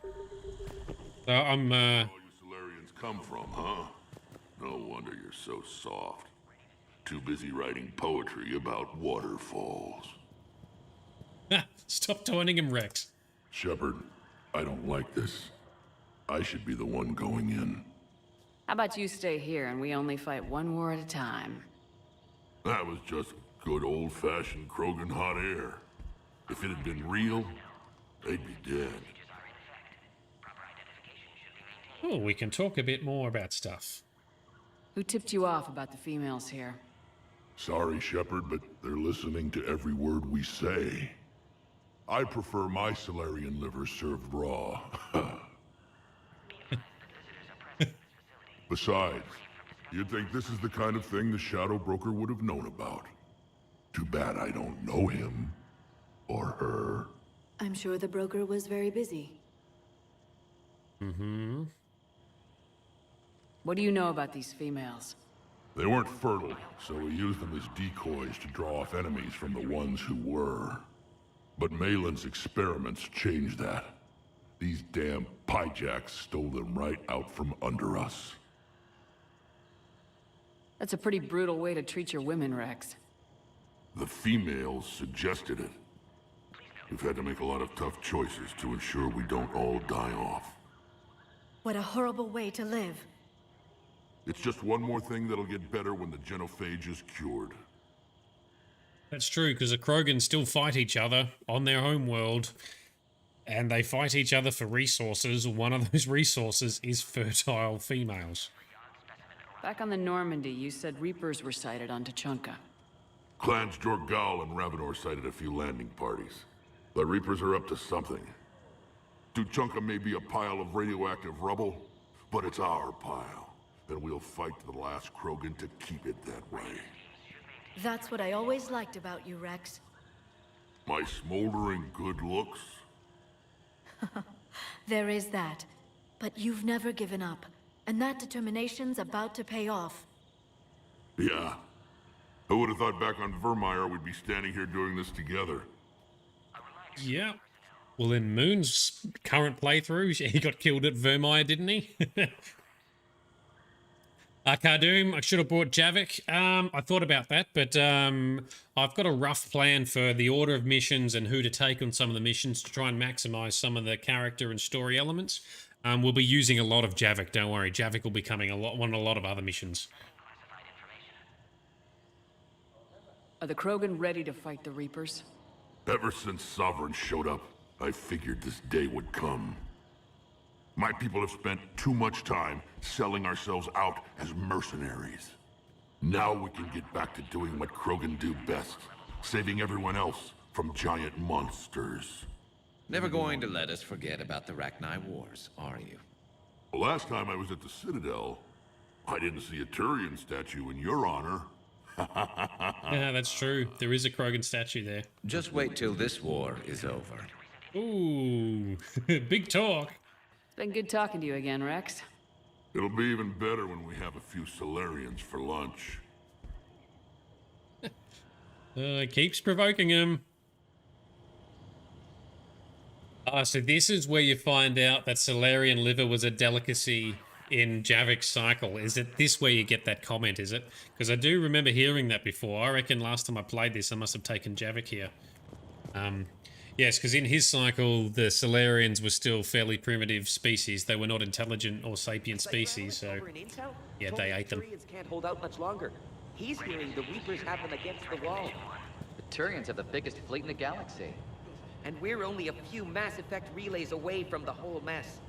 So I'm. Where you Solarians come from, huh? No wonder you're so soft. Too busy writing poetry about waterfalls. Stop taunting him, Rex. Shepard, I don't like this. I should be the one going in. How about you stay here and we only fight one war at a time? That was just good old-fashioned Krogan hot air. If it had been real, they'd be dead. Oh, we can talk a bit more about stuff. Who tipped you off about the females here? Sorry, Shepard, but they're listening to every word we say. I prefer my Solarian liver served raw. Besides, you'd think this is the kind of thing the Shadow Broker would have known about. Too bad I don't know him. Or her. I'm sure the broker was very busy. Mm-hmm. What do you know about these females? They weren't fertile, so we used them as decoys to draw off enemies from the ones who were. But Malin's experiments changed that. These damn pyjacks stole them right out from under us. That's a pretty brutal way to treat your women, Rex. The females suggested it. We've had to make a lot of tough choices to ensure we don't all die off. What a horrible way to live. It's just one more thing that'll get better when the genophage is cured. That's true, because the Krogan still fight each other on their home world, and they fight each other for resources. One of those resources is fertile females. Back on the Normandy, you said Reapers were sighted on Tuchanka. Clans Jorgal and Ravenor sighted a few landing parties. The Reapers are up to something. Tuchanka may be a pile of radioactive rubble, but it's our pile. And we'll fight to the last Krogan to keep it that way. That's what I always liked about you, Rex. My smoldering good looks? There is that. But you've never given up. And that determination's about to pay off. Yeah. Who would have thought back on Vermeer we'd be standing here doing this together? Yeah. Well, in Moon's current playthrough, he got killed at Vermeer, didn't he? Cardoom, I should have brought Javik. I thought about that, but I've got a rough plan for the order of missions and who to take on some of the missions to try and maximize some of the character and story elements. We'll be using a lot of Javik, don't worry. Javik will be coming on a lot of other missions. Are the Krogan ready to fight the Reapers? Ever since Sovereign showed up, I figured this day would come. My people have spent too much time selling ourselves out as mercenaries. Now we can get back to doing what Krogan do best, saving everyone else from giant monsters. Never going to let us forget about the Rachni Wars, are you? The last time I was at the Citadel, I didn't see a Turian statue in your honor. Yeah, that's true. There is a Krogan statue there. Just wait till this war is over. Ooh, big talk. It's been good talking to you again, Rex. It'll be even better when we have a few Solarians for lunch. Keeps provoking him. So this is where you find out that Solarian liver was a delicacy in Javik's cycle. Is it this where you get that comment, is it? Because I do remember hearing that before. I reckon last time I played this, I must have taken Javik here. Yes, because in his cycle, the Solarians were still fairly primitive species. They were not intelligent or sapient species, so yeah, they ate them. The Turians can't hold out much longer. He's hearing the Reapers have them against the wall. The Turians have the biggest fleet in the galaxy. And we're only a few Mass Effect relays away from the whole mess.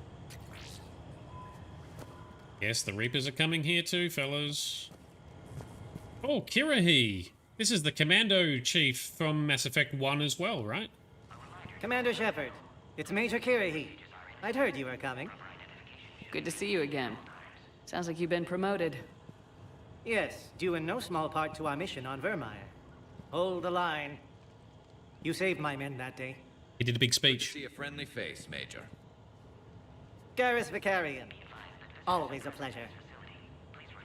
Yes, the Reapers are coming here too, fellas. Oh, Kirahi! This is the Commando Chief from Mass Effect 1 as well, right? Commander Shepard, it's Major Kirahi. I'd heard you were coming. Good to see you again. Sounds like you've been promoted. Yes, due in no small part to our mission on Vermeer. Hold the line. You saved my men that day. He did a big speech. See a friendly face, Major. Garrus Vicarian. Always a pleasure.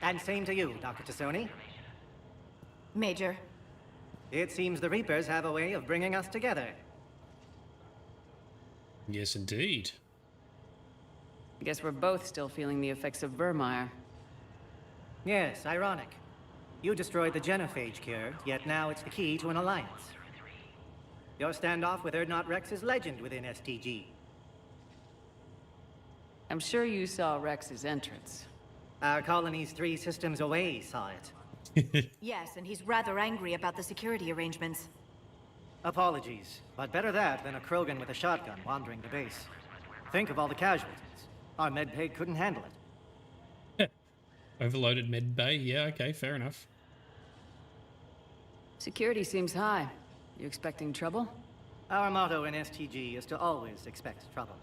And same to you, Dr. Tassoni. Major. It seems the Reapers have a way of bringing us together. Yes, indeed. I guess we're both still feeling the effects of Vermeer. Yes, ironic. You destroyed the genophage cure, yet now it's the key to an alliance. Your standoff with Urdnot Rex is legend within STG. I'm sure you saw Rex's entrance. Our colony's 3 systems away saw it. Yes, and he's rather angry about the security arrangements. Apologies, but better that than a Krogan with a shotgun wandering the base. Think of all the casualties. Our medbay couldn't handle it. Overloaded med bay. Yeah, okay, fair enough. Security seems high. You expecting trouble? Our motto in STG is to always expect trouble.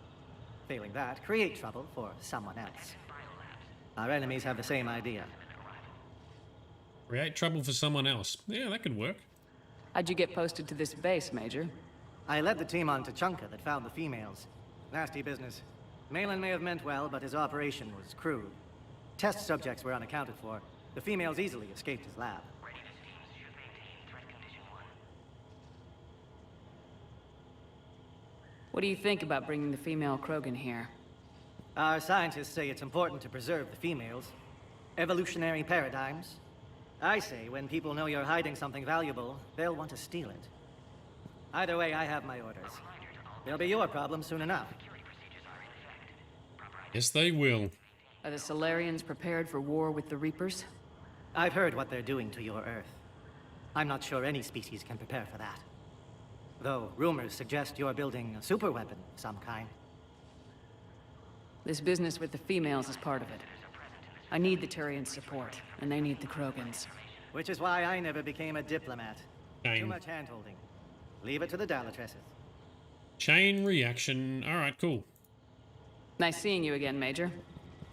Failing that, create trouble for someone else. Our enemies have the same idea. Create trouble for someone else. Yeah, that could work. How'd you get posted to this base, Major? I led the team on Tachanka that found the females. Nasty business. Malin may have meant well, but his operation was crude. Test subjects were unaccounted for. The females easily escaped his lab. What do you think about bringing the female Krogan here? Our scientists say it's important to preserve the females. Evolutionary paradigms. I say when people know you're hiding something valuable, they'll want to steal it. Either way, I have my orders. They'll be your problem soon enough. Yes, they will. Are the Solarians prepared for war with the Reapers? I've heard what they're doing to your Earth. I'm not sure any species can prepare for that. Though rumors suggest you're building a superweapon of some kind. This business with the females is part of it. I need the Turians' support, and they need the Krogans. Which is why I never became a diplomat. Chain. Too much hand-holding. Leave it to the Dalatresses. Chain reaction. All right, cool. Nice seeing you again, Major.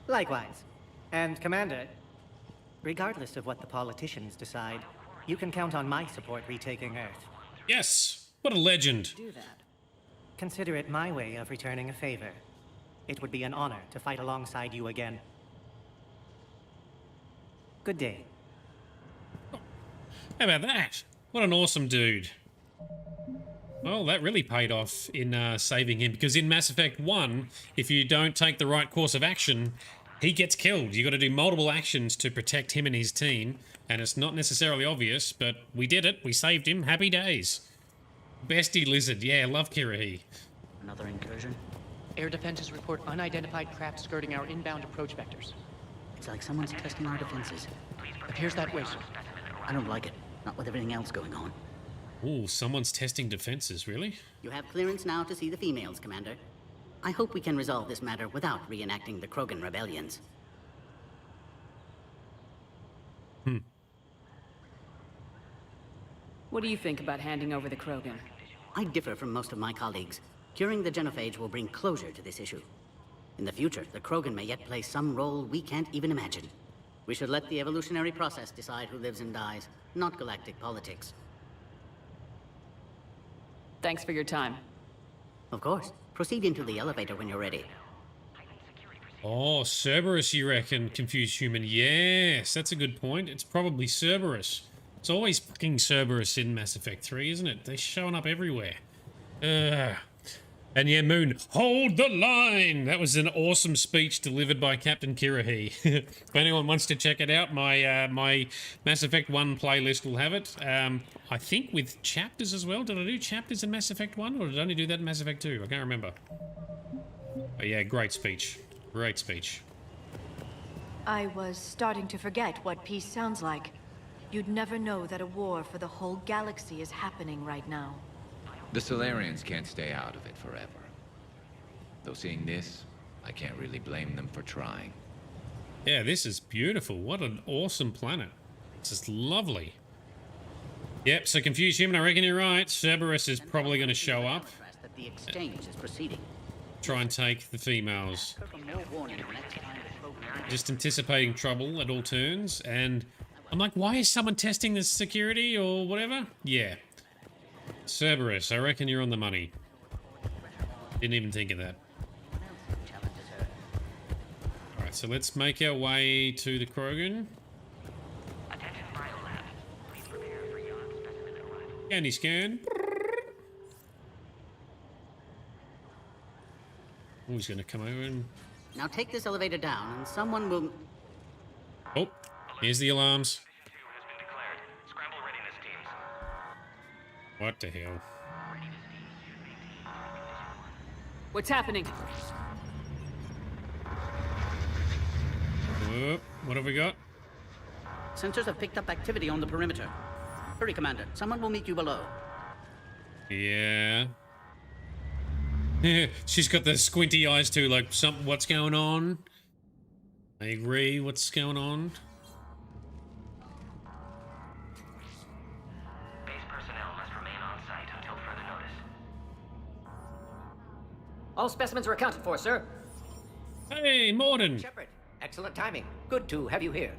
Likewise. And Commander, regardless of what the politicians decide, you can count on my support retaking Earth. Yes! What a legend. Do that. Consider it my way of returning a favor. It would be an honor to fight alongside you again. Good day. How about that? What an awesome dude. Well, that really paid off in saving him, because in Mass Effect 1, if you don't take the right course of action, he gets killed. You got to do multiple actions to protect him and his team, and it's not necessarily obvious, but we did it. We saved him. Happy days. Bestie Lizard. Yeah, love Kirahi. Another incursion? Air defenses report unidentified craft skirting our inbound approach vectors. It's like someone's testing our defenses. Appears that way, sir. I don't like it. Not with everything else going on. Ooh, someone's testing defenses, really? You have clearance now to see the females, Commander. I hope we can resolve this matter without reenacting the Krogan rebellions. What do you think about handing over the Krogan? I differ from most of my colleagues. Curing the genophage will bring closure to this issue. In the future, the Krogan may yet play some role we can't even imagine. We should let the evolutionary process decide who lives and dies, not galactic politics. Thanks for your time. Of course. Proceed into the elevator when you're ready. Oh, Cerberus, you reckon? Confused human. Yes, that's a good point. It's probably Cerberus. It's always fucking Cerberus in Mass Effect 3, isn't it? They're showing up everywhere. And yeah, Moon, hold the line! That was an awesome speech delivered by Captain Kirahi. If anyone wants to check it out, my my Mass Effect 1 playlist will have it. I think with chapters as well. Did I do chapters in Mass Effect 1, or did I only do that in Mass Effect 2? I can't remember. But yeah, great speech. Great speech. I was starting to forget what peace sounds like. You'd never know that a war for the whole galaxy is happening right now. The Solarians can't stay out of it forever. Though seeing this, I can't really blame them for trying. Yeah, this is beautiful. What an awesome planet. It's just lovely. Yep, so Confused Human, I reckon you're right. Cerberus is probably going to show up. That the exchange is proceeding. try and take the females. Just anticipating trouble at all turns, and I'm like, why is someone testing this security or whatever? Yeah. Cerberus, I reckon you're on the money. Didn't even think of that. Alright, so let's make our way to the Krogan. Candy scan. Oh, he's gonna come over and... Now take this elevator down and someone will... Oh, here's the alarms. What the hell? What's happening? Oh, what have we got? Sensors have picked up activity on the perimeter. Hurry, Commander. Someone will meet you below. Yeah. She's got the squinty eyes too, like, what's going on? I agree, what's going on? Base personnel must remain on site until further notice. All specimens are accounted for, sir. Hey, Morden! Shepard, excellent timing. Good to have you here.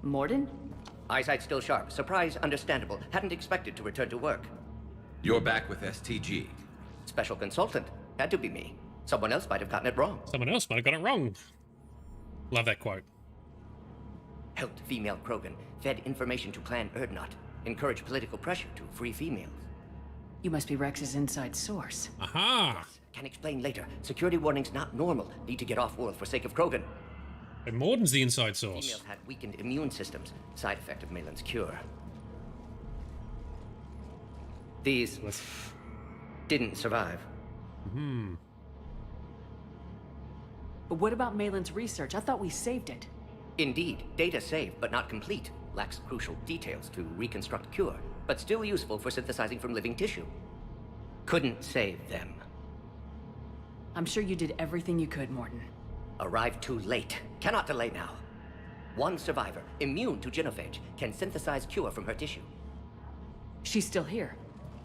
Morden? Eyesight still sharp. Surprise understandable. Hadn't expected to return to work. You're back with STG. Special consultant. Had to be me. Someone else might have gotten it wrong. Someone else might have got it wrong. Love that quote. Helped female Krogan. Fed information to Clan Erdnot. Encouraged political pressure to free females. You must be Rex's inside source. Aha! Yes. Can explain later. Security warnings not normal. Need to get off-world for sake of Krogan. And Morden's the inside source. Females had weakened immune systems. Side effect of Malin's cure. These didn't survive. But what about Malin's research? I thought we saved it. Indeed, data saved, but not complete. Lacks crucial details to reconstruct cure, but still useful for synthesizing from living tissue. Couldn't save them. I'm sure you did everything you could, Morden. Arrived too late. Cannot delay now. One survivor, immune to genophage, can synthesize cure from her tissue. She's still here.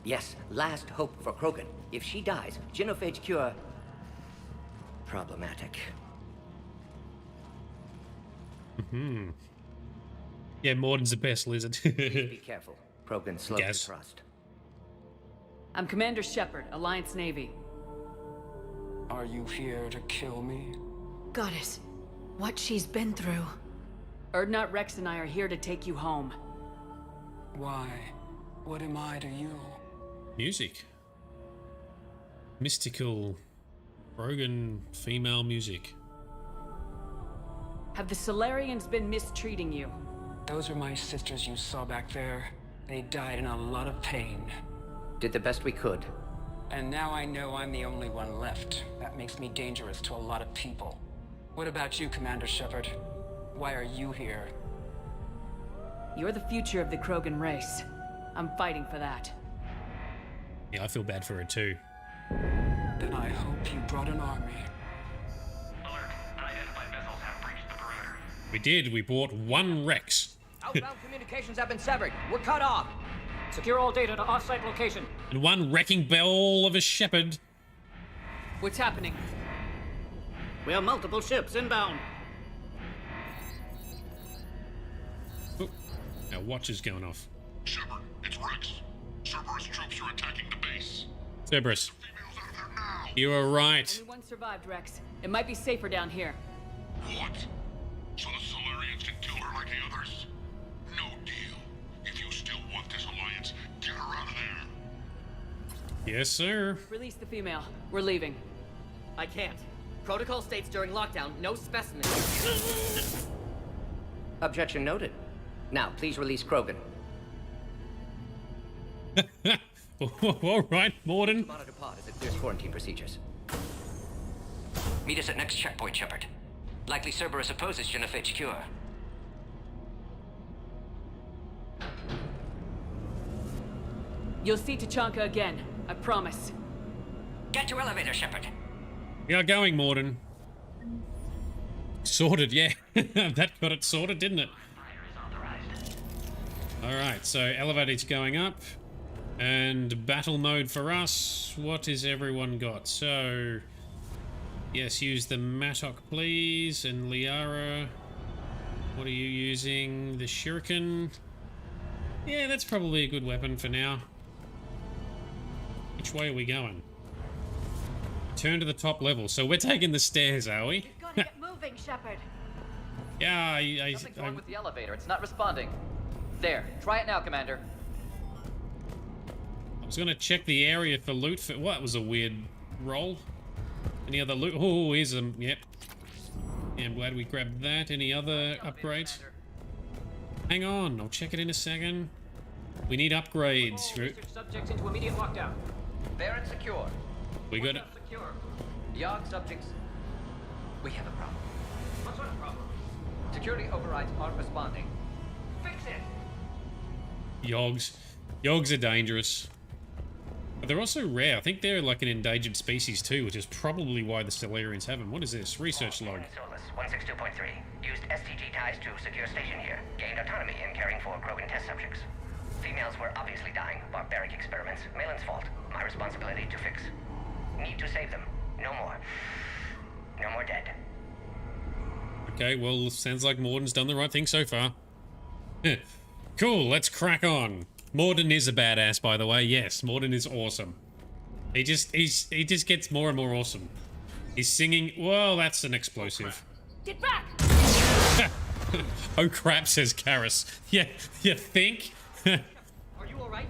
Yes, last hope for Krogan. If she dies, genophage cure... problematic. Yeah, Morden's the best lizard. Please be careful. Krogan slow to trust. I'm Commander Shepard, Alliance Navy. Are you here to kill me? Goddess, what she's been through. Erdnot, Rex, and I are here to take you home. Why? What am I to you? Music. Mystical, Krogan female music. Have the Solarians been mistreating you? Those are my sisters you saw back there. They died in a lot of pain. Did the best we could. And now I know I'm the only one left. That makes me dangerous to a lot of people. What about you, Commander Shepard? Why are you here? You're the future of the Krogan race. I'm fighting for that. Yeah, I feel bad for her too. Then I hope you brought an army. Alert. Unidentified vessels have breached the perimeter. We did. We bought one Rex. Outbound communications have been severed. We're cut off. Secure all data to off-site location. And one wrecking ball of a shepherd. What's happening? We have multiple ships inbound. Oh, our watch is going off. Shepard, it's Rex. Cerberus troops are attacking the base. Cerberus. You are right. Only one survived, Rex. It might be safer down here. What? So the Solarians can kill her like the others? No deal. If you still want this alliance, get her out of there. Yes, sir. Release the female. We're leaving. I can't. Protocol states during lockdown, no specimens. Objection noted. Now, please release Krogan. All right, Morden. Monitor pod as it clears quarantine procedures. Meet us at next checkpoint, Shepard. Likely Cerberus opposes genophage cure. You'll see Tachanka again. I promise. Get to elevator, Shepard. We are going, Morden. Sorted, yeah. That got it sorted, didn't it? Alright, so elevator's going up. And battle mode for us. What has everyone got? So, yes, use the Mattock, please. And Liara, what are you using? The Shuriken. Yeah, that's probably a good weapon for now. Which way are we going? Turn to the top level. So we're taking the stairs, are we? You've got to get moving, Shepard. Yeah, Something's wrong with the elevator. It's not responding. There. Try it now, Commander. I was gonna check the area for loot for... What? That was a weird roll. Any other loot? Oh, here's a... Yep. Yeah, I'm glad we grabbed that. Any other upgrades? Hang on, I'll check it in a second. We need upgrades. Subjects into immediate lockdown. Fair and secure. We got it. Secure. Yogg subjects. We have a problem. What sort of problem? Security overrides aren't responding. Fix it. Yogs are dangerous. But they're also rare. I think they're like an endangered species too, which is probably why the Stellarians have them. What is this? Research log. 162.3. Used STG ties to secure station here. Gained autonomy in caring for Krogan test subjects. Females were obviously dying. Barbaric experiments. Malin's fault. My responsibility to fix. Need to save them. No more. No more dead. Okay, well, sounds like Morden's done the right thing so far. Cool, let's crack on. Morden is a badass, by the way. Yes, Morden is awesome. He just gets more and more awesome. He's singing. Well, that's an explosive. Get back! Oh crap, says Karis. Yeah, you think? Are you alright?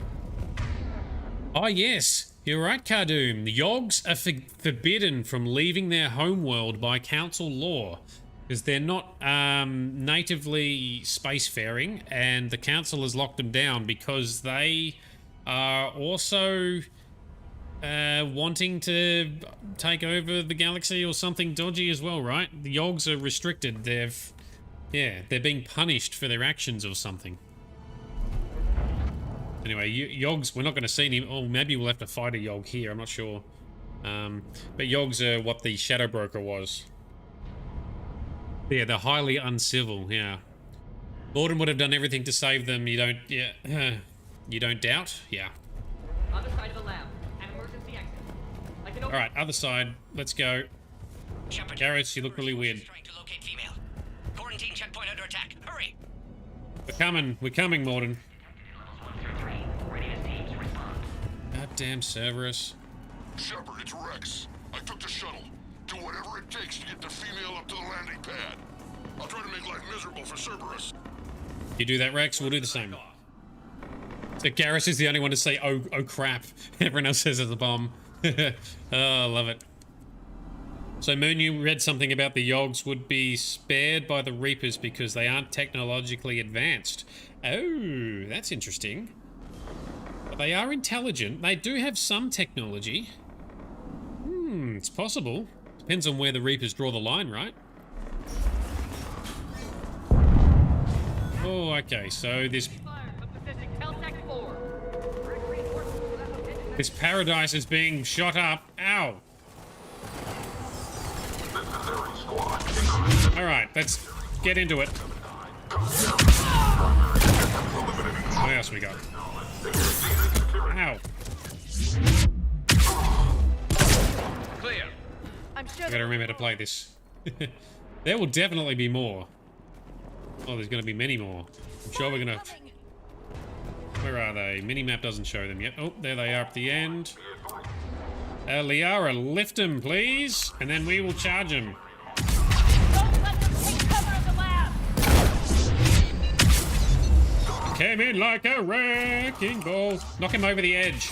Oh yes, you're right, Cardoom. The Yogs are forbidden from leaving their homeworld by council law. Because they're not natively spacefaring, and the council has locked them down because they are also wanting to take over the galaxy or something dodgy as well, right? The Yogs are restricted. They're being punished for their actions or something. Anyway, Yogs, we're not going to see any. Oh, maybe we'll have to fight a Yog here. I'm not sure. But Yogs are what the Shadow Broker was. Yeah, they're highly uncivil, yeah. Morden would have done everything to save them, you don't, yeah. You don't doubt? Yeah. Other side of the lab. An emergency exit. Alright, other side. Let's go. Garrus, you look really weird. Trying to locate female. Quarantine checkpoint under attack. Hurry! We're coming, Morden. Goddamn Cerberus. Shepard, it's Rex. I took the shuttle. Do whatever it takes to get the female up to the landing pad. I'll try to make life miserable for Cerberus. You do that, Rex, we'll do the same. So Garrus is the only one to say, oh crap. Everyone else says it's a bomb. Oh, I love it. So Moon, you read something about the Yogs would be spared by the Reapers because they aren't technologically advanced. Oh, that's interesting. But they are intelligent. They do have some technology. It's possible. Depends on where the Reapers draw the line, right? Oh, okay, so this paradise is being shot up. Ow! Alright, let's get into it. What else we got? Ow! Clear. I'm sure I gotta remember to play this. There will definitely be more. Oh, there's gonna be many more. I'm sure we're gonna... Where are they? Minimap doesn't show them yet. Oh, there they are at the end. Liara, lift them, please. And then we will charge them. Don't let them take cover of the lab! Came in like a wrecking ball. Knock him over the edge.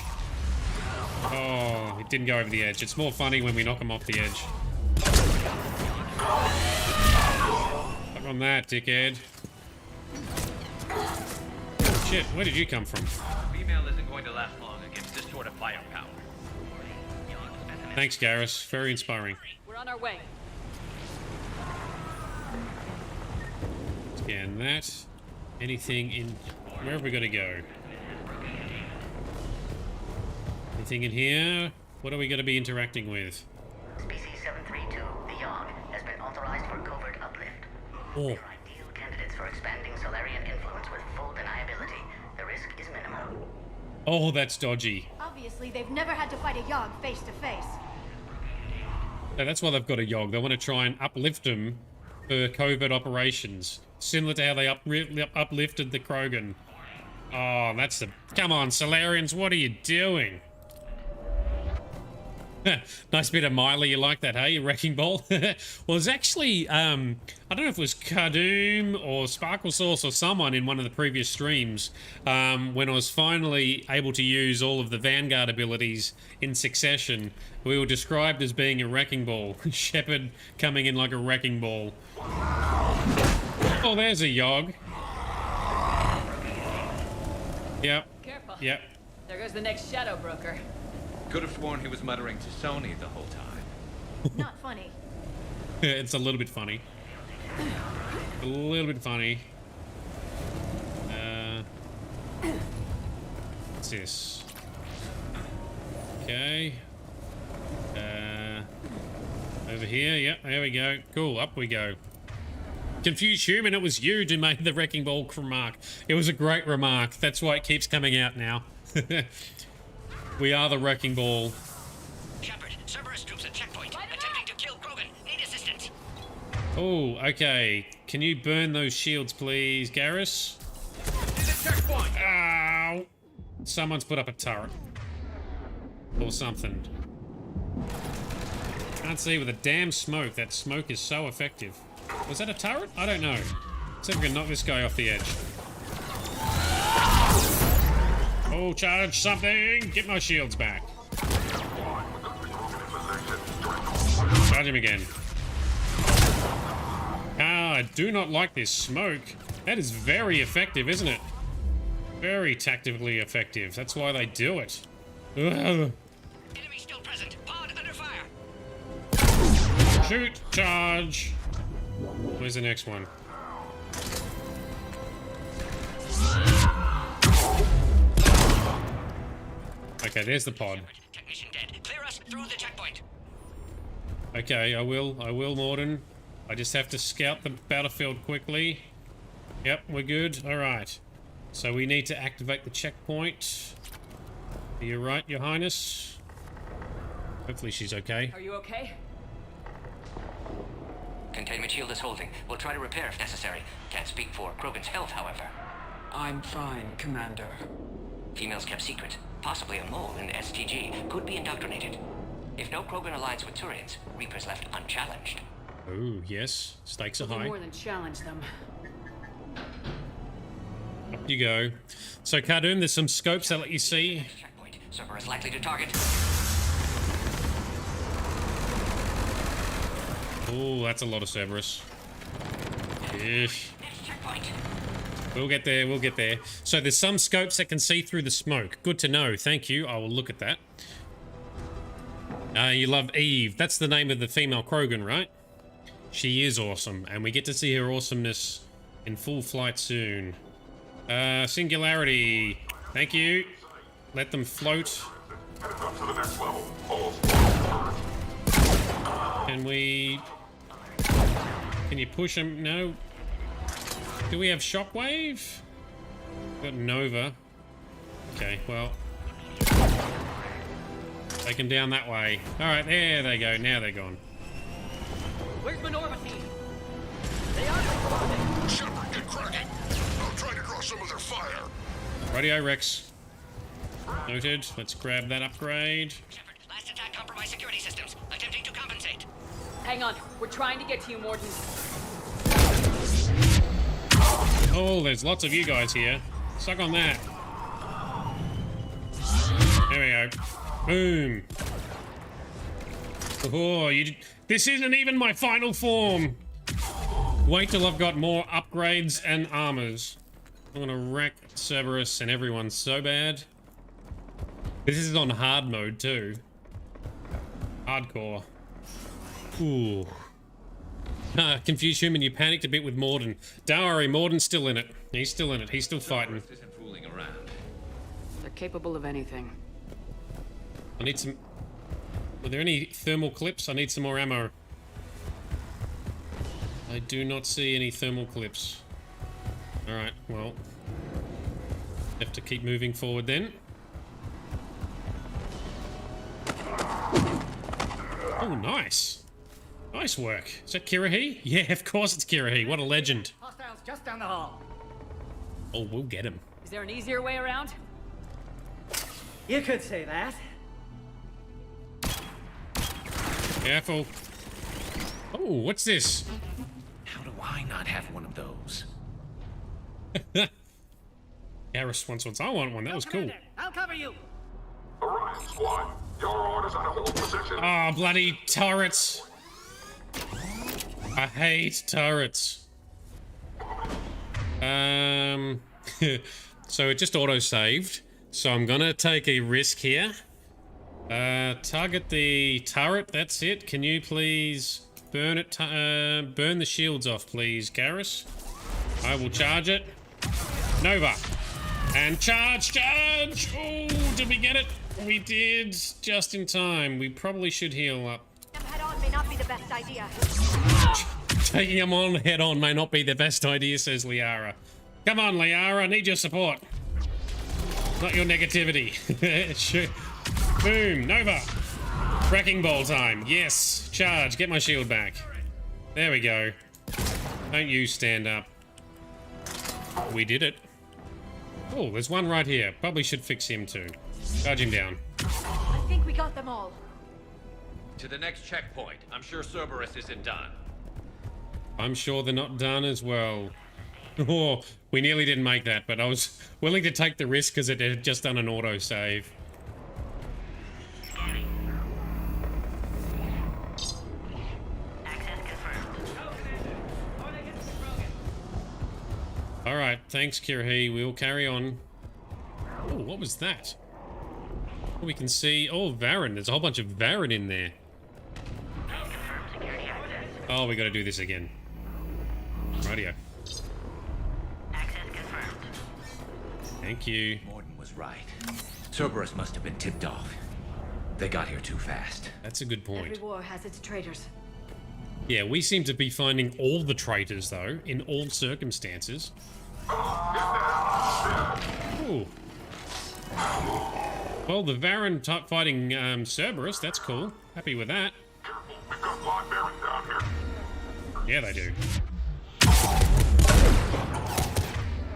Oh, it didn't go over the edge. It's more funny when we knock him off the edge. Fuck on that, dickhead. Shit, where did you come from? Female isn't going to last long against this sort of firepower. Thanks, Garrus. Very inspiring. We're on our way. Scan that. Anything in... Where have we got to go? Anything in here? What are we going to be interacting with? Species 732, the Yogg, has been authorized for covert uplift. Oh. They're ideal candidates for expanding Solarian influence with full deniability. The risk is minimal. Oh, that's dodgy. Obviously, they've never had to fight a Yogg face to face. No, that's why they've got a Yogg. They want to try and uplift them for covert operations. Similar to how they uplifted the Krogan. Oh, that's the... Come on, Solarians, what are you doing? Nice bit of Miley, you like that, hey? Wrecking Ball? Well, it's actually, I don't know if it was Cardoom or Sparkle Sauce or someone in one of the previous streams, when I was finally able to use all of the Vanguard abilities in succession, we were described as being a Wrecking Ball. Shepard coming in like a Wrecking Ball. Oh, there's a Yogg. Yep. Careful. Yep. There goes the next shadow broker. Could have sworn he was muttering to Sony the whole time. Not funny. It's a little bit funny. A little bit funny. What's this? Okay. Over here. Yep, there we go. Cool, up we go. Confused Human, it was you who made the Wrecking Ball remark. It was a great remark. That's why it keeps coming out now. We are the Wrecking Ball. Shepard, Cerberus troops at checkpoint, attempting to kill Krogan. Need assistance. Oh, okay. Can you burn those shields, please, Garrus? Ow! Someone's put up a turret. Or something. Can't see with the damn smoke. That smoke is so effective. Was that a turret? I don't know. See if we can knock this guy off the edge. Oh, charge something! Get my shields back. Charge him again. Ah, I do not like this smoke. That is very effective, isn't it? Very tactically effective. That's why they do it. Ugh. Enemy still present. Pod under fire. Shoot! Charge! Where's the next one? Okay, there's the pod. Technician dead. Clear us through the checkpoint. Okay, I will, Morden. I just have to scout the battlefield quickly. Yep, we're good. Alright. So we need to activate the checkpoint. Are you right, Your Highness? Hopefully she's okay. Are you okay? Containment shield is holding. We'll try to repair if necessary. Can't speak for Krogan's health, however. I'm fine, Commander. Females kept secret. Possibly a mole in STG. Could be indoctrinated. If no Krogan aligns with Turians, Reaper's left unchallenged. Oh, yes. Stakes are high. More than challenge them. Up you go. So, Cardoon, there's some scopes that let you see. Checkpoint. Cerberus likely to target. Oh, that's a lot of Cerberus. Ish. We'll get there, we'll get there. So there's some scopes that can see through the smoke. Good to know, thank you. I will look at that. You love Eve. That's the name of the female Krogan, right? She is awesome, and we get to see her awesomeness in full flight soon. Singularity. Thank you. Let them float. Can we... Can you push them? No. Do we have Shockwave? Got Nova. Okay, well. Take them down that way. Alright, there they go. Now they're gone. Where's Minerva team? Shepard, get cracking. I'll try to draw some of their fire. Radio Rex. Noted. Let's grab that upgrade. Shepard, last attack compromised security systems. Attempting to compensate. Hang on. We're trying to get to you, Morton. Oh, there's lots of you guys here. Suck on that. There we go. Boom. Oh, this isn't even my final form. Wait till I've got more upgrades and armors. I'm gonna wreck Cerberus and everyone so bad. This is on hard mode too. Hardcore. Ooh. Confused Human, you panicked a bit with Morden. Don't worry, Morden's still in it. He's still in it. He's still fighting. They're capable of anything. I need some... Are there any thermal clips? I need some more ammo. I do not see any thermal clips. Alright, well... Have to keep moving forward then. Oh, nice. Nice work. Is that Kirahi? Yeah, of course it's Kirahi. What a legend. Hostiles just down the hall. Oh, we'll get him. Is there an easier way around? You could say that. Careful. Oh, what's this? How do I not have one of those? Garrus wants one. I want one. That was cool. I'll cover you. Orion Squad, your orders on a hold position. Ah, bloody turrets. I hate turrets. So it just auto-saved. So I'm gonna take a risk here. Target the turret, that's it. Can you please burn it, burn the shields off, please, Garrus? I will charge it. Nova. And charge! Oh, did we get it? We did, just in time. We probably should heal up. Head on may not be the best idea. Taking him on head on may not be the best idea, says Liara. Come on, Liara, I need your support. Not your negativity. Shoot. Boom, Nova. Wrecking ball time. Yes, charge, get my shield back. There we go. Don't you stand up. We did it. Oh, there's one right here. Probably should fix him too. Charge him down. I think we got them all. To the next checkpoint. I'm sure Cerberus isn't done. I'm sure they're not done as well. Oh, we nearly didn't make that, but I was willing to take the risk because it had just done an autosave. Alright, thanks Kirahi, we'll carry on. Oh, what was that? Oh, we can see, oh, Varen, there's a whole bunch of Varen in there. Oh, we gotta do this again. Rightio. Thank you. Morden was right. Cerberus must have been tipped off. They got here too fast. That's a good point. Every war has its traitors. Yeah, we seem to be finding all the traitors, though, in all circumstances. Ooh. Well, the Varen type fighting Cerberus, that's cool. Happy with that. We've got live Baron down here. Yeah, they do.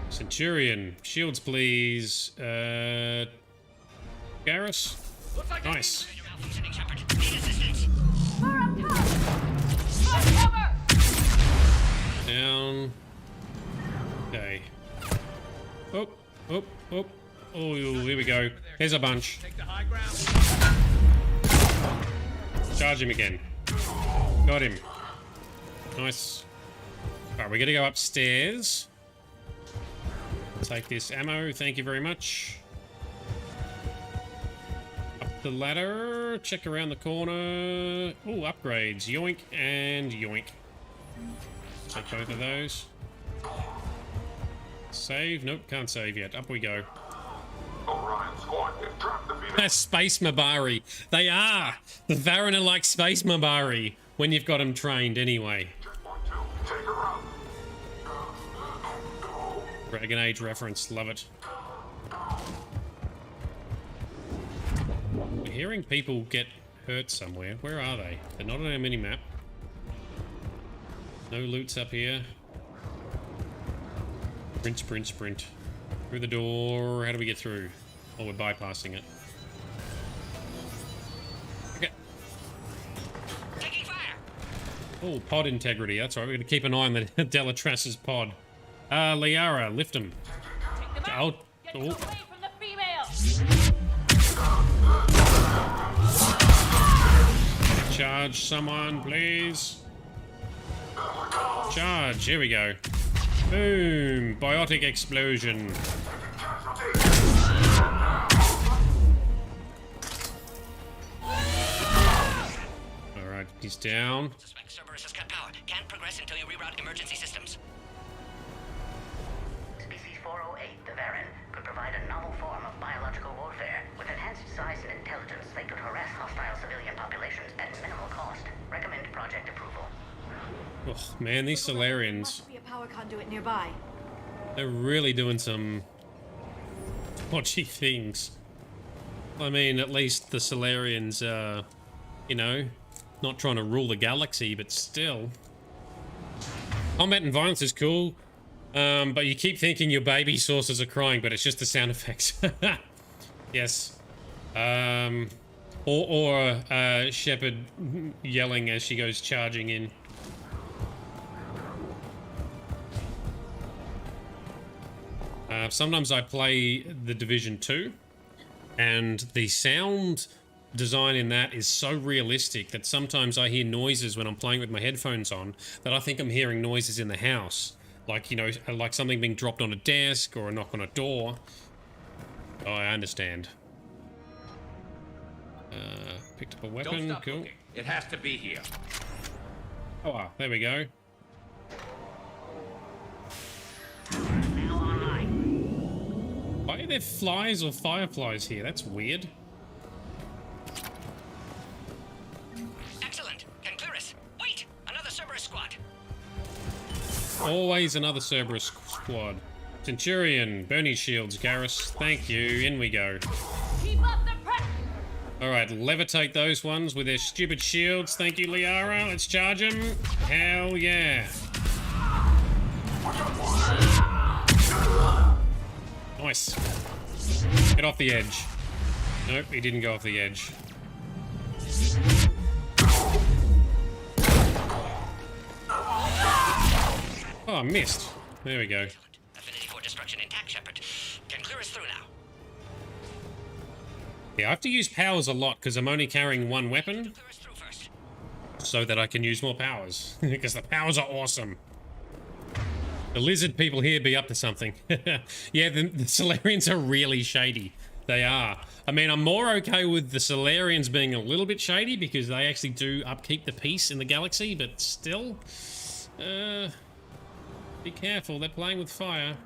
Centurion, shields please. Garrus? Nice. Down. Okay. Oh, oh, oh. Oh, here we go. Here's a bunch. Charge him again. Got him. Nice. Alright, we're gonna go upstairs. Take this ammo, thank you very much. Up the ladder, check around the corner. Oh, upgrades. Yoink and yoink. Take both of those. Save? Nope, can't save yet. Up we go. Orion Squad, they've trapped the Phoenix. That's Space Mabari. They are! The Varen are like Space Mabari when you've got them trained anyway. Take her out. Dragon Age reference, love it. We're hearing people get hurt somewhere. Where are they? They're not on our mini-map. No loots up here. Sprint, sprint, sprint. Through the door. How do we get through? Oh, we're bypassing it. Okay. Taking fire. Oh, pod integrity. That's right. We're going to keep an eye on the Delatras's pod. Liara, lift him. Oh. Oh. Charge someone, please. Charge. Here we go. Boom. Biotic explosion. Alright, he's down. Suspect Cerberus has cut power. Can't progress until you reroute emergency systems. Species 408, the Varen, could provide a novel form of biological warfare. With enhanced size and intelligence, they could harass hostile civilian populations at minimal cost. Recommend project approval. Oh, man, these Solarians. Must be a power conduit nearby. They're really doing some dodgy things. I mean, at least the Solarians, you know, not trying to rule the galaxy, but still. Combat and violence is cool, but you keep thinking your baby saucers are crying, but it's just the sound effects. Yes. Or Shepard yelling as she goes charging in. Sometimes I play The Division 2, and the sound design in that is so realistic that sometimes I hear noises when I'm playing with my headphones on that I think I'm hearing noises in the house. Like, you know, like something being dropped on a desk or a knock on a door. Oh, I understand. Picked up a weapon. Don't stop cool. looking. It has to be here. Oh, there we go. Why are there flies or fireflies here? That's weird. Excellent. Can clear us. Wait, another Cerberus squad. Always another Cerberus squad. Centurion, Bernie shields, Garrus. Thank you. In we go. Keep up the pressure. All right, levitate those ones with their stupid shields. Thank you, Liara. Let's charge them. Hell yeah. Nice. Get off the edge. Nope, he didn't go off the edge. Oh, I missed. There we go. Affinity for destruction intact, Shepard. Can clear us through now. Yeah, I have to use powers a lot because I'm only carrying one weapon. So that I can use more powers. Because the powers are awesome. The lizard people here be up to something. Yeah, the Solarians are really shady. They are. I mean, I'm more okay with the Solarians being a little bit shady because they actually do upkeep the peace in the galaxy, but still... be careful, they're playing with fire.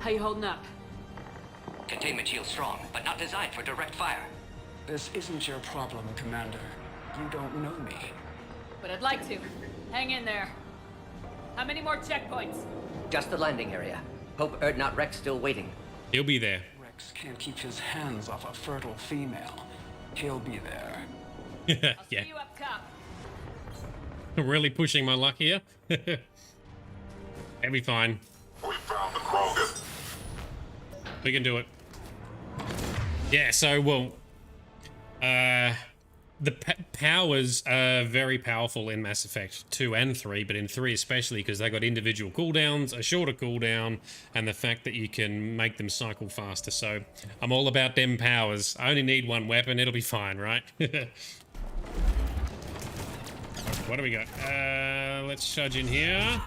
How you holding up? Containment shield strong, but not designed for direct fire. This isn't your problem, Commander. You don't know me. But I'd like to. Hang in there. How many more checkpoints? Just the landing area. Hope not Rex still waiting. He'll be there. Rex can't keep his hands off a fertile female. He'll be there. Yeah. See you up top. I'm really pushing my luck here. It'll be fine. We found the Krogan. We can do it. Yeah, so, well... the powers are very powerful in Mass Effect 2 and 3, but in 3 especially because they got individual cooldowns, a shorter cooldown, and the fact that you can make them cycle faster. So I'm all about them powers. I only need one weapon, it'll be fine, right? What do we got? Let's charge in here.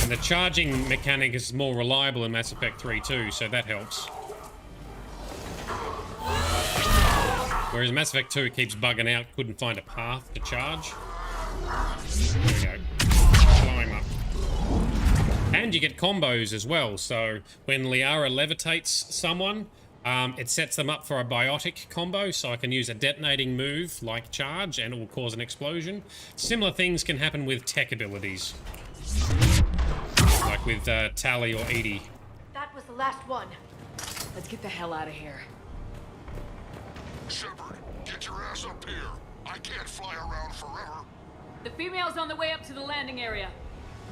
And the charging mechanic is more reliable in Mass Effect 3 too, so that helps. Whereas Mass Effect 2 keeps bugging out, couldn't find a path to charge. There we go. Blow him up. And you get combos as well, so when Liara levitates someone, it sets them up for a biotic combo, so I can use a detonating move like charge and it will cause an explosion. Similar things can happen with tech abilities. Like with Tali or Edie. That was the last one. Let's get the hell out of here. Shepard, get your ass up here. I can't fly around forever. The female's on the way up to the landing area.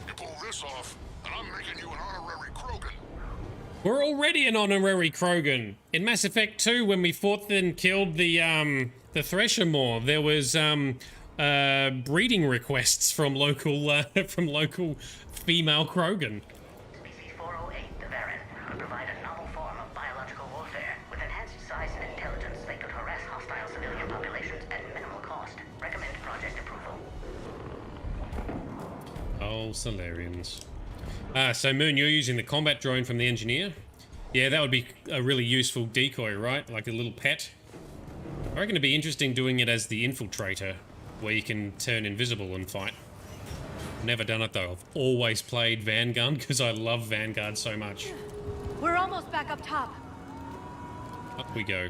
You pull this off, and I'm making you an honorary Krogan. We're already an honorary Krogan. In Mass Effect 2, when we fought and killed the Thresher Maw, there was breeding requests from local female Krogan. BC-408, the Varren, could provide a novel form of biological warfare. With enhanced size and intelligence, they could harass hostile civilian populations at minimal cost. Recommend project approval. Oh, Solarians. So Moon, you're using the combat drone from the engineer? Yeah, that would be a really useful decoy, right? Like a little pet. I reckon it'd be interesting doing it as the infiltrator, where you can turn invisible and fight. Never done it though. I've always played Vanguard because I love Vanguard so much. We're almost back up top. Up we go.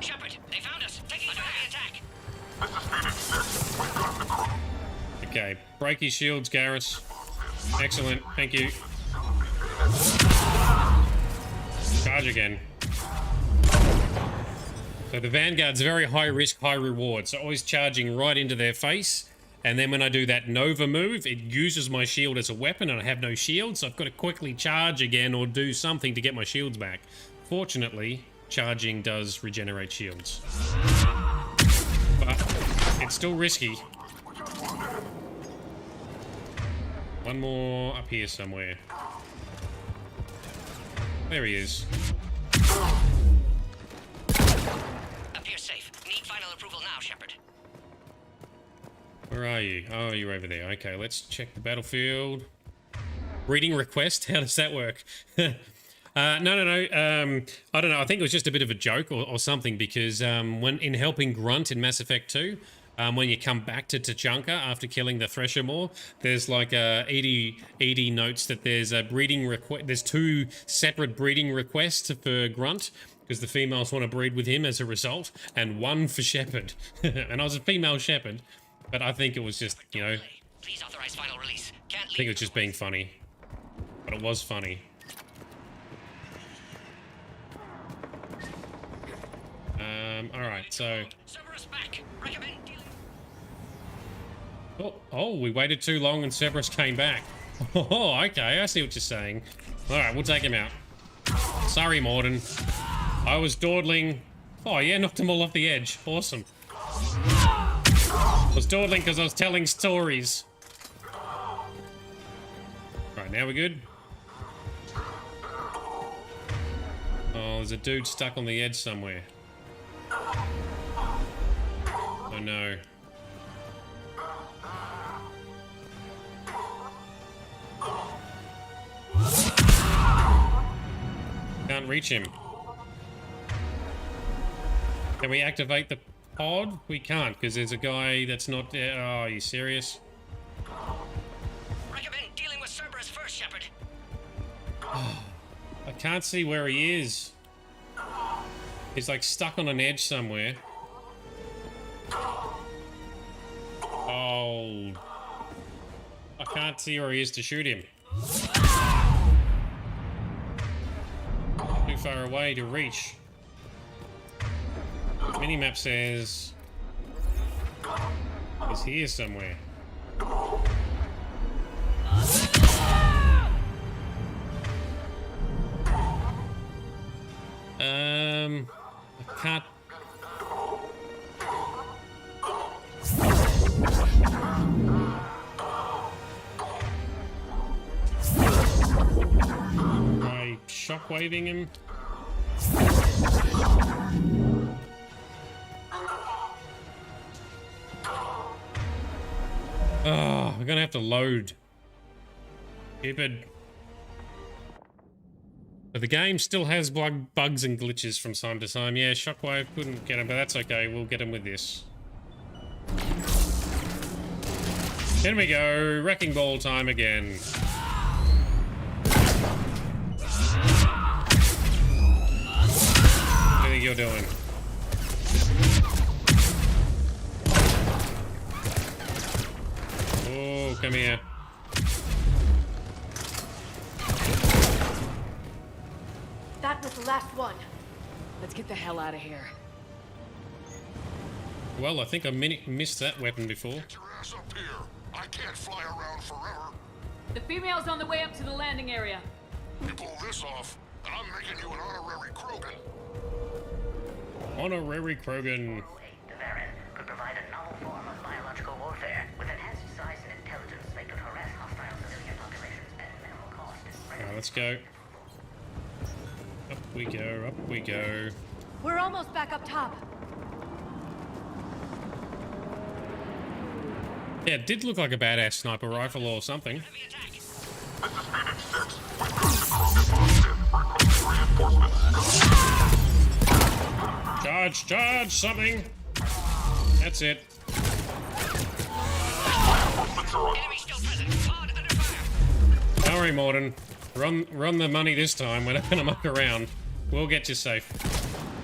Shepard, they found us. Taking under heavy attack. Okay, break his shields, Garrus. Excellent, thank you. Charge again. So the Vanguard's very high risk, high reward. So always charging right into their face. And then when I do that Nova move, it uses my shield as a weapon and I have no shield. So I've got to quickly charge again or do something to get my shields back. Fortunately, charging does regenerate shields. But it's still risky. One more up here somewhere. There he is. Appears safe. Need final approval now, Shepard. Where are you? Oh, you're over there. Okay, let's check the battlefield. Reading request? How does that work? No. I don't know. I think it was just a bit of a joke or something because when in helping Grunt in Mass Effect 2, when you come back to Tachanka after killing the Thresher Maw, there's like Edie notes that there's a breeding request. There's 2 separate breeding requests for Grunt because the females want to breed with him as a result, and 1 for Shepard. And I was a female Shepard, but I think it was just, you know, Please authorize final release. Can't I think it was just being funny, but it was funny. All right, so. Oh, we waited too long and Cerberus came back. Oh, okay, I see what you're saying. All right, we'll take him out. Sorry, Morden. I was dawdling. Oh, yeah, knocked them all off the edge. Awesome. I was dawdling because I was telling stories. Right, now we're good. Oh, there's a dude stuck on the edge somewhere. Oh no. Can't reach him. Can we activate the pod? We can't because there's a guy that's not there. Oh, are you serious? Recommend dealing with Cerberus first, Shepard. I can't see where he is. He's like stuck on an edge somewhere. Oh. I can't see where he is to shoot him. Too far away to reach. Minimap says he's here somewhere. I can't. By shockwaving him. Oh, we're gonna have to load. Stupid. But the game still has bugs and glitches from time to time. Yeah, Shockwave couldn't get him, but that's okay. We'll get him with this. Here we go. Wrecking Ball time again. What do you think you're doing? Oh, come here. That was the last one. Let's get the hell out of here. Well, I think I missed that weapon before. Get your ass up here. I can't fly around forever. The female's on the way up to the landing area. You pull this off, and I'm making you an honorary Krogan. Honorary Krogan. theRadBrad could provide a novel form of biological warfare with enhanced size and intelligence that could harass hostile civilian populations at minimal cost. Alright, let's go. Up we go, up we go. We're almost back up top. Yeah, it did look like a badass sniper rifle or something. Charge, charge, something. That's it. Don't worry, Morden. Run the money this time. We're not gonna muck around. We'll get you safe.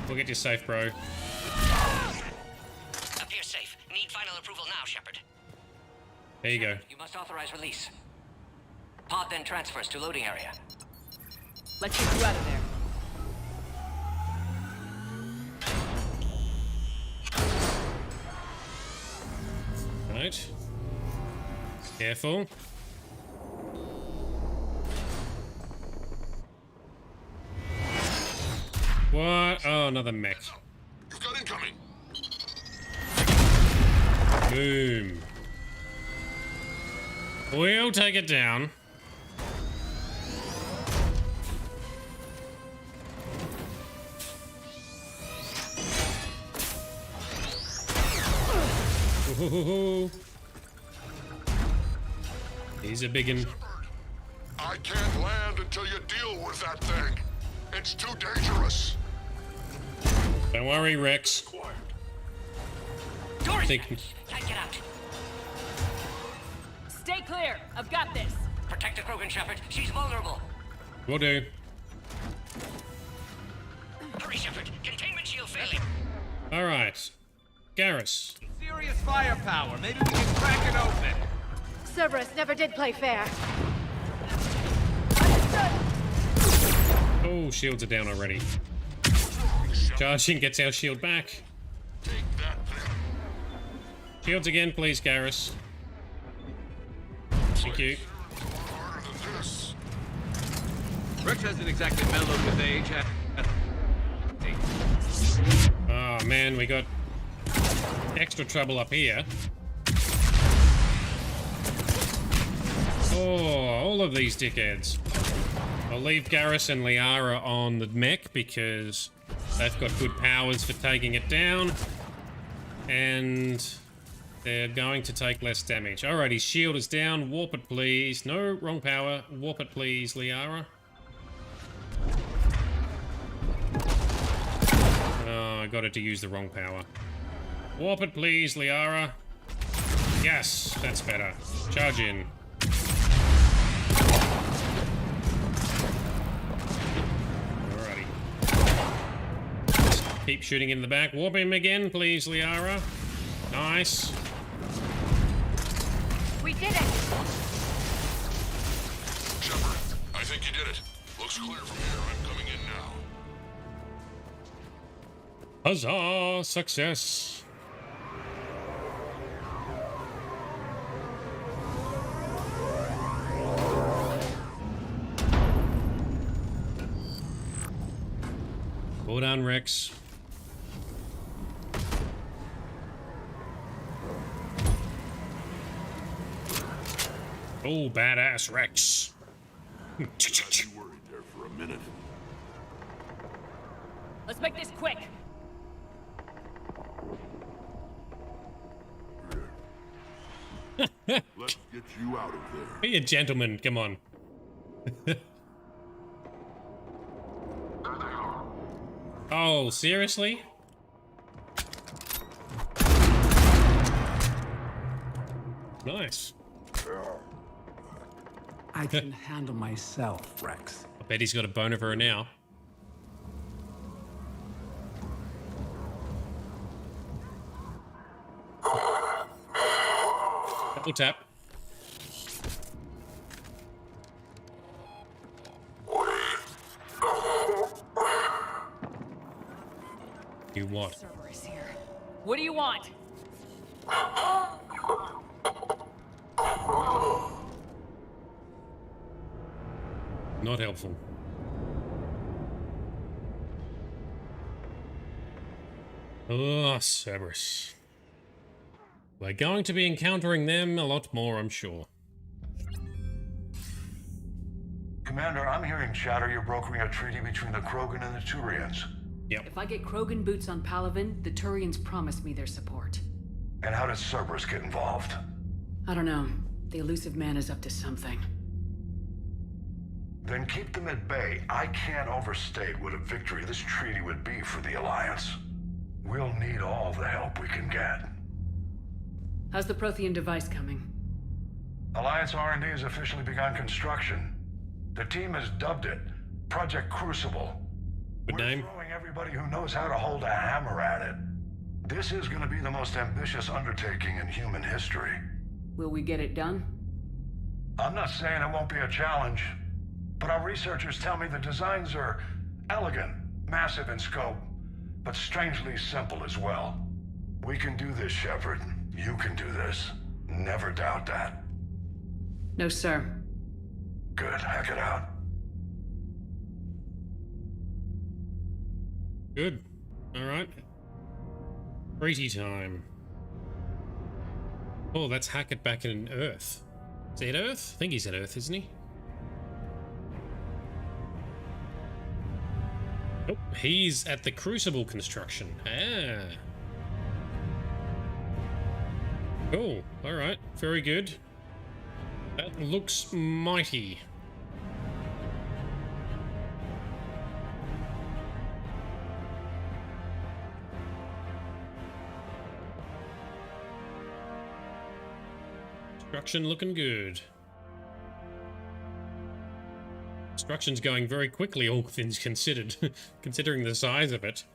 We'll get you safe, bro. Appears safe. Need final approval now, Shepard. There you go. You must authorize release. Pod then transfers to loading area. Let's get you out of there. Right. Careful. What? Oh, another mech. You've got incoming. Boom. We'll take it down. Ooh. He's a biggin'. I can't land until you deal with that thing. It's too dangerous. Don't worry, Rex. Doors Think... can't get out. Stay clear. I've got this. Protect the Krogan, Shepard. She's vulnerable. Will do. Hurry, Shepard. Containment shield failing. All right. Garrus. Serious firepower. Maybe we can crack it open. Cerberus never did play fair. Oh, shields are down already. Charging gets our shield back. Shields again, please, Garrus. Thank you. Rex hasn't exactly mellowed with age. Oh man, we got extra trouble up here. Oh, all of these dickheads. I'll leave Garrus and Liara on the mech because they've got good powers for taking it down. And they're going to take less damage. Alrighty, shield is down. Warp it, please. No, wrong power. Warp it, please, Liara. Oh, I got it to use the wrong power. Warp it, please, Liara. Yes, that's better. Charge in. Alrighty. Just keep shooting in the back. Warp him again, please, Liara. Nice. We did it! Shepard, I think you did it. Looks clear from here. I'm coming in now. Huzzah! Success! Go down, Rex. Oh, badass Rex. Got you worried there for a minute. Let's make this quick. Let's get you out of there. Be a gentleman, come on. Oh, seriously? Nice. I can handle myself, Rex. I bet he's got a boner for her now. Double tap. You what? Cerberus here. What do you want? Not helpful. Oh, Cerberus. We're going to be encountering them a lot more, I'm sure. Commander, I'm hearing chatter you're brokering a treaty between the Krogan and the Turians. Yep. If I get Krogan boots on Palaven, the Turians promise me their support. And how does Cerberus get involved? I don't know. The elusive man is up to something. Then keep them at bay. I can't overstate what a victory this treaty would be for the Alliance. We'll need all the help we can get. How's the Prothean device coming? Alliance R&D has officially begun construction. The team has dubbed it Project Crucible. Good name. We're throwing everybody who knows how to hold a hammer at it. This is going to be the most ambitious undertaking in human history. Will we get it done? I'm not saying it won't be a challenge, But our researchers tell me the designs are elegant, massive in scope, but strangely simple as well. We can do this, Shepard. You can do this. Never doubt that. No, sir. Good. Hack it out. Good. Alright. Treaty time. Oh, that's Hackett back in Earth. Is he at Earth? I think he's at Earth, isn't he? Oh, he's at the Crucible construction. Ah. Cool. Alright. Very good. That looks mighty. Construction looking good. Construction's going very quickly, all things considered, considering the size of it.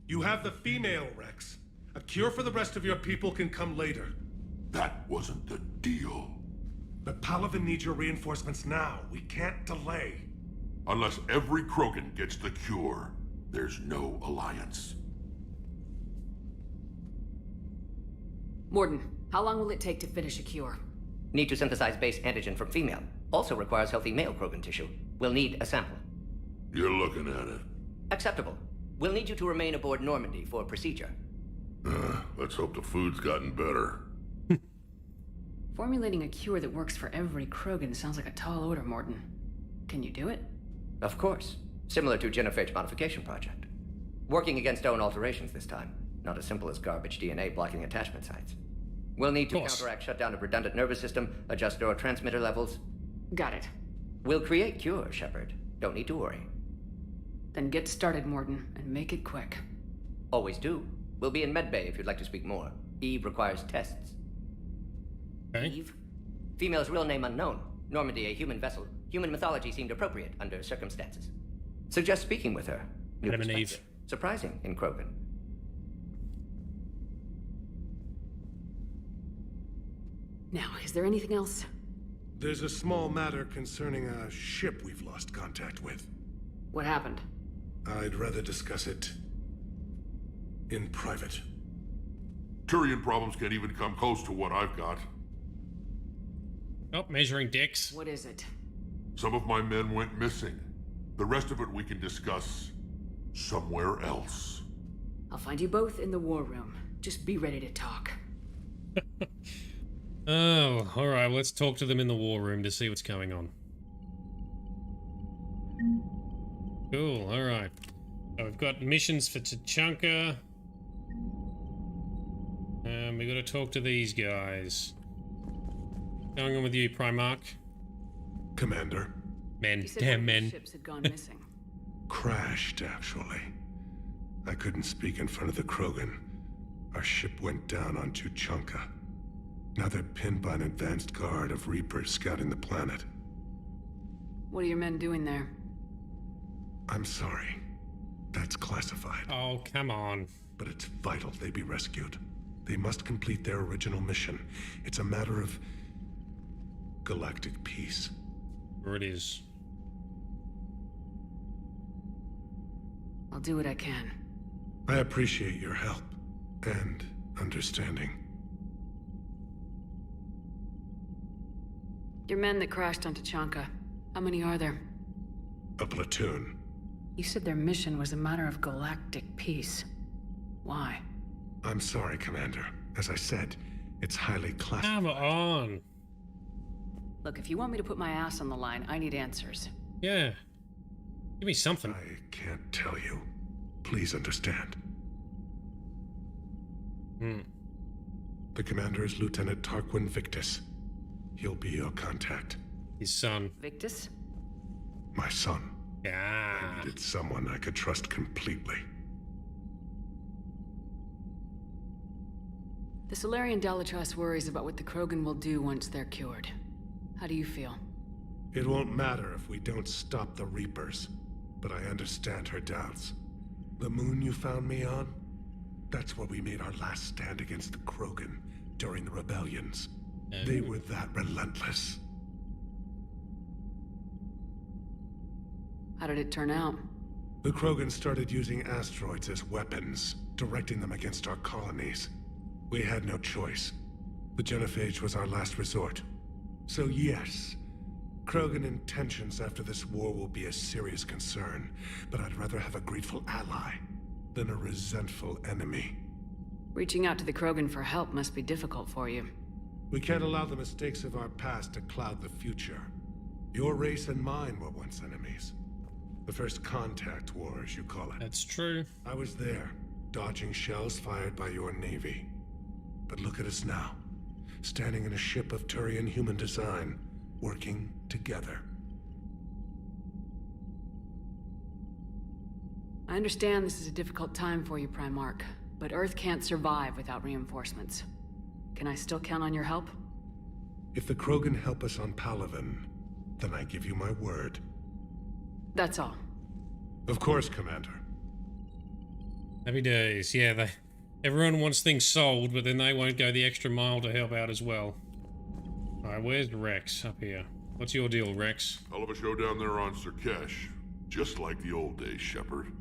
You have the female, Rex. A cure for the rest of your people can come later. That wasn't the deal. But Palaven needs your reinforcements now. We can't delay. Unless every Krogan gets the cure, there's no alliance. Morden, how long will it take to finish a cure? Need to synthesize base antigen from female. Also requires healthy male Krogan tissue. We'll need a sample. You're looking at it. Acceptable. We'll need you to remain aboard Normandy for procedure. Let's hope the food's gotten better. Formulating a cure that works for every Krogan sounds like a tall order, Morden. Can you do it? Of course. Similar to genophage modification project. Working against own alterations this time. Not as simple as garbage DNA blocking attachment sites. We'll need to counteract shutdown of redundant nervous system, adjust neurotransmitter levels. Got it. We'll create cure, Shepard. Don't need to worry. Then get started, Morden, and make it quick. Always do. We'll be in medbay if you'd like to speak more. Eve requires tests. Okay. Eve? Female's real name unknown. Normandy, a human vessel. Human mythology seemed appropriate under circumstances. Suggest speaking with her. New Adam and Eve. Surprising in Krogan. Now, is there anything else? There's a small matter concerning a ship we've lost contact with. What happened? I'd rather discuss it in private. Turian problems can't even come close to what I've got. Oh, measuring dicks. What is it? Some of my men went missing. The rest of it we can discuss somewhere else. I'll find you both in the war room. Just be ready to talk. Oh, alright, let's talk to them in the war room to see what's going on. Cool, alright. So we've got missions for Tachanka. We gotta talk to these guys. What's going on with you, Primarch? Commander. Men, You said damn one of men. your ships had gone missing. Crashed, actually. I couldn't speak in front of the Krogan. Our ship went down on Tachanka. Now they're pinned by an advanced guard of Reapers scouting the planet. What are your men doing there? I'm sorry. That's classified. Oh, come on. But it's vital they be rescued. They must complete their original mission. It's a matter of galactic peace. Where it is. I'll do what I can. I appreciate your help and understanding. Your men that crashed on Tachanka, how many are there? A platoon. You said their mission was a matter of galactic peace. Why? I'm sorry, Commander. As I said, it's highly classified. Come on. Look, if you want me to put my ass on the line, I need answers. Yeah. Give me something. I can't tell you. Please understand. The commander is Lieutenant Tarquin Victus. He'll be your contact. His son. Victus? My son. Yeah. I needed someone I could trust completely. The Solarian Dalatrass worries about what the Krogan will do once they're cured. How do you feel? It won't matter if we don't stop the Reapers, but I understand her doubts. The moon you found me on? That's where we made our last stand against the Krogan during the rebellions. They were that relentless. How did it turn out? The Krogan started using asteroids as weapons, directing them against our colonies. We had no choice. The genophage was our last resort. So yes, Krogan intentions after this war will be a serious concern, but I'd rather have a grateful ally than a resentful enemy. Reaching out to the Krogan for help must be difficult for you. We can't allow the mistakes of our past to cloud the future. Your race and mine were once enemies. The first contact war, as you call it. That's true. I was there, dodging shells fired by your navy. But look at us now, standing in a ship of Turian human design, working together. I understand this is a difficult time for you, Primarch, but Earth can't survive without reinforcements. Can I still count on your help? If the Krogan help us on Palaven, then I give you my word. That's all. Of course, Commander. Happy days. Yeah, everyone wants things sold, but then they won't go the extra mile to help out as well. Alright, where's Rex? Up here. What's your deal, Rex? Hell of a show down there on Surkesh. Just like the old days, Shepard.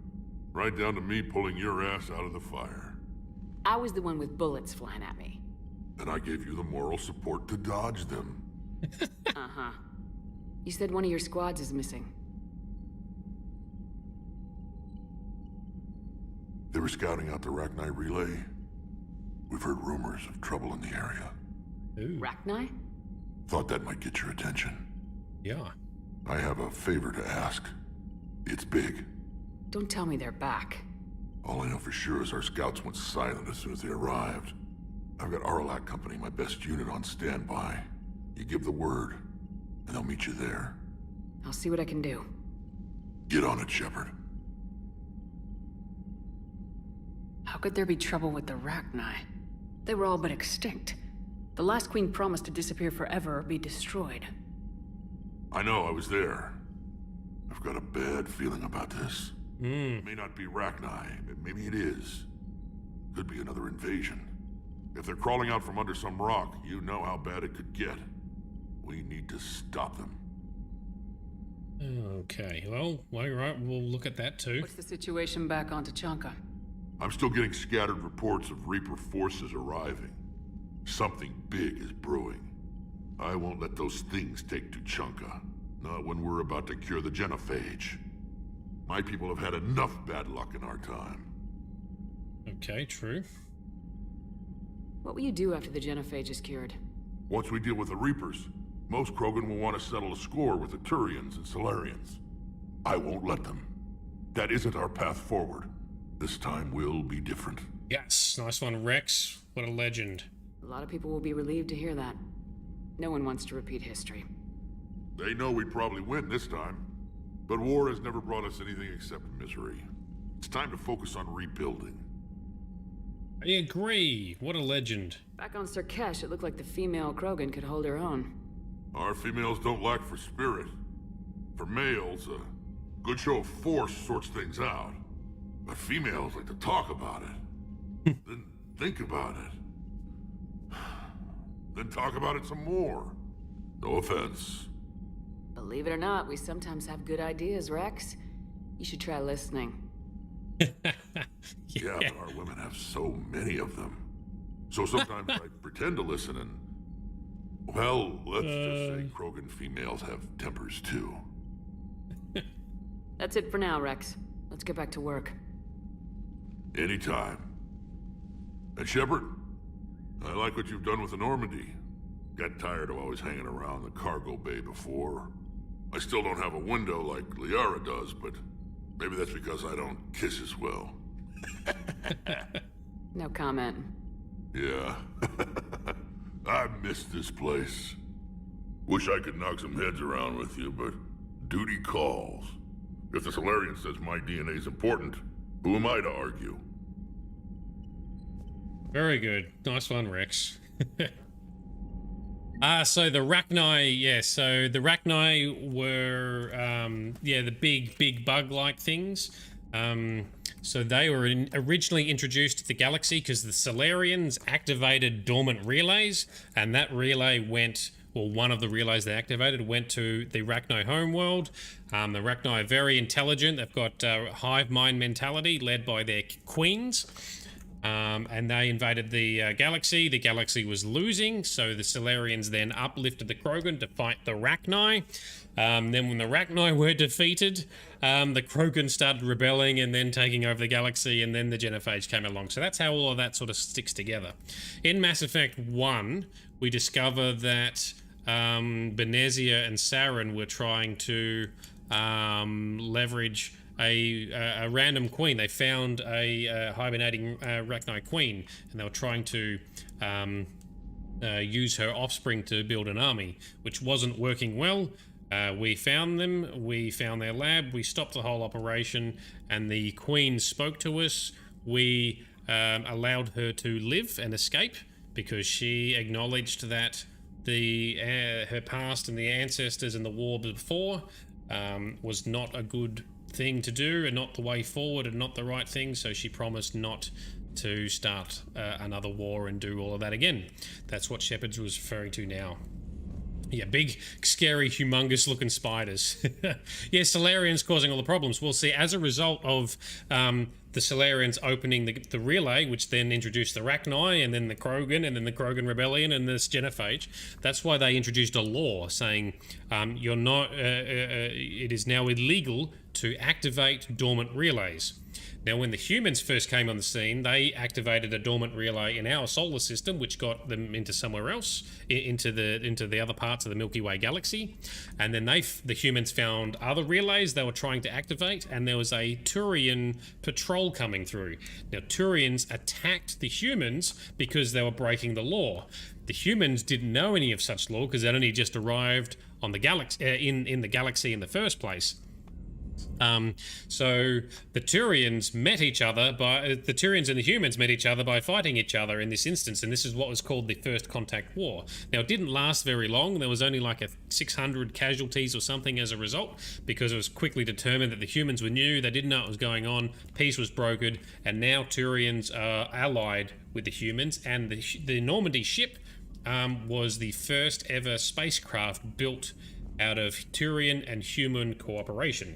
Right down to me pulling your ass out of the fire. I was the one with bullets flying at me. And I gave you the moral support to dodge them. Uh-huh. You said one of your squads is missing. They were scouting out the Rachni relay. We've heard rumors of trouble in the area. Ooh. Rachni? Thought that might get your attention. Yeah. I have a favor to ask. It's big. Don't tell me they're back. All I know for sure is our scouts went silent as soon as they arrived. I've got Aralak Company, my best unit, on standby. You give the word, and they'll meet you there. I'll see what I can do. Get on it, Shepard. How could there be trouble with the Rachni? They were all but extinct. The last queen promised to disappear forever or be destroyed. I know, I was there. I've got a bad feeling about this. It may not be Rachni, maybe it is. Could be another invasion. If they're crawling out from under some rock, you know how bad it could get. We need to stop them. Okay, well, right, we'll look at that too. What's the situation back on Tuchanka? I'm still getting scattered reports of Reaper forces arriving. Something big is brewing. I won't let those things take Tuchanka. Not when we're about to cure the genophage. My people have had enough bad luck in our time. Okay, true. What will you do after the genophage is cured? Once we deal with the Reapers, most Krogan will want to settle a score with the Turians and Solarians. I won't let them. That isn't our path forward. This time will be different. Yes, nice one, Rex. What a legend. A lot of people will be relieved to hear that. No one wants to repeat history. They know we'd probably win this time. But war has never brought us anything except misery. It's time to focus on rebuilding. I agree. What a legend. Back on Surkesh, it looked like the female Krogan could hold her own. Our females don't lack for spirit. For males, a good show of force sorts things out. But females like to talk about it. Then think about it. Then talk about it some more. No offense. Believe it or not, we sometimes have good ideas, Rex. You should try listening. Yeah, but our women have so many of them. So sometimes I pretend to listen and... Well, let's just say Krogan females have tempers too. That's it for now, Rex. Let's get back to work. Anytime. And Shepard, I like what you've done with the Normandy. Got tired of always hanging around the cargo bay before. I still don't have a window like Liara does, but maybe that's because I don't kiss as well. No comment. Yeah. I miss this place. Wish I could knock some heads around with you, but duty calls. If the Solarian says my DNA's important, who am I to argue? Very good. Nice one, Rex. So the Rachni, so the Rachni were, the big bug-like things. So they were originally introduced to the galaxy because the Solarians activated dormant relays, and that relay went, well, one of the relays they activated went to the Rachni homeworld. The Rachni are very intelligent. They've got hive mind mentality led by their queens. And they invaded the galaxy. The galaxy was losing, so the Solarians then uplifted the Krogan to fight the Rachni. Then when the Rachni were defeated, the Krogan started rebelling and then taking over the galaxy, and then the Genophage came along. So that's how all of that sort of sticks together. In Mass Effect 1, we discover that Benezia and Saren were trying to leverage a random queen. They found a hibernating Rachni queen, and they were trying to use her offspring to build an army, which wasn't working well. We found them, we found their lab, we stopped the whole operation, and the queen spoke to us. We allowed her to live and escape because she acknowledged that her past and the ancestors and the war before was not a good thing to do and not the way forward and not the right thing, so she promised not to start another war and do all of that again. That's what Shepard's was referring to now. Yeah, big, scary, humongous looking spiders. Yeah, Solarians causing all the problems. We'll see as a result of the Solarians opening the relay, which then introduced the Rachni and then the Krogan and then the Krogan Rebellion and this Genophage. That's why they introduced a law saying you're not. It is now illegal to activate dormant relays. Now, when the humans first came on the scene, they activated a dormant relay in our solar system, which got them into somewhere else, into the other parts of the Milky Way galaxy. And then the humans found other relays they were trying to activate, and there was a Turian patrol coming through. Now, Turians attacked the humans because they were breaking the law. The humans didn't know any of such law because they'd only just arrived on the galaxy in the galaxy in the first place. So the Turians met each other the Turians and the humans met each other by fighting each other in this instance, and this is what was called the First Contact War. Now, it didn't last very long. There was only like 600 casualties or something as a result, because it was quickly determined that the humans were new, they didn't know what was going on, peace was brokered, and now Turians are allied with the humans, and the Normandy ship was the first ever spacecraft built out of Turian and human cooperation.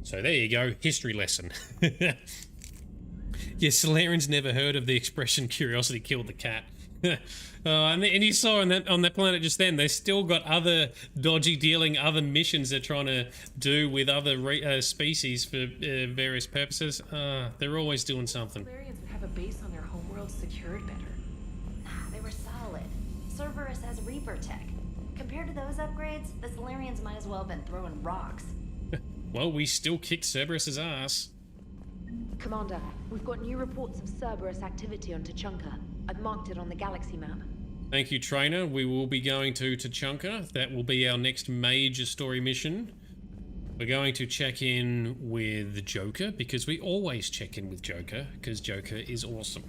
So there you go, history lesson. Yeah, Solarians never heard of the expression "curiosity killed the cat." And you saw on that planet just then, they still got other dodgy dealing, other missions they're trying to do with other species for various purposes. They're always doing something. Solarians would have a base on their homeworld secured better. They were solid. Cerberus has Reaper tech. Compared to those upgrades, the Solarians might as well have been throwing rocks. Well, we still kicked Cerberus's ass. Commander, we've got new reports of Cerberus activity on Tuchanka. I've marked it on the galaxy map. Thank you, Trainer. We will be going to Tuchanka. That will be our next major story mission. We're going to check in with Joker, because we always check in with Joker, because Joker is awesome.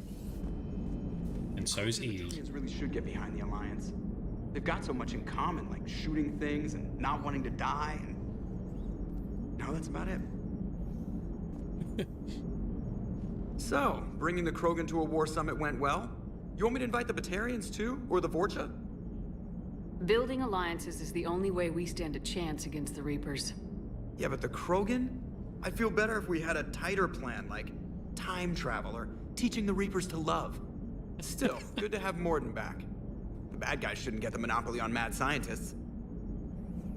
And so is Edie. The really should get behind the Alliance. They've got so much in common, like shooting things and not wanting to die, and now that's about it. So, bringing the Krogan to a war summit went well? You want me to invite the Batarians too? Or the Vorcha? Building alliances is the only way we stand a chance against the Reapers. Yeah, but the Krogan? I'd feel better if we had a tighter plan, like time travel or teaching the Reapers to love. Still, good to have Morden back. The bad guys shouldn't get the monopoly on mad scientists.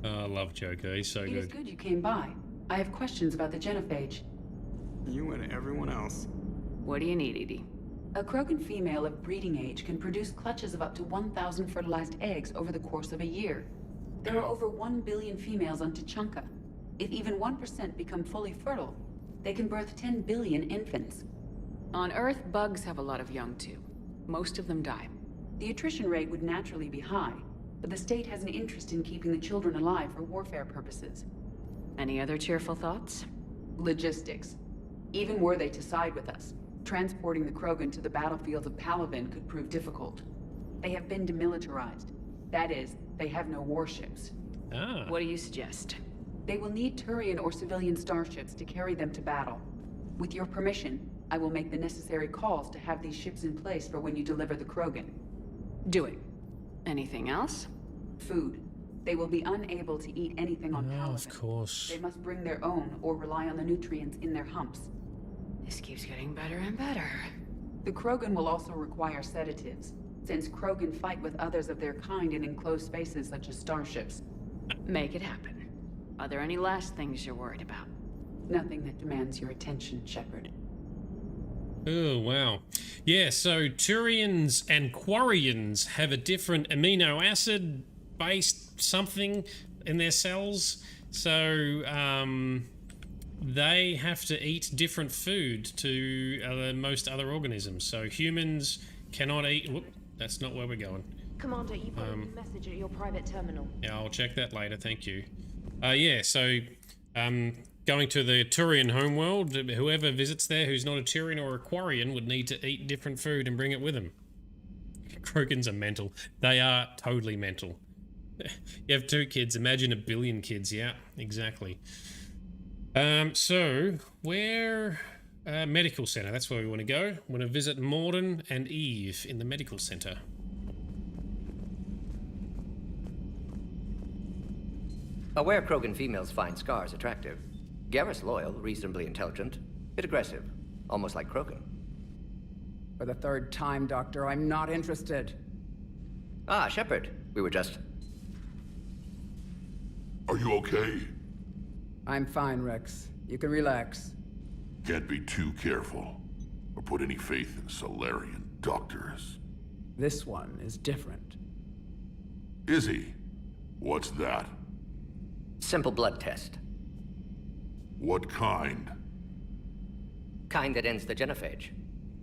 Oh, I love Joker, he's so good. It is good you came by. I have questions about the Genophage. You and everyone else. What do you need, Edie? A Krogan female of breeding age can produce clutches of up to 1,000 fertilized eggs over the course of a year. There are over 1 billion females on Tuchanka. If even 1% become fully fertile, they can birth 10 billion infants. On Earth, bugs have a lot of young too. Most of them die. The attrition rate would naturally be high, but the state has an interest in keeping the children alive for warfare purposes. Any other cheerful thoughts? Logistics. Even were they to side with us, transporting the Krogan to the battlefields of Palaven could prove difficult. They have been demilitarized. That is, they have no warships. What do you suggest? They will need Turian or civilian starships to carry them to battle. With your permission, I will make the necessary calls to have these ships in place for when you deliver the Krogan. Do it. Anything else? Food. They will be unable to eat anything on Palaven. Of course. They must bring their own or rely on the nutrients in their humps. This keeps getting better and better. The Krogan will also require sedatives, since Krogan fight with others of their kind in enclosed spaces such as starships. Make it happen. Are there any last things you're worried about? Nothing that demands your attention, Shepard. Oh, wow. Yeah, so Turians and Quarians have a different amino acid-based something in their cells. So, they have to eat different food to most other organisms. So humans cannot eat... Whoop, that's not where we're going. Commander, you've got a new message at your private terminal. Yeah, I'll check that later, thank you. Yeah, so... going to the Turian homeworld, whoever visits there who's not a Turian or a Quarian would need to eat different food and bring it with them. Krogans are mental. They are totally mental. You have 2 kids, imagine 1 billion kids. Yeah, exactly. So, where... medical center, that's where we want to go. We want to visit Morden and Eve in the medical center. Aware Krogan females find scars attractive. Garrus loyal, reasonably intelligent, bit aggressive, almost like Krogan. For the 3rd time, Doctor, I'm not interested. Ah, Shepard. We were just... Are you okay? I'm fine, Rex. You can relax. Can't be too careful, or put any faith in Solarian doctors. This one is different. Is he? What's that? Simple blood test. What kind? Kind that ends the genophage.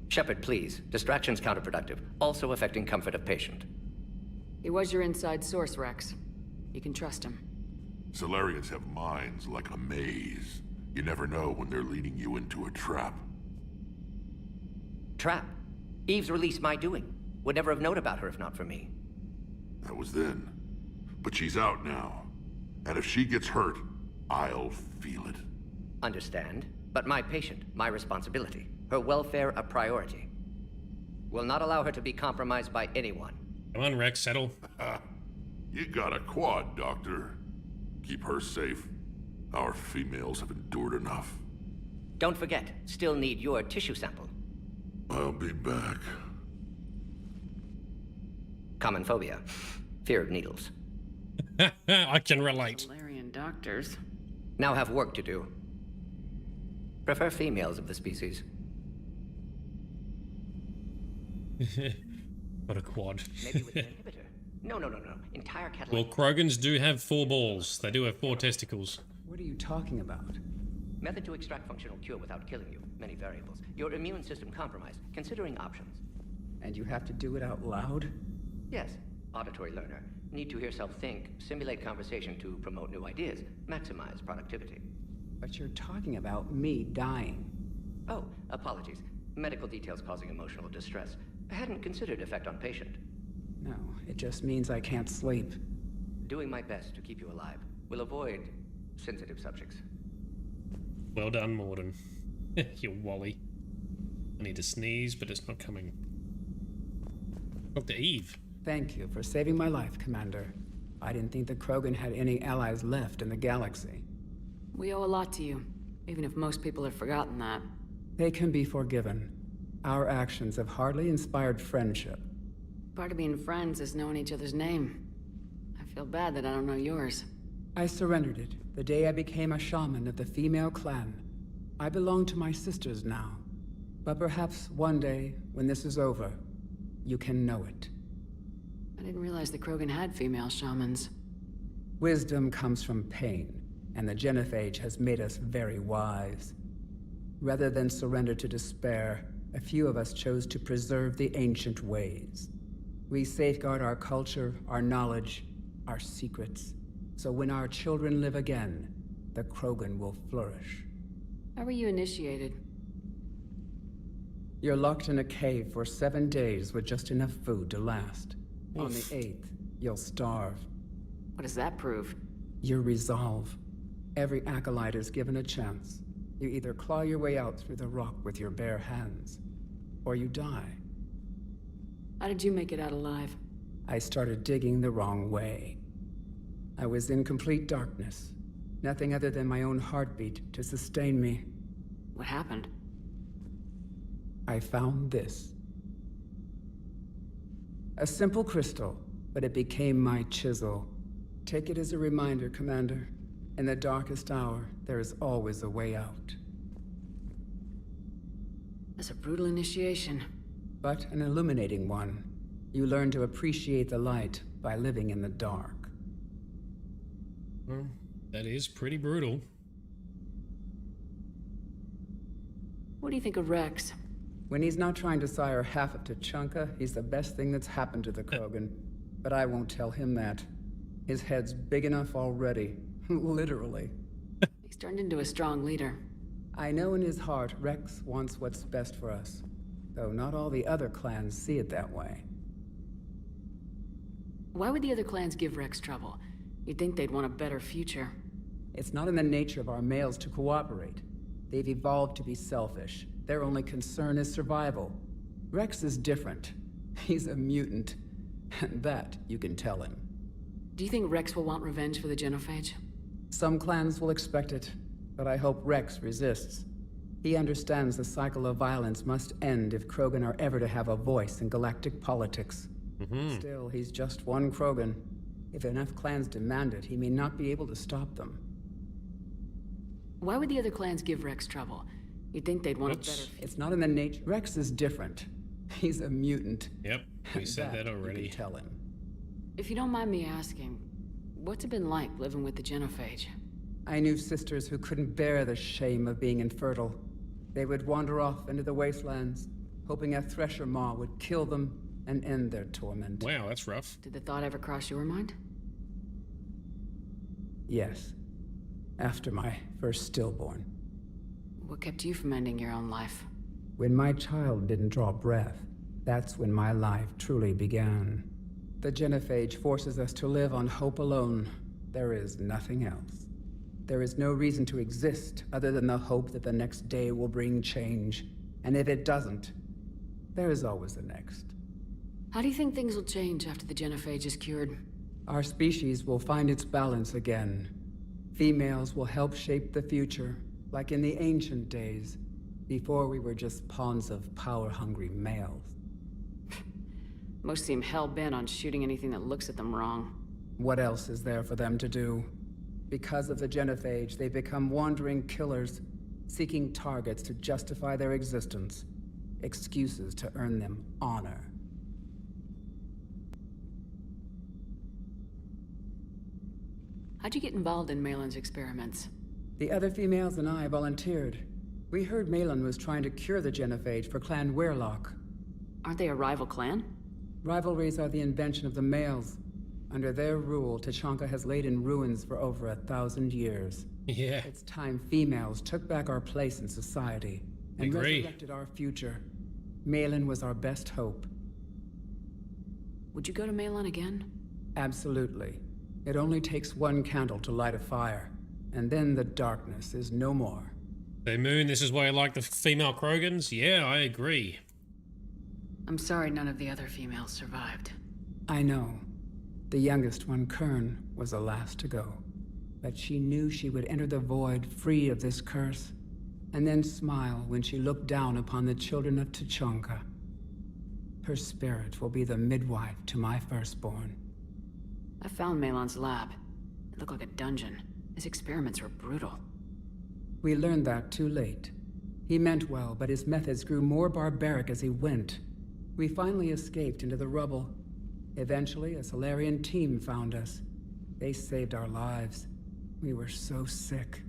Shepard, please. Distraction's counterproductive, also affecting comfort of patient. He was your inside source, Rex. You can trust him. Solarians have minds like a maze. You never know when they're leading you into a trap. Trap? Eve's release my doing. Would never have known about her if not for me. That was then. But she's out now. And if she gets hurt, I'll feel it. Understand. But my patient, my responsibility. Her welfare a priority. Will not allow her to be compromised by anyone. Come on, Rex, settle. You got a quad, Doctor. Keep her safe. Our females have endured enough. Don't forget, still need your tissue sample. I'll be back. Common phobia. Fear of needles. I can relate. Solarian doctors. Now have work to do. Prefer females of the species. What a quad. Maybe with an inhibitor. No. Entire catalog. Well, Krogans do have 4 balls. They do have 4 testicles. What are you talking about? Method to extract functional cure without killing you. Many variables. Your immune system compromised. Considering options. And you have to do it out loud? Yes. Auditory learner. Need to hear self think. Simulate conversation to promote new ideas. Maximize productivity. But you're talking about me dying. Oh, apologies. Medical details causing emotional distress. I hadn't considered effect on patient. No, it just means I can't sleep. Doing my best to keep you alive. Will avoid sensitive subjects. Well done, Morden. You Wally. I need to sneeze, but it's not coming. Dr. Eve. Thank you for saving my life, Commander. I didn't think the Krogan had any allies left in the galaxy. We owe a lot to you, even if most people have forgotten that. They can be forgiven. Our actions have hardly inspired friendship. Part of being friends is knowing each other's name. I feel bad that I don't know yours. I surrendered it the day I became a shaman of the female clan. I belong to my sisters now. But perhaps one day, when this is over, you can know it. I didn't realize the Krogan had female shamans. Wisdom comes from pain, and the genophage has made us very wise. Rather than surrender to despair, a few of us chose to preserve the ancient ways. We safeguard our culture, our knowledge, our secrets. So when our children live again, the Krogan will flourish. How were you initiated? You're locked in a cave for 7 days with just enough food to last. Oof. On the 8th, you'll starve. What does that prove? Your resolve. Every acolyte is given a chance. You either claw your way out through the rock with your bare hands, or you die. How did you make it out alive? I started digging the wrong way. I was in complete darkness. Nothing other than my own heartbeat to sustain me. What happened? I found this. A simple crystal, but it became my chisel. Take it as a reminder, Commander. In the darkest hour, there is always a way out. That's a brutal initiation. But an illuminating one. You learn to appreciate the light by living in the dark. Well, that is pretty brutal. What do you think of Rex? When he's not trying to sire half of Tuchanka, he's the best thing that's happened to the Krogan. But I won't tell him that. His head's big enough already. Literally. He's turned into a strong leader. I know in his heart Rex wants what's best for us. Though not all the other clans see it that way. Why would the other clans give Rex trouble? You'd think they'd want a better future. It's not in the nature of our males to cooperate. They've evolved to be selfish. Their only concern is survival. Rex is different. He's a mutant. And that you can tell him. Do you think Rex will want revenge for the genophage? Some clans will expect it, but I hope Rex resists. He understands the cycle of violence must end if Krogan are ever to have a voice in galactic politics. Still, he's just one Krogan. If enough clans demand it, he may not be able to stop them. Why would the other clans give Rex trouble? You'd think they'd want a better... It's not in the nature... Rex is different. He's a mutant. Yep, we said that already. You can tell him. If you don't mind me asking, what's it been like living with the genophage? I knew sisters who couldn't bear the shame of being infertile. They would wander off into the wastelands, hoping a thresher maw would kill them and end their torment. Wow, that's rough. Did the thought ever cross your mind? Yes. After my first stillborn. What kept you from ending your own life? When my child didn't draw breath, that's when my life truly began. The genophage forces us to live on hope alone. There is nothing else. There is no reason to exist other than the hope that the next day will bring change. And if it doesn't, there is always the next. How do you think things will change after the genophage is cured? Our species will find its balance again. Females will help shape the future, like in the ancient days, before we were just pawns of power-hungry males. Most seem hell-bent on shooting anything that looks at them wrong. What else is there for them to do? Because of the genophage, they become wandering killers, seeking targets to justify their existence, excuses to earn them honor. How'd you get involved in Malin's experiments? The other females and I volunteered. We heard Malin was trying to cure the genophage for Clan Weirlock. Aren't they a rival clan? Rivalries are the invention of the males. Under their rule, Tuchanka has laid in ruins for over 1,000 years. Yeah. It's time females took back our place in society and resurrected our future. Malin was our best hope. Would you go to Malin again? Absolutely. It only takes one candle to light a fire, and then the darkness is no more. Hey Moon, this is why I like the female Krogans? Yeah, I agree. I'm sorry none of the other females survived. I know. The youngest one, Kern, was the last to go. But she knew she would enter the void free of this curse, and then smile when she looked down upon the children of Tuchanka. Her spirit will be the midwife to my firstborn. I found Malin's lab. It looked like a dungeon. His experiments were brutal. We learned that too late. He meant well, but his methods grew more barbaric as he went. We finally escaped into the rubble. Eventually, a Solarian team found us. They saved our lives. We were so sick.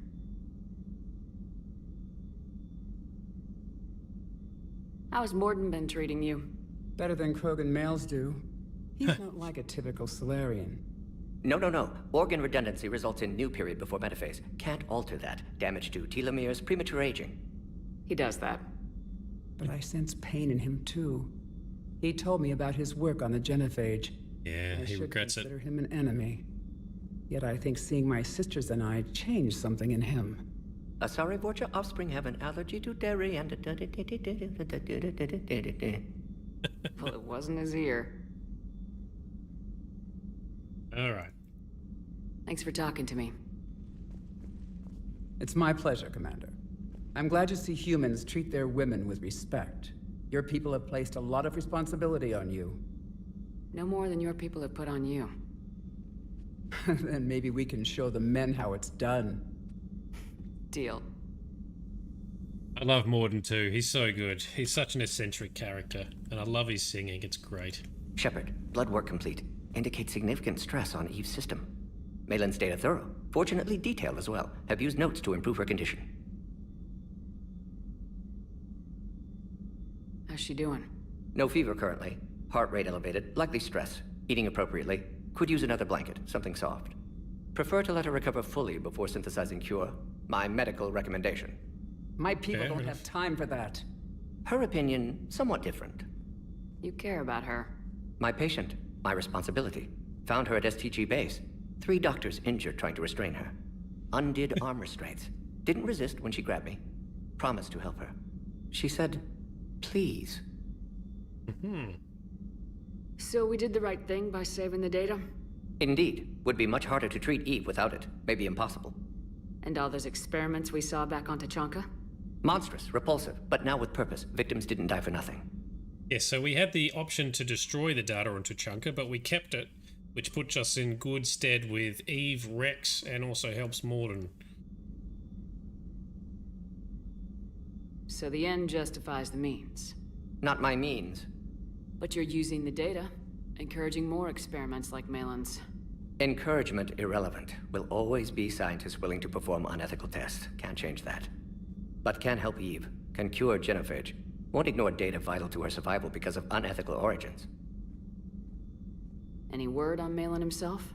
How's Morden been treating you? Better than Krogan males do. He's not like a typical Solarian. No. Organ redundancy results in new period before metaphase. Can't alter that. Damage to telomeres, premature aging. He does that. But I sense pain in him too. He told me about his work on the genophage. Yeah, he regrets it. I consider him an enemy. Yet I think seeing my sisters and I changed something in him. Sorry, but your offspring have an allergy to dairy and... Well, it wasn't his ear. Alright. Thanks for talking to me. It's my pleasure, Commander. I'm glad to see humans treat their women with respect. Your people have placed a lot of responsibility on you. No more than your people have put on you. Then maybe we can show the men how it's done. Deal. I love Morden too. He's so good. He's such an eccentric character, and I love his singing. It's great. Shepard, blood work complete. Indicates significant stress on Eve's system. Malin's data thorough. Fortunately detailed as well. Have used notes to improve her condition. How's she doing? No fever currently. Heart rate elevated. Likely stress. Eating appropriately. Could use another blanket. Something soft. Prefer to let her recover fully before synthesizing cure. My medical recommendation. My people don't have time for that. Her opinion, somewhat different. You care about her. My patient. My responsibility. Found her at STG base. 3 doctors injured trying to restrain her. Undid arm restraints. Didn't resist when she grabbed me. Promised to help her. She said, please. So we did the right thing by saving the data? Indeed. Would be much harder to treat Eve without it. Maybe impossible. And all those experiments we saw back on Tuchanka? Monstrous, repulsive, but now with purpose. Victims didn't die for nothing. Yes, so we had the option to destroy the data on Tuchanka, but we kept it, which puts us in good stead with Eve, Rex, and also helps Morden. So the end justifies the means. Not my means. But you're using the data, encouraging more experiments like Malin's. Encouragement irrelevant. Will always be scientists willing to perform unethical tests. Can't change that. But can help Eve. Can cure genophage. Won't ignore data vital to her survival because of unethical origins. Any word on Malin himself?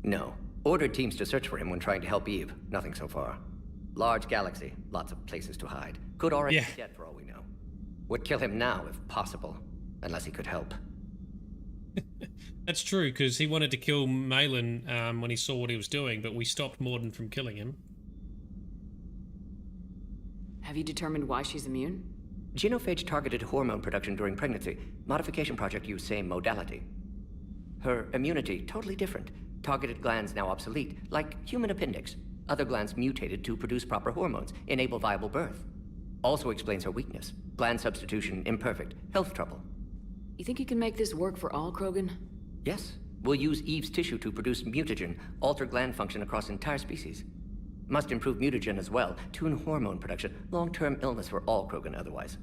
No. Ordered teams to search for him when trying to help Eve. Nothing so far. Large galaxy. Lots of places to hide. Could already be dead for all we know. Would kill him now if possible. Unless he could help. That's true, because he wanted to kill Malin when he saw what he was doing, but we stopped Morden from killing him. Have you determined why she's immune? Genophage targeted hormone production during pregnancy. Modification project used same modality. Her immunity, totally different. Targeted glands now obsolete, like human appendix. Other glands mutated to produce proper hormones, enable viable birth. Also explains her weakness. Gland substitution imperfect. Health trouble. You think you can make this work for all Krogan? Yes. We'll use Eve's tissue to produce mutagen, alter gland function across entire species. Must improve mutagen as well, tune hormone production. Long-term illness for all Krogan otherwise.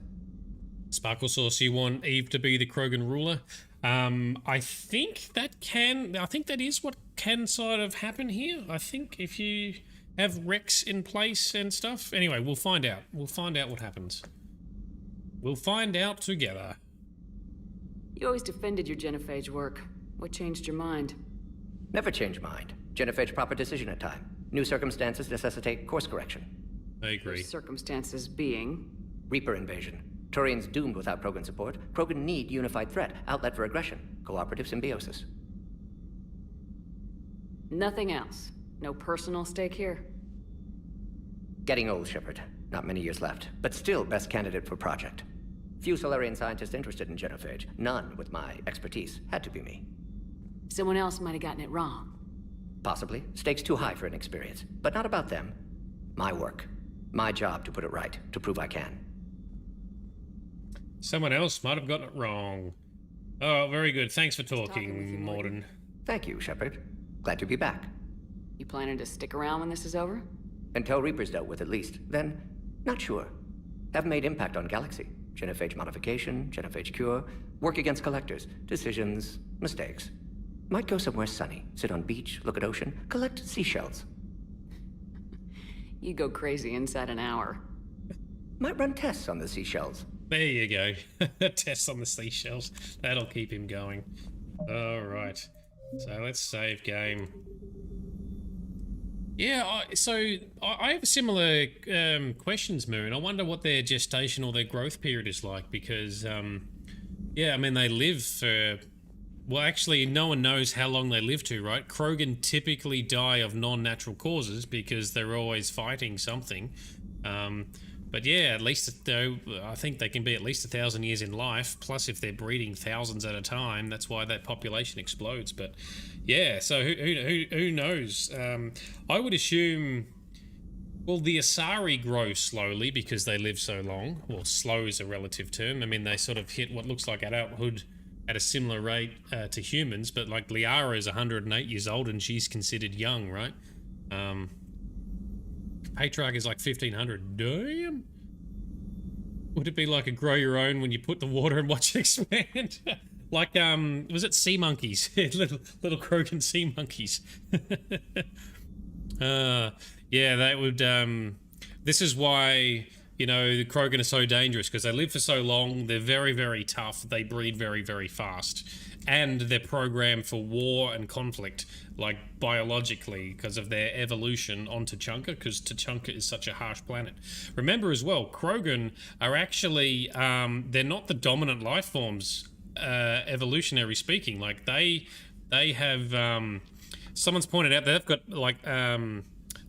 Sparkle Sauce, you want Eve to be the Krogan ruler? I think that is what can sort of happen here. I think if you have Rex in place and stuff. Anyway, we'll find out. We'll find out what happens. We'll find out together. You always defended your genophage work. What changed your mind? Never change mind. Genophage proper decision at time. New circumstances necessitate course correction. I agree. Those circumstances being? Reaper invasion. Turians doomed without Krogan support. Krogan need unified threat, outlet for aggression, cooperative symbiosis. Nothing else. No personal stake here. Getting old, Shepard. Not many years left, but still best candidate for project. Few Solarian scientists interested in genophage. None with my expertise. Had to be me. Someone else might have gotten it wrong. Possibly. Stakes too high for inexperience. But not about them. My work. My job to put it right, to prove I can. Someone else might have gotten it wrong. Oh, very good. Thanks for talking, Morden. Thank you, Shepard. Glad to be back. You planning to stick around when this is over? Until Reaper's dealt with at least. Then, not sure. Have made impact on Galaxy. Genophage modification, genophage cure, work against collectors, decisions, mistakes. Might go somewhere sunny, sit on beach, look at ocean, collect seashells. You go crazy inside an hour. Might run tests on the seashells. There you go. Tests on the seashells. That'll keep him going. Alright. So let's save game. Yeah, I have similar questions, Moon. I wonder what their gestation or their growth period is like because, yeah, I mean, they live for well, actually, no one knows how long they live to, right? Krogan typically die of non-natural causes because they're always fighting something. But yeah, at least though, I think they can be at least 1,000 years in life. Plus, if they're breeding thousands at a time, that's why that population explodes. But yeah, so who knows? I would assume. Well, the Asari grow slowly because they live so long. Well, slow is a relative term. I mean, they sort of hit what looks like adulthood at a similar rate to humans, but like Liara is 108 years old and she's considered young, right? Patriarch is like 1,500. Damn! Would it be like a grow your own when you put the water and watch it expand? Like, was it sea monkeys? little Krogan sea monkeys. Yeah, that would, this is why, you know, the Krogan are so dangerous, because they live for so long, they're very, very tough, they breed very, very fast, and they're programmed for war and conflict, like, biologically, because of their evolution on Tuchanka, because Tuchanka is such a harsh planet. Remember as well, Krogan are actually, they're not the dominant life forms, evolutionary speaking, like, they have, someone's pointed out they've got, like,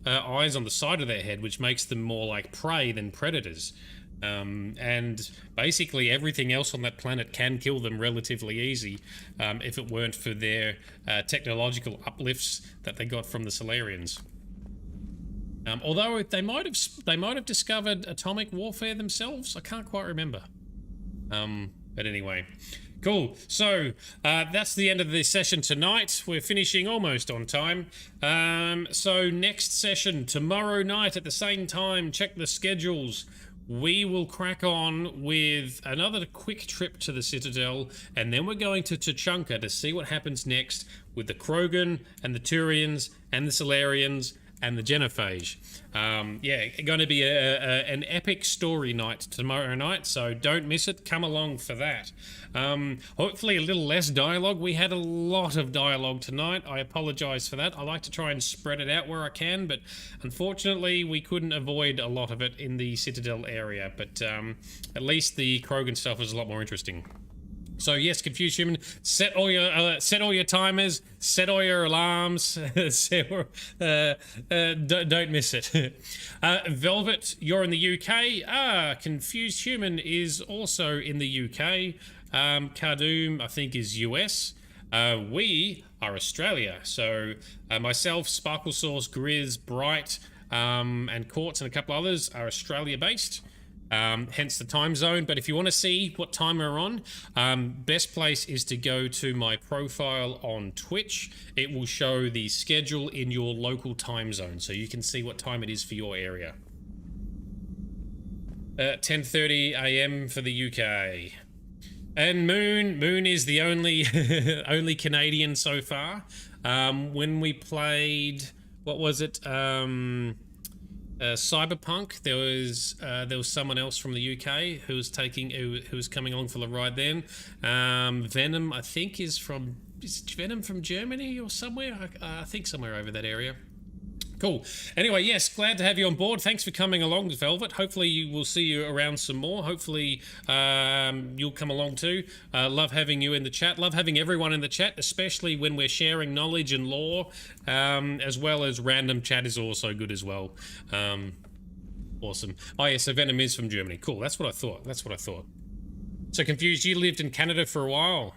eyes on the side of their head, which makes them more like prey than predators. And basically everything else on that planet can kill them relatively easy if it weren't for their technological uplifts that they got from the Solarians. Although they might have discovered atomic warfare themselves, I can't quite remember. But anyway. Cool. So, that's the end of the session tonight. We're finishing almost on time. So next session, tomorrow night at the same time, check the schedules. We will crack on with another quick trip to the Citadel, and then we're going to Tuchanka to see what happens next with the Krogan and the Turians and the Solarians and the Genophage. Yeah, going to be an epic story night tomorrow night, so don't miss it. Come along for that. Hopefully a little less dialogue. We had a lot of dialogue tonight. I apologize for that. I like to try and spread it out where I can, but unfortunately we couldn't avoid a lot of it in the Citadel area, but at least the Krogan stuff was a lot more interesting. So yes, Confused Human, set all your timers, set all your alarms, don't miss it. Velvet, you're in the UK. Confused Human is also in the UK. Cardoom, I think, is US. We are Australia. So myself, Sparkle Sauce, Grizz, Bright, and Quartz, and a couple others are Australia-based. Hence the time zone. But if you want to see what time we're on, best place is to go to my profile on Twitch. It will show the schedule in your local time zone, so you can see what time it is for your area. 10:30 AM for the UK. And Moon is the only only Canadian so far. When we played, what was it? Cyberpunk, there was someone else from the UK who was coming along for the ride then. Venom, I think, is Venom from Germany or somewhere? I think somewhere over that area. Cool. Anyway, yes, glad to have you on board. Thanks for coming along, Velvet. Hopefully we'll see you around some more. Hopefully you'll come along too. Love having you in the chat. Love having everyone in the chat, especially when we're sharing knowledge and lore, as well as random chat is also good as well. Awesome. Oh yeah, so Venom is from Germany. Cool, that's what I thought. So Confused, you lived in Canada for a while.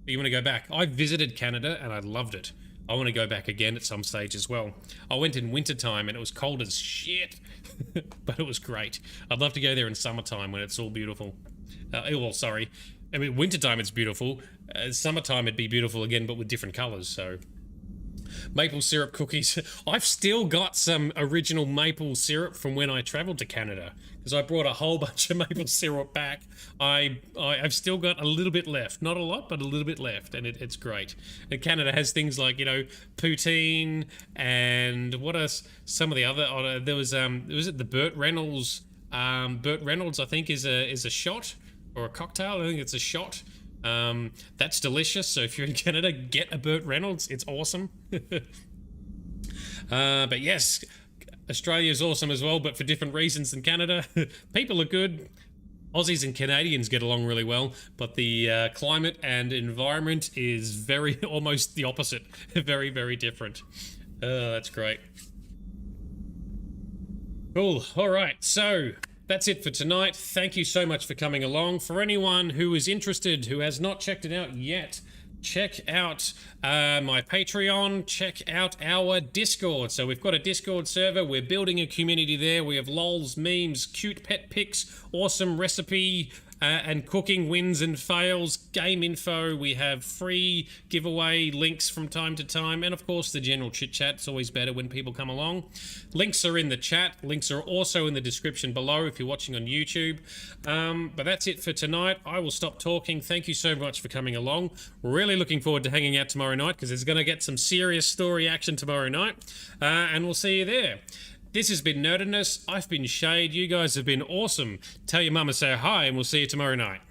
You want to go back? I visited Canada and I loved it. I want to go back again at some stage as well. I went in wintertime and it was cold as shit, but it was great. I'd love to go there in summertime when it's all beautiful. Well, sorry. I mean, wintertime it's beautiful. Summertime it'd be beautiful again, but with different colours, so. Maple syrup cookies. I've still got some original maple syrup from when I travelled to Canada, because I brought a whole bunch of maple syrup back. I've still got a little bit left. Not a lot, but a little bit left, and it's great. And Canada has things like, you know, poutine, and what are some of the other, there was it the Burt Reynolds, I think is a shot, or a cocktail. I think it's a shot. That's delicious, so if you're in Canada, get a Burt Reynolds. It's awesome. But yes, Australia is awesome as well, but for different reasons than Canada. People are good. Aussies and Canadians get along really well, but the climate and environment is very, almost the opposite. Very, very different. That's great. Cool. All right. So that's it for tonight. Thank you so much for coming along. For anyone who is interested, who has not checked it out yet, check out my Patreon, check out our Discord. So we've got a Discord server, we're building a community there, we have lols, memes, cute pet pics, awesome recipe and cooking wins and fails, game info, we have free giveaway links from time to time, and of course the general chit chat. It's always better when people come along. Links are in the chat, links are also in the description below if you're watching on YouTube. But that's it for tonight. I will stop talking. Thank you so much for coming along. Really looking forward to hanging out tomorrow night, because there's going to get some serious story action tomorrow night, and we'll see you there. This has been Nerdedness. I've been Shade. You guys have been awesome. Tell your mama say hi, and we'll see you tomorrow night.